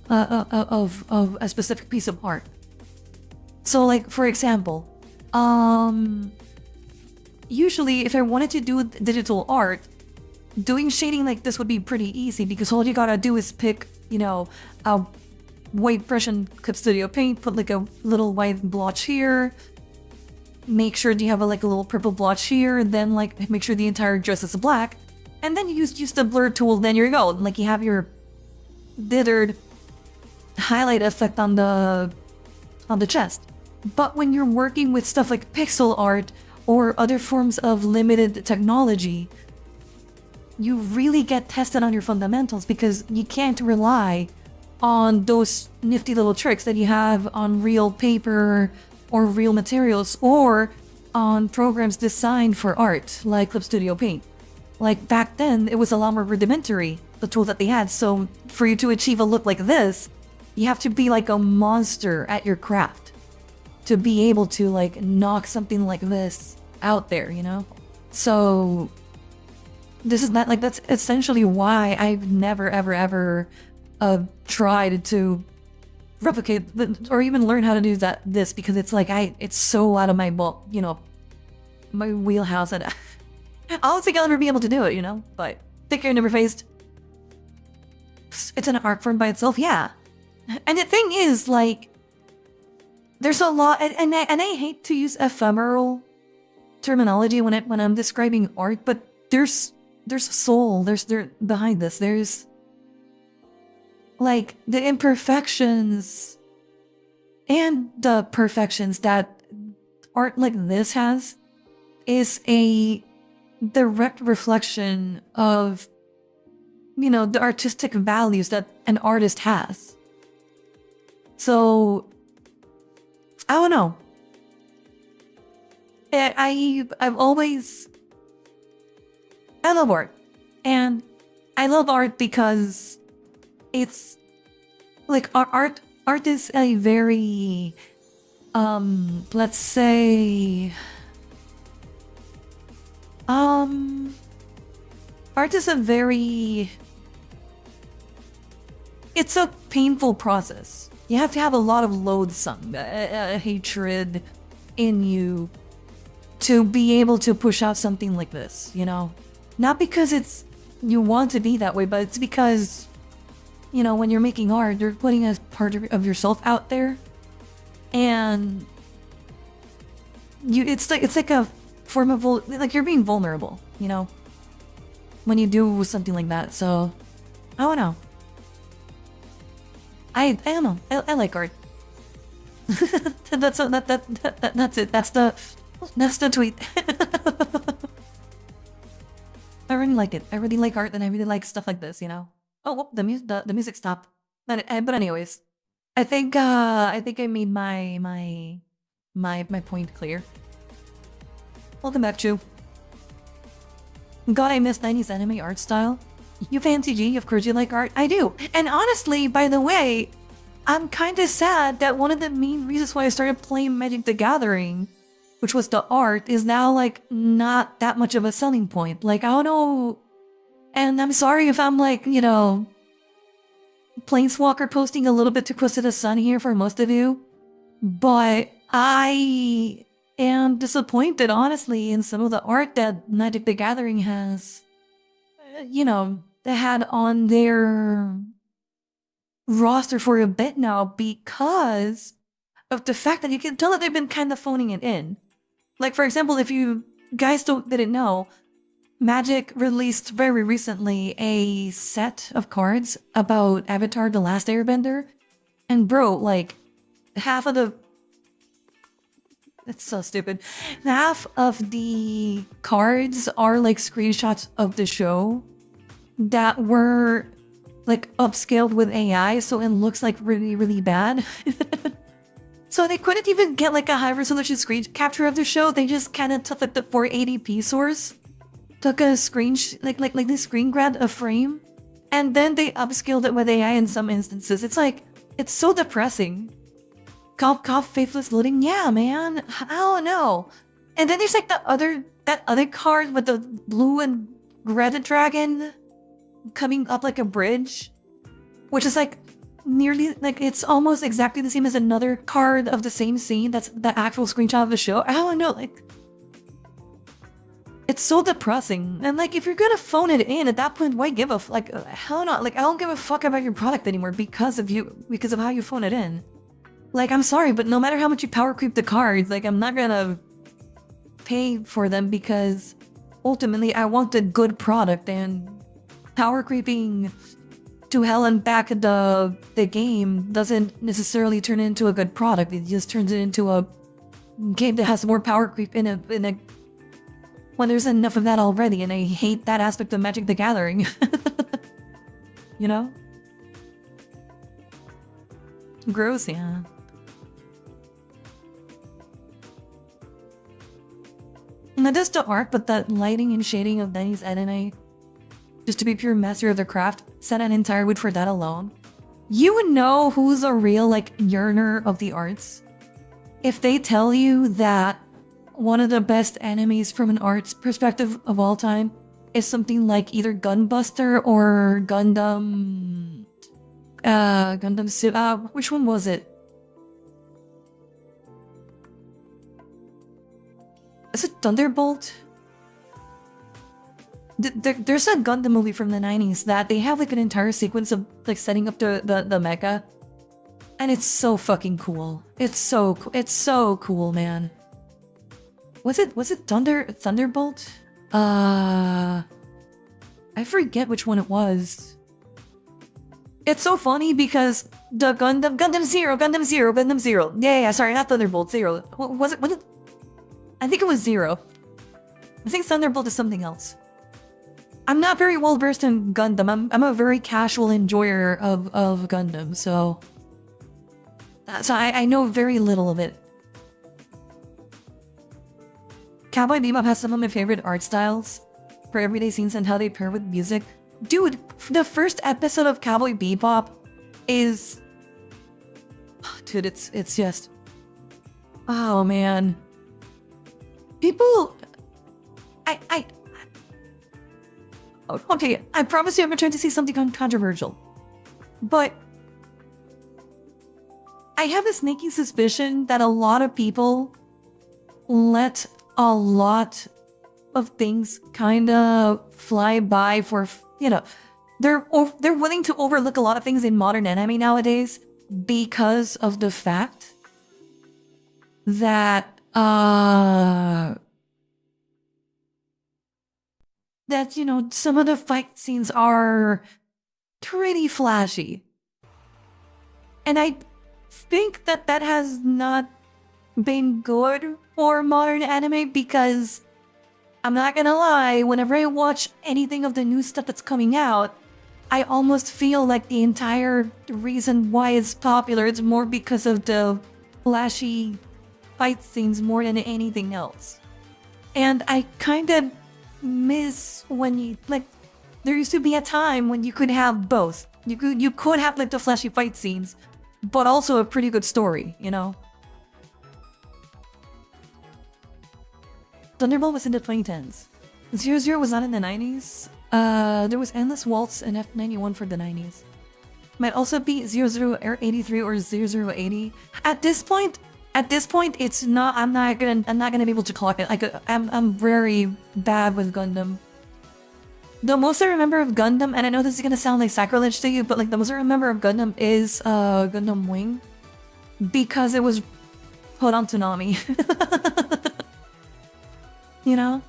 a specific piece of art. So like, for example, usually if I wanted to do digital art, doing shading like this would be pretty easy because all you gotta do is pick, you know, a white brush and Clip Studio Paint, put like a little white blotch here, make sure you have a little purple blotch here, and then like make sure the entire dress is black, and then you use the blur tool, then you go. Like you have your dithered highlight effect on the chest. But when you're working with stuff like pixel art or other forms of limited technology, you really get tested on your fundamentals because you can't rely on those nifty little tricks that you have on real paper or real materials or on programs designed for art like Clip Studio Paint. Like back then, it was a lot more rudimentary, the tool that they had. So for you to achieve a look like this, you have to be like a monster at your craft to be able to like knock something like this out there, you know? So this is not like, that's essentially why I've never ever tried to replicate or even learn how to do this because it's like it's so out of my my wheelhouse, and I don't think I'll ever be able to do it, you know? But thick hair never faced. It's an art form by itself, yeah. And the thing is, like, there's a lot, and I hate to use ephemeral terminology when I'm describing art, but there's soul, there's behind this. There's like the imperfections and the perfections that art like this has is a direct reflection of, you know, the artistic values that an artist has. So I don't know. I've always, I love art, and I love art because it's like art is a very let's say art is a very, it's a painful process. You have to have a lot of loathsome hatred in you to be able to push out something like this, you know? Not because it's you want to be that way, but it's because, you know, when you're making art, you're putting a part of yourself out there, and it's like a form of like you're being vulnerable, you know, when you do something like that. So I don't know. I don't know. I like art. That's it. That's the tweet. I really like it. I really like art, and I really like stuff like this, you know. Oh, whoop, the music stopped. But anyways, I think I made my point clear. Welcome back, Chu. God, I miss 90s anime art style. You fancy G, of course you like art. I do. And honestly, by the way, I'm kind of sad that one of the main reasons why I started playing Magic the Gathering, which was the art, is now like not that much of a selling point. Like, I don't know. And I'm sorry if I'm like, you know, Planeswalker posting a little bit too close to the sun here for most of you. But I am disappointed, honestly, in some of the art that Magic the Gathering has, you know, they had on their roster for a bit now because of the fact that you can tell that they've been kind of phoning it in. Like, for example, if you guys didn't know, Magic released very recently a set of cards about Avatar: The Last Airbender. And bro, like, half of the... It's so stupid. Half of the cards are like screenshots of the show that were like upscaled with AI, so it looks like really, really bad. So they couldn't even get like a high resolution screen capture of the show. They just kind of took like the 480p source, took a like the screen grabbed a frame, and then they upscaled it with AI in some instances. It's like, it's so depressing. Cough, faithless loading. Yeah, man. I don't know. And then there's like that other card with the blue and red dragon coming up like a bridge, which is like nearly like it's almost exactly the same as another card of the same scene. That's the actual screenshot of the show. I don't know, like it's so depressing. And like if you're gonna phone it in at that point, why give a like hell not? Like I don't give a fuck about your product anymore because of how you phone it in. Like I'm sorry, but no matter how much you power creep the cards, like I'm not gonna pay for them because ultimately I want a good product, and power creeping to hell and back the game doesn't necessarily turn into a good product. It just turns it into a game that has more power creep in a when there's enough of that already, and I hate that aspect of Magic the Gathering. You know? Gross, yeah. Not just the art, but that lighting and shading of Denny's anime. Just to be pure master of their craft, set an entire wood for that alone. You would know who's a real, like, yearner of the arts if they tell you that one of the best animes from an arts perspective of all time is something like either Gunbuster or Gundam... which one was it? Is it Thunderbolt? There's a Gundam movie from the 90s that they have like an entire sequence of like setting up the mecha, and it's so fucking cool. It's so cool, man. Was it Thunderbolt? I forget which one it was. It's so funny because the Gundam Zero. Yeah, sorry, not Thunderbolt, Zero. What was it? I think it was Zero. I think Thunderbolt is something else. I'm not very well versed in Gundam. I'm a very casual enjoyer of Gundam, so I know very little of it. Cowboy Bebop has some of my favorite art styles for everyday scenes and how they pair with music. Dude, the first episode of Cowboy Bebop is... Dude, it's just... Oh, man. People... Okay, I promise you I'm trying to say something controversial. But... I have a sneaky suspicion that a lot of people let a lot of things kind of fly by for, you know, they're willing to overlook a lot of things in modern anime nowadays because of the fact that that, you know, some of the fight scenes are pretty flashy. And I think that that has not been good for modern anime because I'm not gonna lie, whenever I watch anything of the new stuff that's coming out, I almost feel like the entire reason why it's popular is more because of the flashy fight scenes more than anything else. And I kind of miss when you, like, there used to be a time when you could have both. You could have like the flashy fight scenes, but also a pretty good story, you know? Thunderbolt was in the 2010s. 00 was not in the 90s. There was Endless Waltz and F91 for the 90s. Might also be 0083 or 0080. At this point, it's not. I'm not gonna be able to clock it. I'm very bad with Gundam. The most I remember of Gundam, and I know this is gonna sound like sacrilege to you, but like the most I remember of Gundam is Gundam Wing, because it was put on Toonami. You know?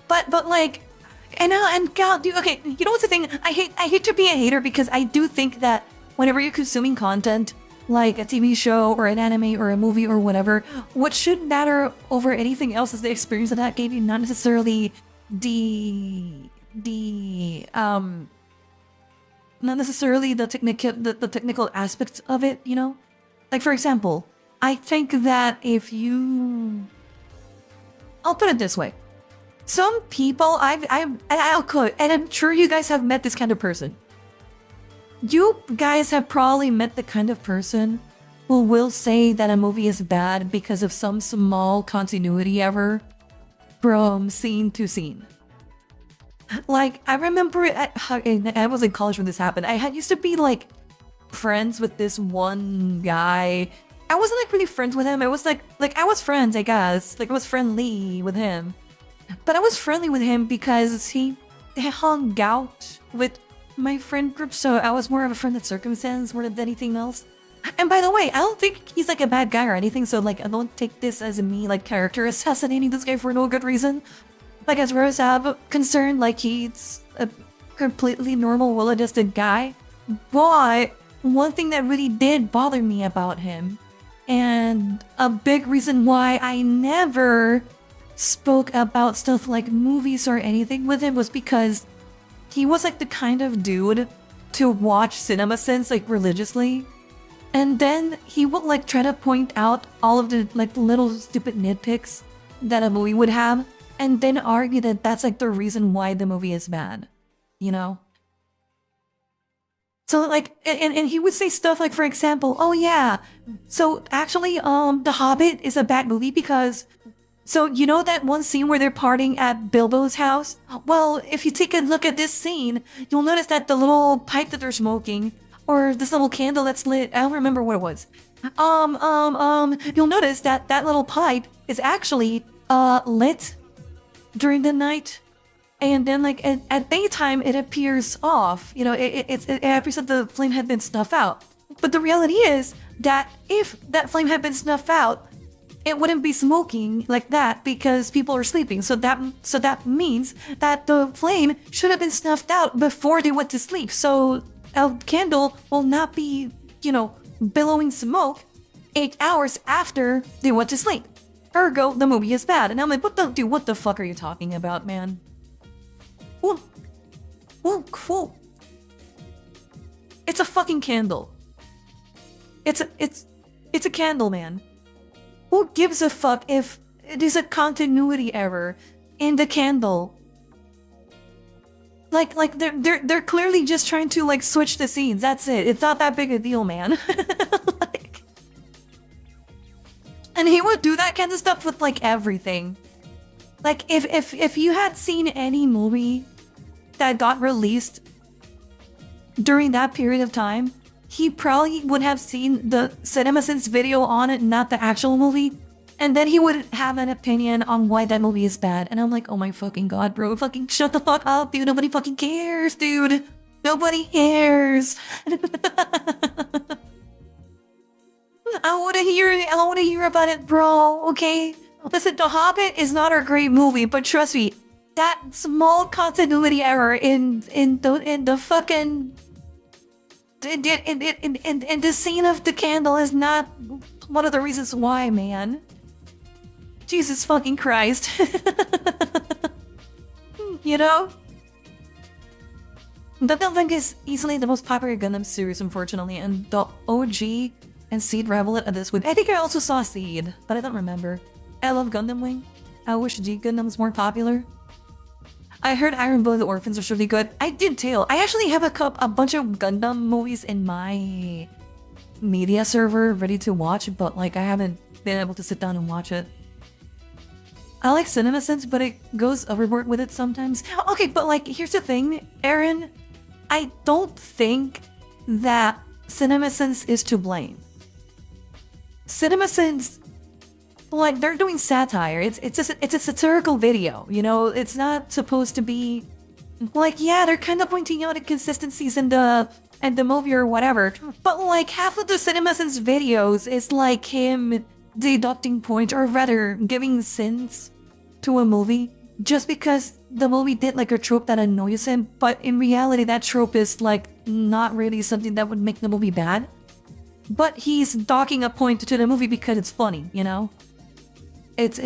But like, and God, dude, okay, you know what's the thing? I hate to be a hater because I do think that whenever you're consuming content, like a TV show or an anime or a movie or whatever, what should matter over anything else is the experience that gave you, not necessarily not necessarily the technical aspects of it, you know? Like, for example, I think that I'll put it this way. Some people, and I'm sure you guys have met this kind of person. You guys have probably met the kind of person who will say that a movie is bad because of some small continuity error from scene to scene. Like, I remember I was in college when this happened. I used to be like friends with this one guy. I wasn't like really friends with him. It was like I was friends, I guess. Like, I was friendly with him. But I was friendly with him because he hung out with my friend group, so I was more of a friend of circumstance more than anything else. And by the way, I don't think he's like a bad guy or anything, so like I don't take this as me like character assassinating this guy for no good reason. Like, as far as I'm concerned, like, he's a completely normal, well-adjusted guy. But one thing that really did bother me about him, and a big reason why I never spoke about stuff like movies or anything with him, was because he was like the kind of dude to watch CinemaSins like religiously, and then he would like try to point out all of the like little stupid nitpicks that a movie would have, and then argue that that's like the reason why the movie is bad, you know? So like, and he would say stuff like, for example, oh yeah, so actually, The Hobbit is a bad movie because, so you know that one scene where they're partying at Bilbo's house? Well, if you take a look at this scene, you'll notice that the little pipe that they're smoking, or this little candle that's lit, I don't remember what it was. You'll notice that that little pipe is actually, lit during the night, and then like at daytime it appears off. You know, it appears that the flame had been snuffed out. But the reality is that if that flame had been snuffed out, it wouldn't be smoking like that because people are sleeping. So that means that the flame should have been snuffed out before they went to sleep. So a candle will not be, you know, billowing smoke 8 hours after they went to sleep. Ergo, the movie is bad. And I'm like, what the fuck are you talking about, man? Well, cool. It's a fucking candle. It's a candle, man. Who gives a fuck if there's a continuity error in the candle? Like they're clearly just trying to like switch the scenes. That's it. It's not that big a deal, man. Like, and he would do that kind of stuff with like everything. Like if you had seen any movie that got released during that period of time, he probably would have seen the CinemaSins video on it, not the actual movie. And then he would have an opinion on why that movie is bad. And I'm like, oh my fucking god, bro. Fucking shut the fuck up, dude. Nobody fucking cares, dude. Nobody cares. I wanna hear about it, bro, okay? Listen, The Hobbit is not a great movie, but trust me, that small continuity error in the fucking in the scene of the candle is not one of the reasons why, man. Jesus fucking Christ. You know? Gundam Wing is easily the most popular Gundam series, unfortunately, and the OG and Seed rival it at this week. I think I also saw Seed, but I don't remember. I love Gundam Wing. I wish G Gundam was more popular. I heard Iron Blood the Orphans was really good. I did too. I actually have a bunch of Gundam movies in my media server ready to watch, but like I haven't been able to sit down and watch it. I like CinemaSins, but it goes overboard with it sometimes. Okay, but like here's the thing, Aaron. I don't think that CinemaSins is to blame. CinemaSins, like, they're doing satire. It's a satirical video, you know? It's not supposed to be like, yeah, they're kind of pointing out inconsistencies in the movie or whatever. But like half of the CinemaSins videos is like him deducting points, or rather giving sins to a movie just because the movie did like a trope that annoys him, but in reality that trope is like not really something that would make the movie bad. but he's docking a point to the movie because it's funny, you know? It's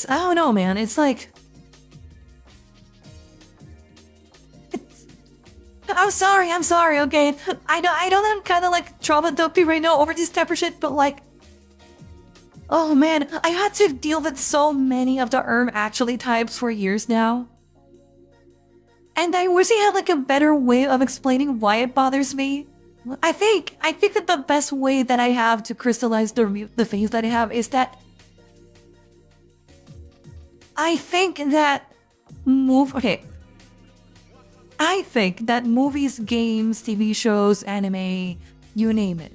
I don't know, man. It's like, I'm sorry, okay? I know I'm kind of like trauma dumpy right now over this type of shit, but like, oh man, I had to deal with so many of the actually types for years now. And I wish I had like a better way of explaining why it bothers me. I think that the best way that I have to crystallize the things that I have is that I think that I think that movies, games, TV shows, anime, you name it,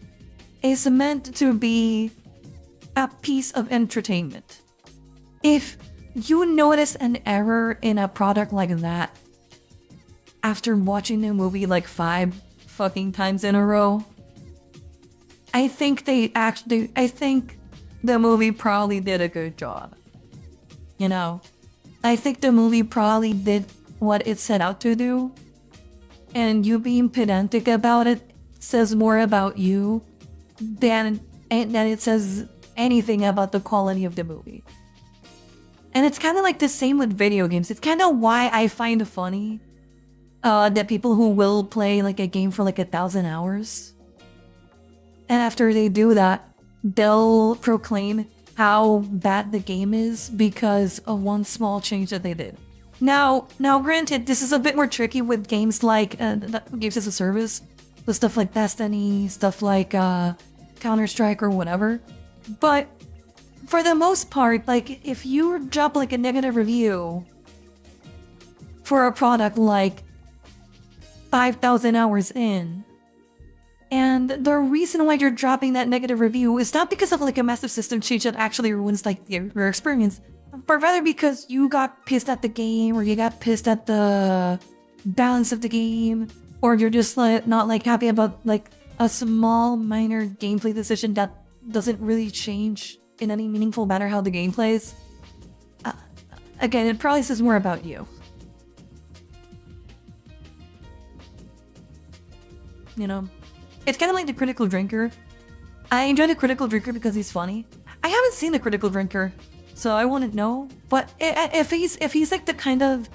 is meant to be a piece of entertainment. If you notice an error in a product like that after watching the movie like 5 fucking times in a row, I think the movie probably did a good job. You know, I think the movie probably did what it set out to do, and you being pedantic about it says more about you than it says anything about the quality of the movie. And it's kind of like the same with video games. It's kind of why I find it funny that people who will play like a game for like 1,000 hours, and after they do that, they'll proclaim how bad the game is because of one small change that they did. Now granted, this is a bit more tricky with games like games as a service, with stuff like Destiny, stuff like Counter-Strike or whatever. But for the most part, like if you drop like a negative review for a product like 5,000 hours in, and the reason why you're dropping that negative review is not because of like a massive system change that actually ruins like your experience, but rather because you got pissed at the game, or you got pissed at the balance of the game, or you're just like not like happy about like a small minor gameplay decision that doesn't really change in any meaningful manner how the game plays. Again, it probably says more about you. You know? It's kind of like The Critical Drinker. I enjoy The Critical Drinker because he's funny. I haven't seen The Critical Drinker, so I wouldn't know. But if he's like the kind of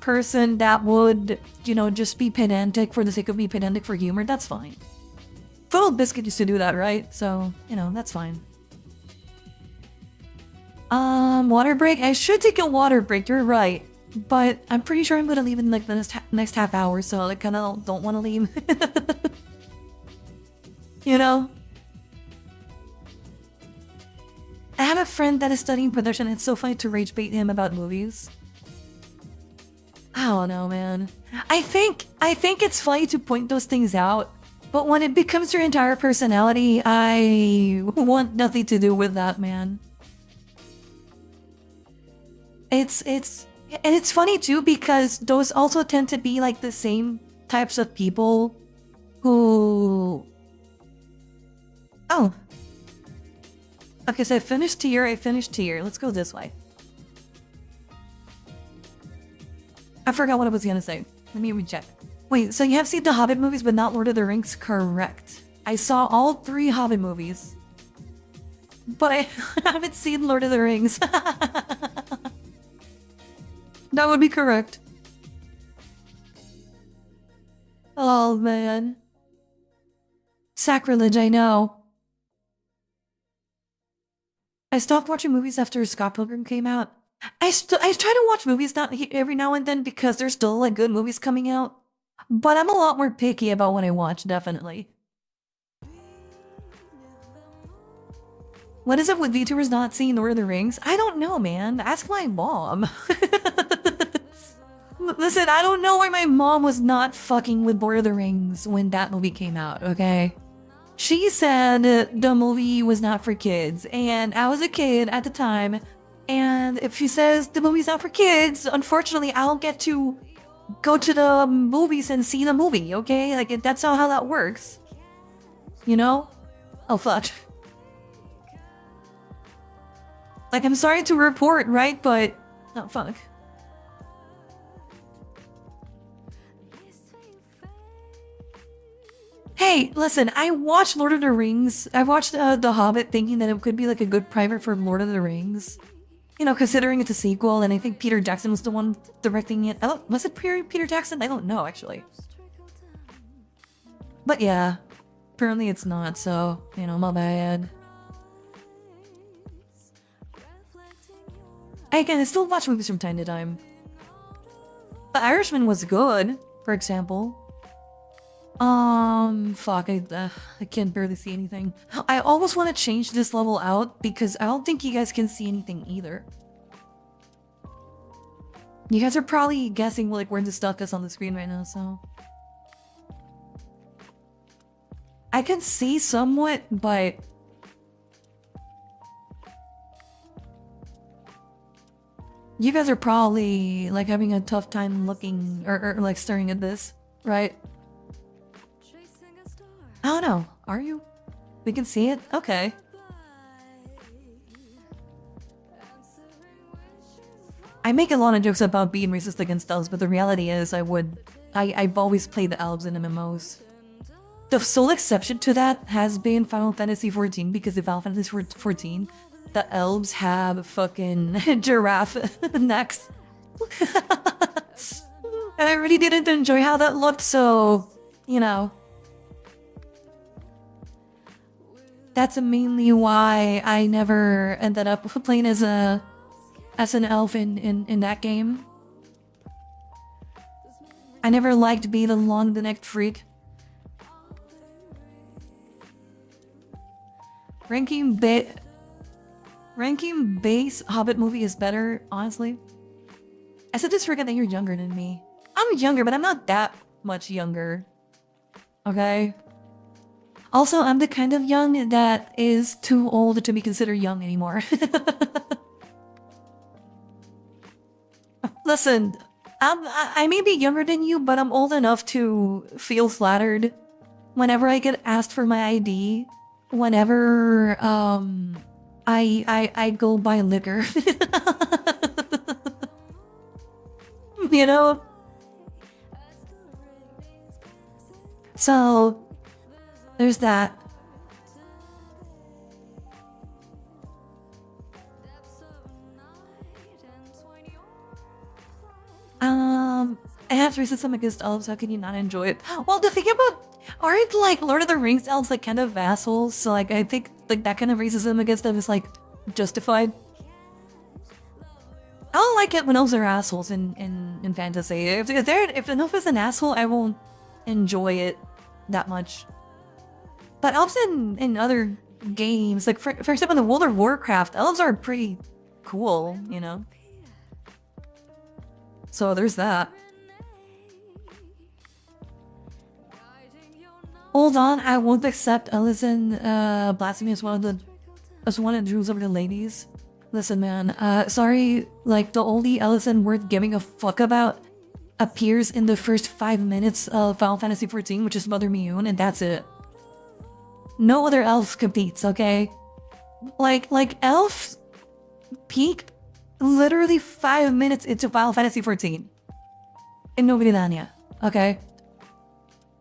person that would, you know, just be pedantic for the sake of being pedantic for humor, that's fine. Full Biscuit used to do that, right? So, you know, that's fine. Water break? I should take a water break, you're right. But I'm pretty sure I'm gonna leave in like the next half hour, so I kind of don't want to leave. You know? I have a friend that is studying production, and it's so funny to rage bait him about movies. I don't know, man. I think it's funny to point those things out, but when it becomes your entire personality, I want nothing to do with that, man. It's funny too, because those also tend to be like the same types of people who... Oh. Okay, so I finished tier. Let's go this way. I forgot what I was gonna say. Let me recheck. Wait, so you have seen the Hobbit movies but not Lord of the Rings? Correct. I saw all 3 Hobbit movies, but I haven't seen Lord of the Rings. That would be correct. Oh man. Sacrilege, I know. I stopped watching movies after Scott Pilgrim came out. I try to watch movies every now and then because there's still like good movies coming out. But I'm a lot more picky about what I watch, definitely. What is it with VTubers not seeing Lord of the Rings? I don't know, man. Ask my mom. Listen, I don't know why my mom was not fucking with Lord of the Rings when that movie came out, okay? She said the movie was not for kids, and I was a kid at the time, and if she says the movie's not for kids, unfortunately, I'll get to go to the movies and see the movie, okay? Like, that's not how that works. You know? Oh, fuck. Like, I'm sorry to report, right? But... oh, fuck. Hey, listen, I watched Lord of the Rings. I watched The Hobbit thinking that it could be like a good primer for Lord of the Rings. You know, considering it's a sequel, and I think Peter Jackson was the one directing it. Was it Peter Jackson? I don't know, actually. But yeah, apparently it's not, so, you know, my bad. I still watch movies from time to time. The Irishman was good, for example. Fuck, I can't barely see anything. I always want to change this level out because I don't think you guys can see anything either. You guys are probably guessing like where the stuff is on the screen right now, so. I can see somewhat, but you guys are probably like having a tough time looking or like staring at this, right? I don't know. Are you? We can see it? Okay. I make a lot of jokes about being racist against elves, but the reality is I've always played the elves in MMOs. The sole exception to that has been Final Fantasy XIV, because in Final Fantasy XIV, the elves have fucking giraffe necks. And I really didn't enjoy how that looked, so, you know. That's mainly why I never ended up playing as an elf in that game. I never liked being a long-necked freak. Ranking base Hobbit movie is better, honestly. I said this forget that you're younger than me. I'm younger, but I'm not that much younger. Okay? Also, I'm the kind of young that is too old to be considered young anymore. Listen, I may be younger than you, but I'm old enough to feel flattered whenever I get asked for my ID. Whenever I go buy liquor. You know? So there's that. I have racism against elves, how can you not enjoy it? Well, the thing about aren't like Lord of the Rings elves like kind of assholes, so like I think like that kind of racism against them is like justified. I don't like it when elves are assholes in fantasy. If an elf is an asshole, I won't enjoy it that much. But elves in other games, like for example in the World of Warcraft, elves are pretty cool, you know? So there's that. Hold on, I won't accept Ellison blasphemy as one of the rules over the ladies. Listen, man, sorry, like the only Ellison worth giving a fuck about appears in the first 5 minutes of Final Fantasy XIV, which is Mother Miyun, and that's it. No other elf competes, okay? Like elf peaked literally 5 minutes into Final Fantasy XIV. And nobody done yet, okay?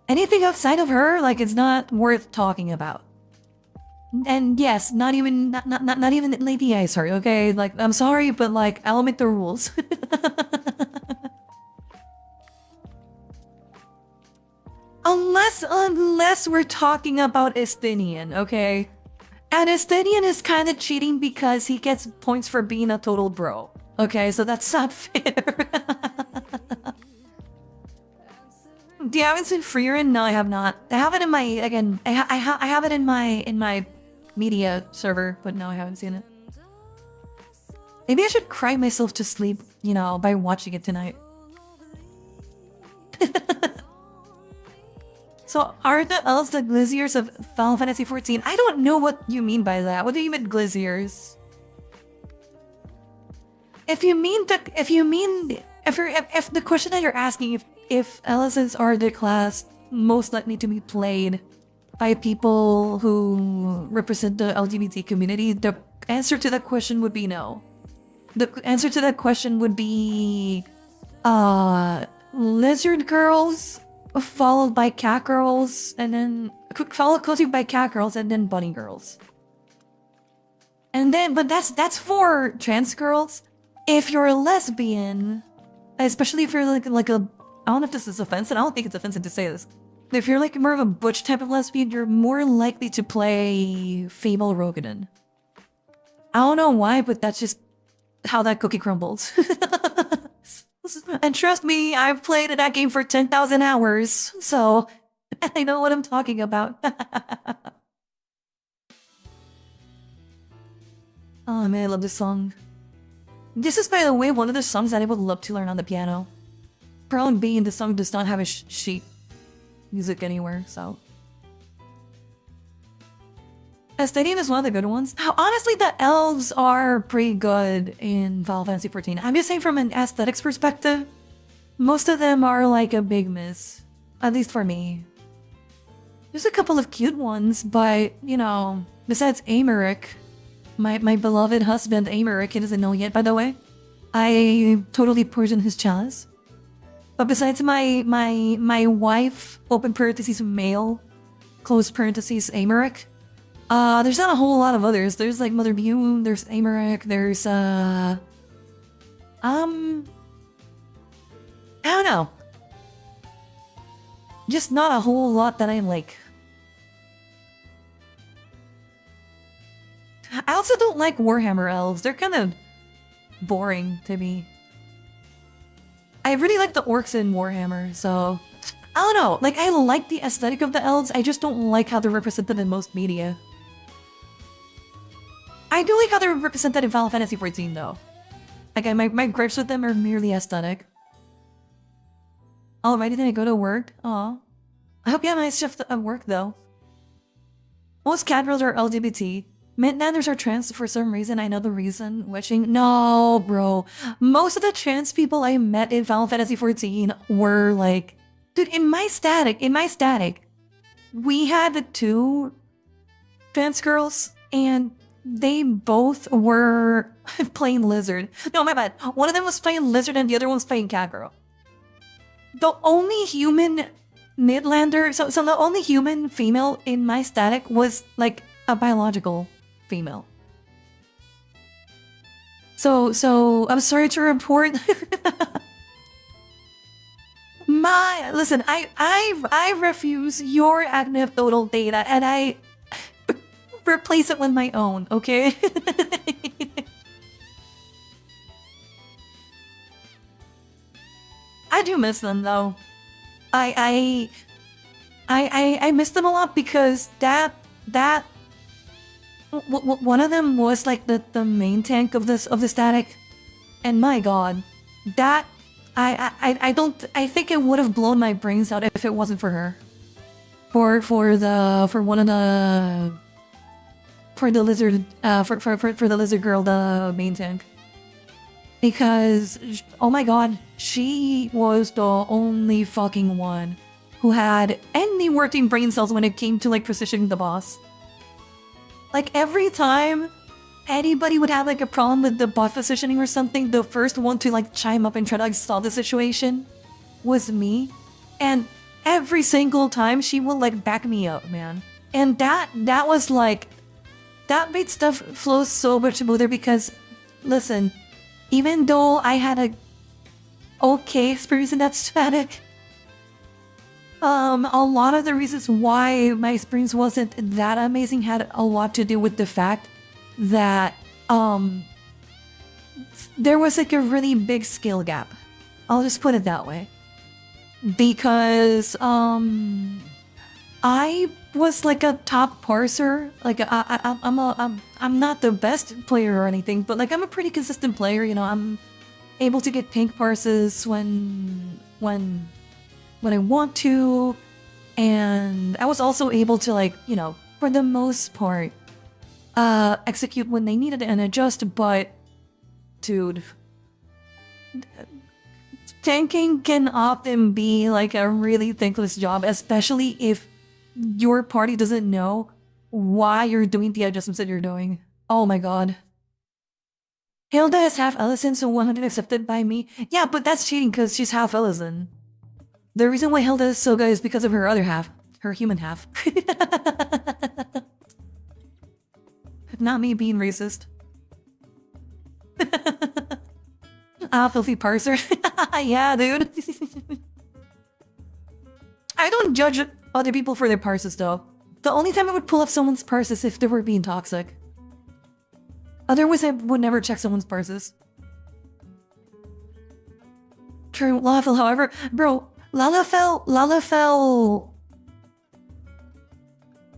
Anything outside of her, like, it's not worth talking about. And yes, not even Lady I, sorry, okay? Like, I'm sorry, but like, I'll make the rules. Unless we're talking about Estinian, okay? And Estinian is kind of cheating because he gets points for being a total bro. Okay, so that's not fair. Do you have it in Freerin? No, I have not. I have it in my, again, I have it in my media server, but no, I haven't seen it. Maybe I should cry myself to sleep, you know, by watching it tonight. So, are the elves the Gliziers of Final Fantasy XIV? I don't know what you mean by that. What do you mean Gliziers? If the question that you're asking, if Ellisons are the class most likely to be played by people who represent the LGBT community, the answer to that question would be no. The answer to that question would be lizard girls followed by cat girls, and then followed closely by cat girls, and then bunny girls. And then, but that's for trans girls. If you're a lesbian, especially if you're like a, I don't know if this is offensive. I don't think it's offensive to say this. If you're like more of a butch type of lesbian, you're more likely to play female Rogadin. I don't know why, but that's just how that cookie crumbles. And trust me, I've played that game for 10,000 hours, so I know what I'm talking about. Oh man, I love this song. This is, by the way, one of the songs that I would love to learn on the piano. Problem being, the song does not have a sheet music anywhere, so. Stadium is one of the good ones. Honestly, the elves are pretty good in Final Fantasy XIV. I'm just saying from an aesthetics perspective, most of them are like a big miss. At least for me. There's a couple of cute ones, but, you know, besides Amaric, my beloved husband Amaric, he doesn't know yet, by the way. I totally poisoned his chalice. But besides my wife, open parentheses, male, close parentheses, Amaric, there's not a whole lot of others. There's like Mother Bune, there's Amaric, there's I don't know. Just not a whole lot that I like. I also don't like Warhammer elves. They're kind of boring to me. I really like the orcs in Warhammer, so I don't know. Like, I like the aesthetic of the elves. I just don't like how they're represented in most media. I do like how they're represented in Final Fantasy XIV, though. Like, my gripes with them are merely aesthetic. Alrighty, then I go to work. Aw. I hope you have a nice shift at work, though. Most cat girls are LGBT. Midlanders are trans for some reason. I know the reason. Wishing. No, bro. Most of the trans people I met in Final Fantasy XIV were like... Dude, in my static, we had the two trans girls, and they both were playing Lizard. No, my bad. One of them was playing Lizard and the other one was playing Catgirl. The only human Midlander, so the only human female in my static was like a biological female. So I'm sorry to report. Listen, I refuse your anecdotal data and I replace it with my own, okay? I do miss them though. I miss them a lot because one of them was like the main tank of the static, and my god, that I think it would have blown my brains out if it wasn't for her. For the lizard for the lizard girl, the main tank. Because, oh my god, she was the only fucking one who had any working brain cells when it came to like positioning the boss. Like every time anybody would have like a problem with the boss positioning or something, the first one to like chime up and try to like solve the situation was me. And every single time she would like back me up, man. And that was like, that made stuff flow so much smoother because, listen, even though I had a okay experience in that static, a lot of the reasons why my experience wasn't that amazing had a lot to do with the fact that there was like a really big skill gap. I'll just put it that way. Because I was like a top parser. Like I'm not the best player or anything, but like I'm a pretty consistent player. You know, I'm able to get pink parses when I want to, and I was also able to like, you know, for the most part, execute when they needed it and adjust. But dude, tanking can often be like a really thankless job, especially if your party doesn't know why you're doing the adjustments that you're doing. Oh my god. Hilda is half Ellison, so 100 accepted by me. Yeah, but that's cheating because she's half Ellison. The reason why Hilda is so good is because of her other half. Her human half. Not me being racist. Filthy parser. Yeah, dude. I don't judge other people for their parses, though. The only time I would pull up someone's parse is if they were being toxic. Otherwise, I would never check someone's parses. True, Lalafell, however, bro, Lalafell.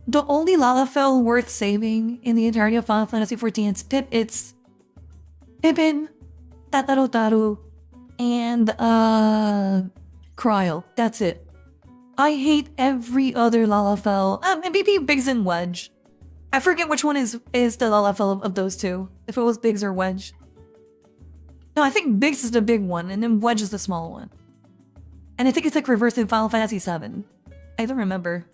The only Lalafell worth saving in the entirety of Final Fantasy XIV is Pip. It's Pippin, Tataru, and Kryl. That's it. I hate every other Lalafell. Maybe Biggs and Wedge. I forget which one is the Lalafell of those two. If it was Biggs or Wedge. No, I think Biggs is the big one, and then Wedge is the small one. And I think it's like reversed in Final Fantasy VII. I don't remember.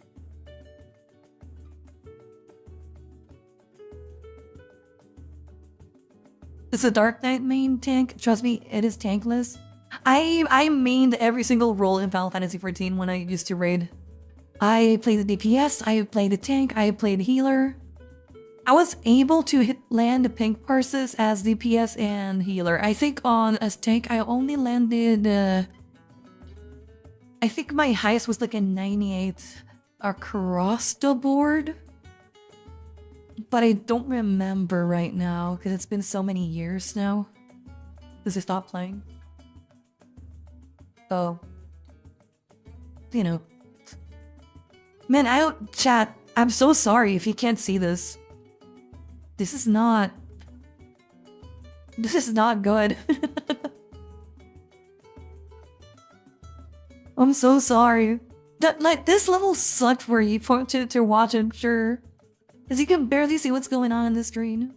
It's a Dark Knight main tank. Trust me, it is tankless. I mained every single role in Final Fantasy XIV when I used to raid. I played the DPS, I played the tank, I played healer. I was able to land pink parses as DPS and healer. I think as tank, I only landed... I think my highest was like a 98 across the board. But I don't remember right now, because it's been so many years now. Does it stop playing? So... You know. Man, chat, I'm so sorry if you can't see this. This is not good. I'm so sorry. This level sucked for you to watch, I'm sure. Because you can barely see what's going on the screen.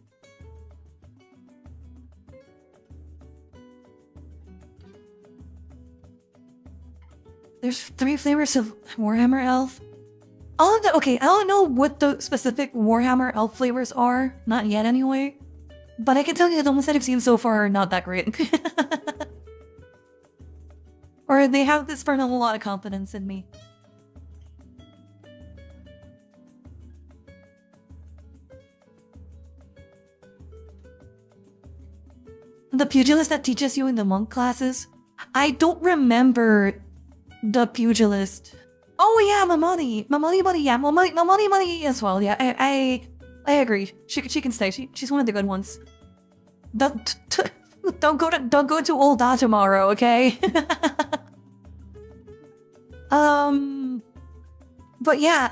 There's 3 flavors of Warhammer Elf. Okay, I don't know what the specific Warhammer Elf flavors are. Not yet, anyway. But I can tell you the ones that I've seen so far are not that great. Or they have this for a lot of confidence in me. The pugilist that teaches you in the monk classes? I don't remember the pugilist. Oh yeah, Mamoni buddy, yeah, Mamoni buddy as well. Yeah, I agree. She can stay. She's one of the good ones. Don't go to Old Da tomorrow, okay? But yeah,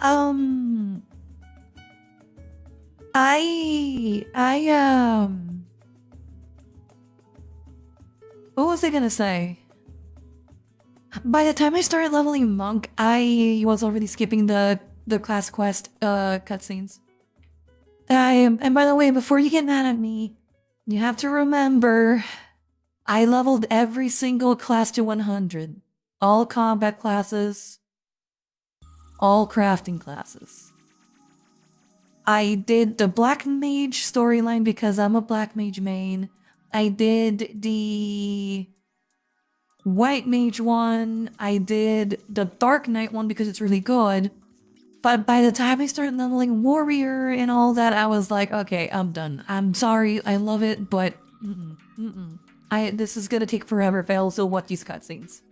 what was I gonna say? By the time I started leveling Monk, I was already skipping the class quest cutscenes. And by the way, before you get mad at me, you have to remember, I leveled every single class to 100. All combat classes, all crafting classes. I did the Black Mage storyline because I'm a Black Mage main. I did the White Mage one. I did the Dark Knight one because it's really good. But by the time I started leveling Warrior and all that, I was like, okay, I'm done. I'm sorry, I love it, but this is gonna take forever if I also watch these cutscenes.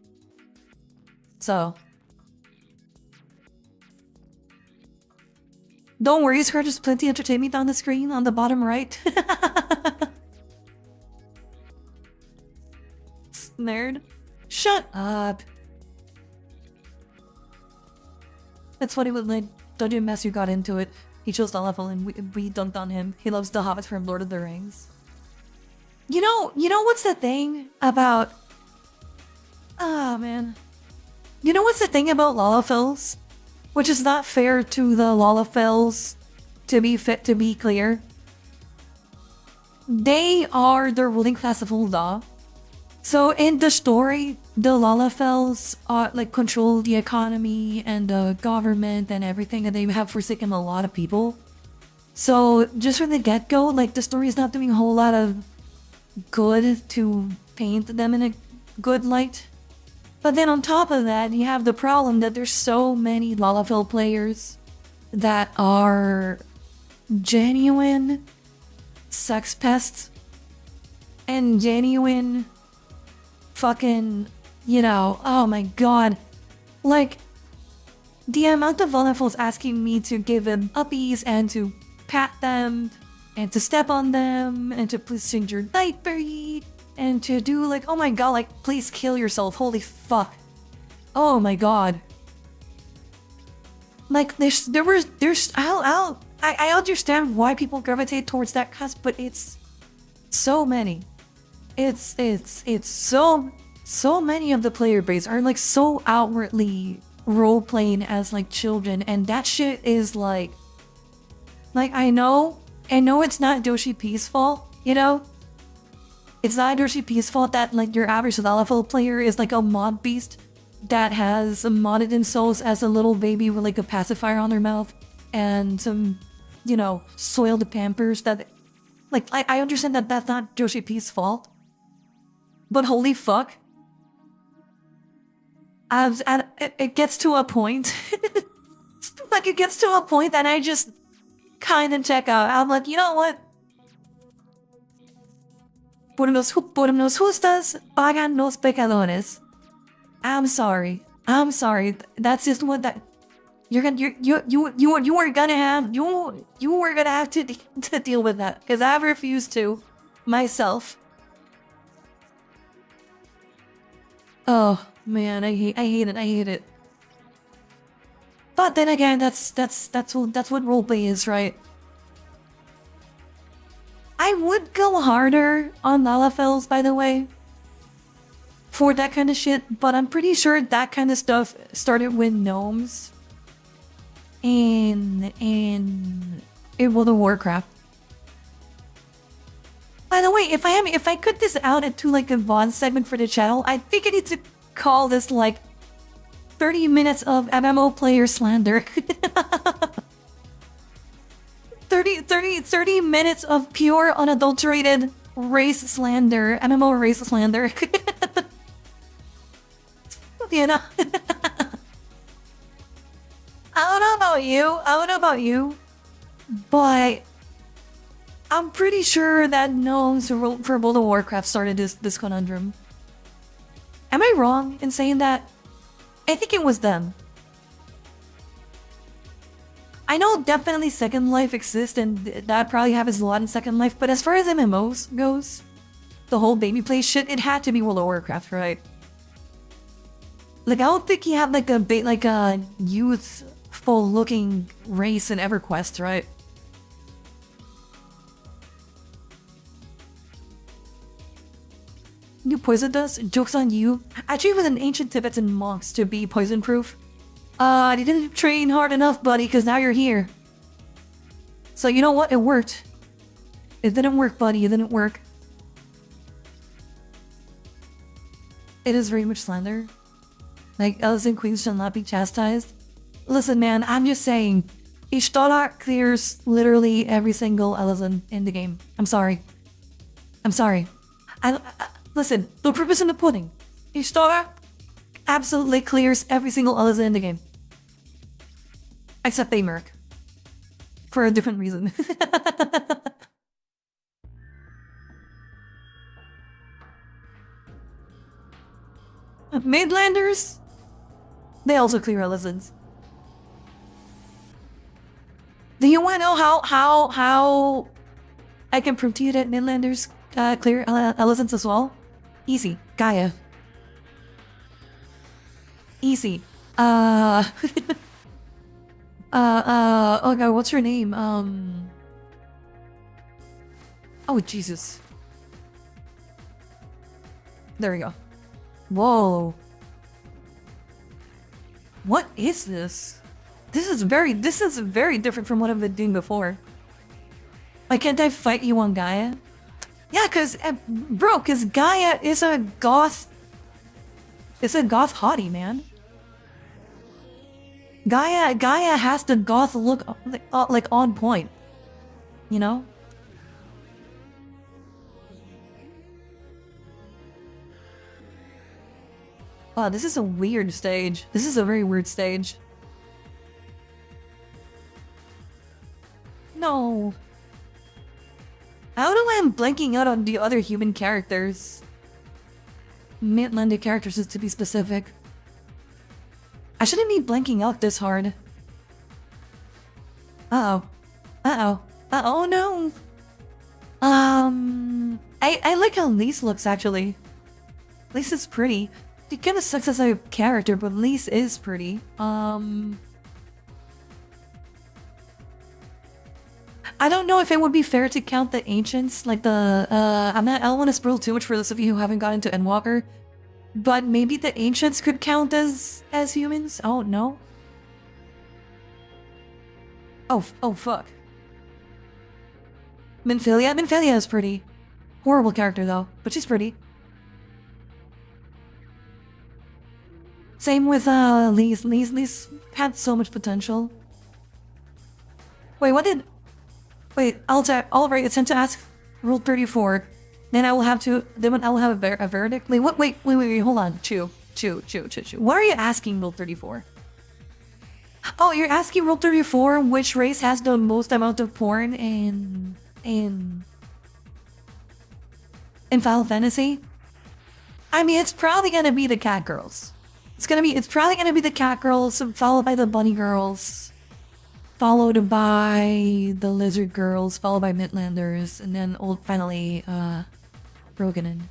So. Don't worry, Scar, there's plenty of entertainment on the screen on the bottom right. Nerd. Shut up. That's what he would like. Dungeon Master got into it. He chose the level and we dunked on him. He loves the hobbits from Lord of the Rings. You know what's the thing about... Ah, man. You know what's the thing about Lalafells? Which is not fair to the Lalafells, to be clear. They are the ruling class of Ul'dah. So in the story, the Lalafells control the economy and the government and everything, and they have forsaken a lot of people. So just from the get-go, the story is not doing a whole lot of good to paint them in a good light. But then on top of that, you have the problem that there's so many Lalafell players that are genuine sex pests and genuine fucking, you know, oh my god. Like, the amount of Lalafells asking me to give them uppies and to pat them and to step on them and to please change your diaper and to do like, oh my god, like, please kill yourself, holy fuck. Oh my god. Like, I understand why people gravitate towards that cast, but it's so many. It's so many of the player base are like so outwardly role-playing as like children, and that shit is like I know it's not Doshi P's fault, you know? It's not Doshi P's fault that like your average Lalafell player is like a mod beast that has modded in souls as a little baby with like a pacifier on their mouth and some, you know, soiled pampers that, like, I understand that that's not Doshi P's fault, but holy fuck. It gets to a point, like it gets to a point that I just kind of check out. I'm like, you know what? Por los justas pagan los pecadores. I'm sorry. That's just what that you are gonna have to deal with that, because I've refused to myself. Oh man, I hate it. But then again, that's what roleplay is, right? I would go harder on Lalafells, by the way, for that kind of shit, but I'm pretty sure that kind of stuff started with gnomes in World of Warcraft. By the way, if I cut this out into like a VOD segment for the channel, I think I need to call this like 30 minutes of MMO player slander. 30 minutes of pure unadulterated race slander, MMO race slander. You know? I don't know about you, but I'm pretty sure that gnomes for World of Warcraft started this conundrum. Am I wrong in saying that? I think it was them. I know definitely Second Life exists, and that probably happens a lot in Second Life, but as far as MMOs goes, the whole baby play shit, it had to be World of Warcraft, right? Like, I don't think you have like a youthful looking race in EverQuest, right? New poison dust? Joke's on you. I trained with an ancient Tibetan monks to be poison proof. I didn't train hard enough, buddy, because now you're here. So you know what? It worked. It didn't work, buddy. It didn't work. It is very much slander. Like, elves and queens shall not be chastised. Listen, man, I'm just saying. Ishtola clears literally every single Elezen in the game. I'm sorry. Listen, the proof is in the pudding. Ishtola absolutely clears every single Elezen in the game. Except Americ. For a different reason. Midlanders? They also clear Elezens. Do you want to know how I can prove to you that Midlanders clear Elezens as well? Easy. Gaia. Easy. Oh god, what's her name? Oh, Jesus. There we go. Whoa. What is this? This is very different from what I've been doing before. Why can't I fight you on Gaia? Yeah, cause Gaia is a goth. It's a goth hottie, man. Gaia has the goth look, like on point. You know? Wow, this is a weird stage. This is a very weird stage. No. How do I'm blanking out on the other human characters? Midlander characters is to be specific. I shouldn't be blanking out this hard. Uh-oh. Uh-oh. Uh-oh, no. I like how Lise looks, actually. Lise is pretty. She kind of sucks as a character, but Lise is pretty. I don't know if it would be fair to count the ancients, like the, I don't want to spoil too much for those of you who haven't gotten to Endwalker, but maybe the ancients could count as humans? Oh, no? Oh, fuck. Minfilia is pretty. Horrible character, though, but she's pretty. Same with, Lise. Lise had so much potential. Wait, what did... Wait, Oliver, it's sent to ask Rule 34. Then I will have to... Then I will have a verdict. Wait, what? Wait, hold on. Chew. What are you asking, Rule 34? Oh, you're asking Rule 34 which race has the most amount of porn in Final Fantasy? I mean, it's probably gonna be the cat girls. It's probably gonna be the cat girls, followed by the bunny girls, followed by the lizard girls, followed by Midlanders, and then finally, Roganin.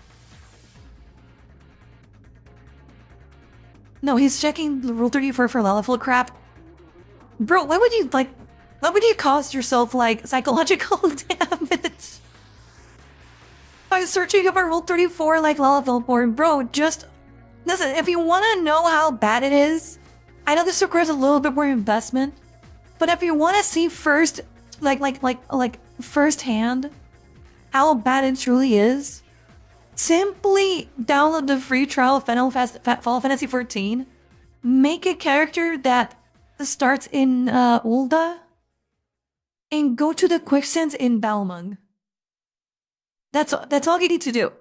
No, he's checking Rule 34 for Lalafell crap. Bro, why would you cause yourself, like, psychological damage by searching up a Rule 34 like Lalafell porn? Bro, just... Listen, if you want to know how bad it is, I know this requires a little bit more investment, but if you want to see first, like firsthand how bad it truly is, simply download the free trial of Final Fantasy XIV, make a character that starts in Ul'dah, and go to the quicksand in Balmung. That's all you need to do.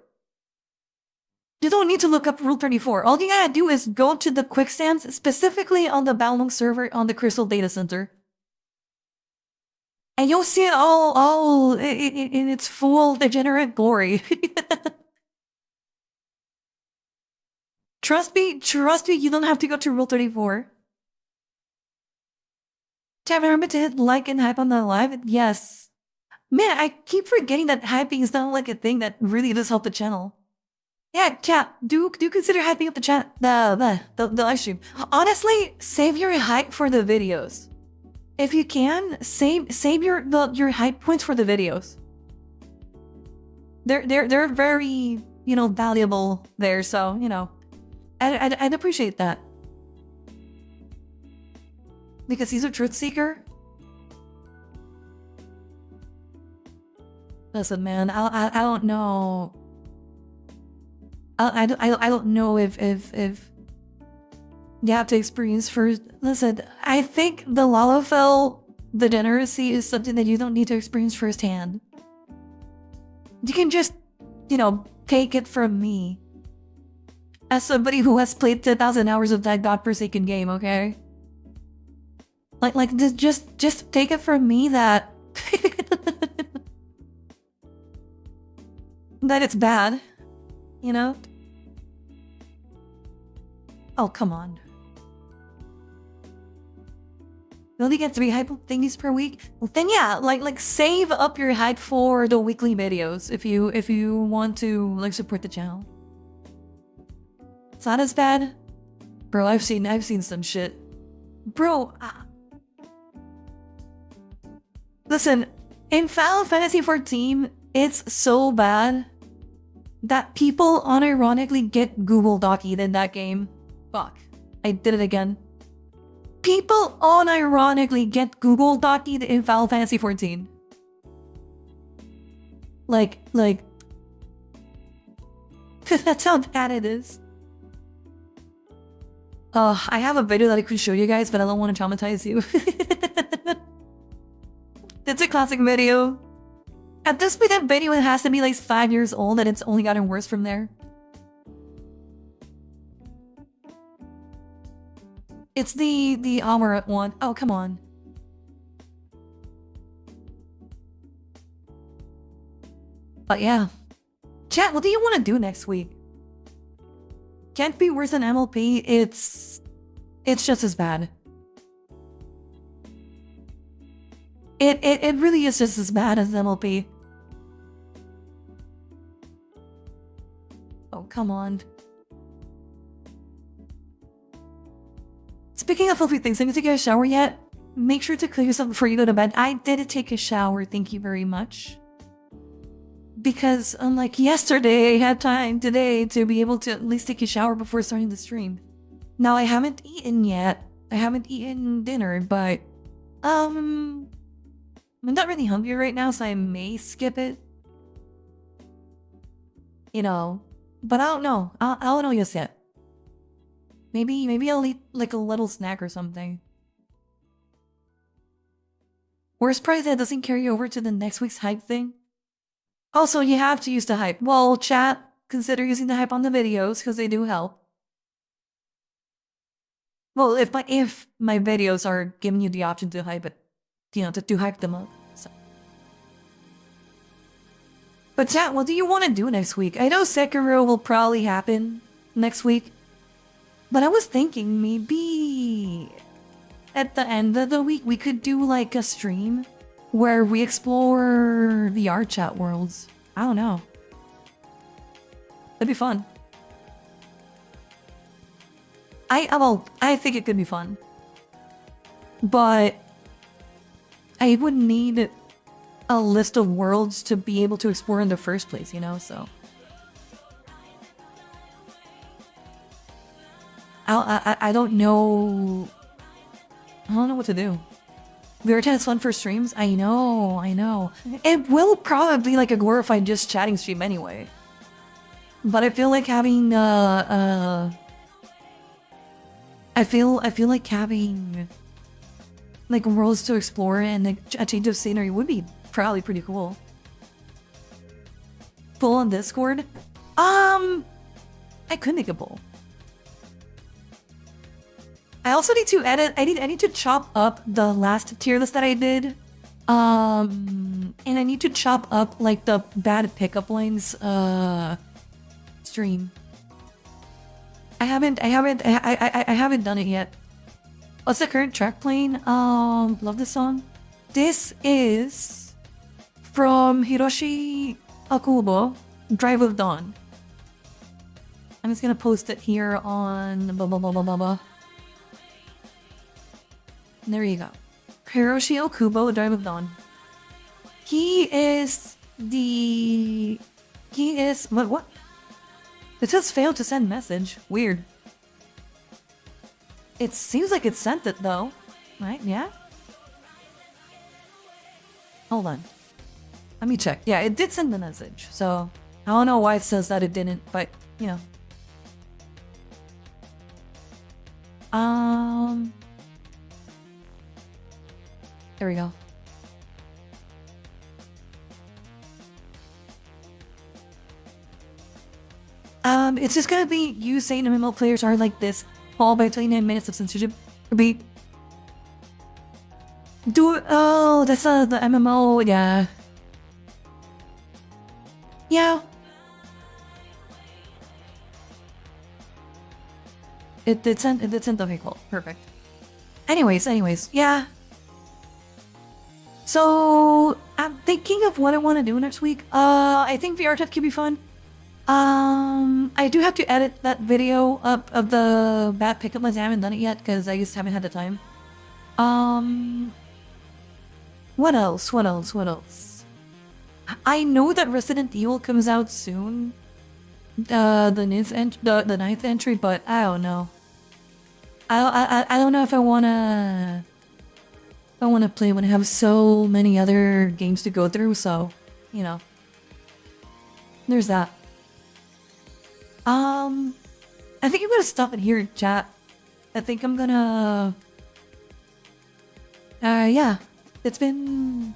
You don't need to look up Rule 34. All you gotta do is go to the quicksands, specifically on the Balmung server on the Crystal Data Center. And you'll see it all in its full degenerate glory. Trust me, you don't have to go to Rule 34. Chat, remember to hit like and hype on the live? Yes. Man, I keep forgetting that hyping is not like a thing that really does help the channel. Yeah, chat, do consider hyping up the chat, the live stream. Honestly, save your hype for the videos. If you can, save your hype points for the videos. They're very, you know, valuable there, so, you know, I'd appreciate that. Because he's a truth seeker. Listen, man, I don't know. I don't know if you have to experience first. Listen, I think the Lalafell degeneracy is something that you don't need to experience firsthand. You can just, you know, take it from me. As somebody who has played 10,000 hours of that godforsaken game, okay? Like just take it from me that that it's bad, you know? Oh, come on. You only get 3 hype thingies per week? Well, then yeah, like save up your hype for the weekly videos if you want to like support the channel. It's not as bad, bro. I've seen some shit, bro. Listen, in Final Fantasy XIV, it's so bad that people unironically get Google Docu'd in that game. Fuck, I did it again. People unironically get Google Docu'd in Final Fantasy XIV. Like, that's how bad it is. I have a video that I could show you guys, but I don't want to traumatize you. It's a classic video. At this point, that video has to be like 5 years old, and it's only gotten worse from there. It's the Amaret one. Oh, come on. But yeah. Chat, what do you want to do next week? Can't be worse than MLP. It's just as bad. It really is just as bad as MLP. Oh, come on. Speaking of filthy things, did you take a shower yet? Make sure to clear yourself before you go to bed. I did take a shower, thank you very much. Because unlike yesterday, I had time today to be able to at least take a shower before starting the stream. Now, I haven't eaten yet. I haven't eaten dinner, but I'm not really hungry right now, so I may skip it. You know, but I don't know. I don't know just yet. Maybe I'll eat like a little snack or something. Worst part that doesn't carry over to the next week's hype thing. Also, you have to use the hype. Well, chat, consider using the hype on the videos because they do help. Well, if my videos are giving you the option to hype it, you know, to hype them up. So. But chat, what do you want to do next week? I know Sekiro will probably happen next week. But I was thinking maybe at the end of the week we could do like a stream where we explore the art chat worlds. I don't know. That'd be fun. I think it could be fun. But I would need a list of worlds to be able to explore in the first place, you know, so. I don't know. I don't know what to do. Weird is fun for streams. I know. It will probably be like a glorified just chatting stream anyway. But I feel like having I feel like having like worlds to explore and like, a change of scenery would be probably pretty cool. Pull on Discord? I could make a poll. I also need to edit. I need to chop up the last tier list that I did. And I need to chop up like the bad pickup lines stream. I haven't done it yet. What's the current track playing? Love this song. This is from Hiroshi Akubo, Drive of Dawn. I'm just gonna post it here on blah blah blah blah blah blah. There you go. Hiroshi Okubo, Drive of Dawn. He is... What? It says failed to send message. Weird. It seems like it sent it though. Right? Yeah? Hold on. Let me check. Yeah, it did send the message. So, I don't know why it says that it didn't, but, you know. There we go. It's just gonna be you saying MMO players are like this, followed by 29 minutes of censorship. Beat. Oh, that's the MMO, yeah. Yeah. It did send, okay, cool, perfect. Anyways, yeah. So, I'm thinking of what I want to do next week. I think VR chat could be fun. I do have to edit that video up of the bad pickup lines. I haven't done it yet because I just haven't had the time. What else? I know that Resident Evil comes out soon. The ninth entry, but I don't know. I don't know if I wanna play when I have so many other games to go through, so, you know. There's that. I think I'm gonna stop it here in chat. I think I'm gonna... yeah. It's been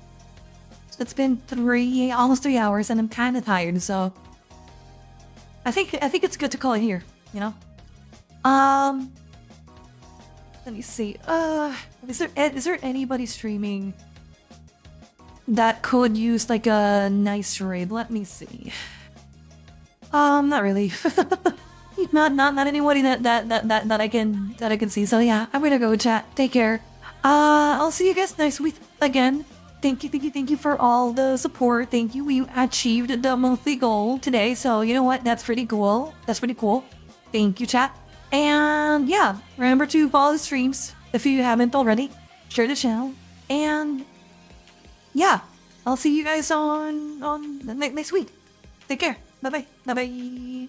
almost 3 hours and I'm kinda tired, so... I think it's good to call it here, you know? Let me see. Is there anybody streaming that could use like a nice raid? Let me see. Not really. not anybody that I can see. So yeah, I'm gonna go chat. Take care. I'll see you guys next week again. Thank you for all the support. Thank you. We achieved the monthly goal today. So you know what? That's pretty cool. Thank you, chat. And yeah, remember to follow the streams if you haven't already. Share the channel. And yeah, I'll see you guys on next week. Take care. Bye bye.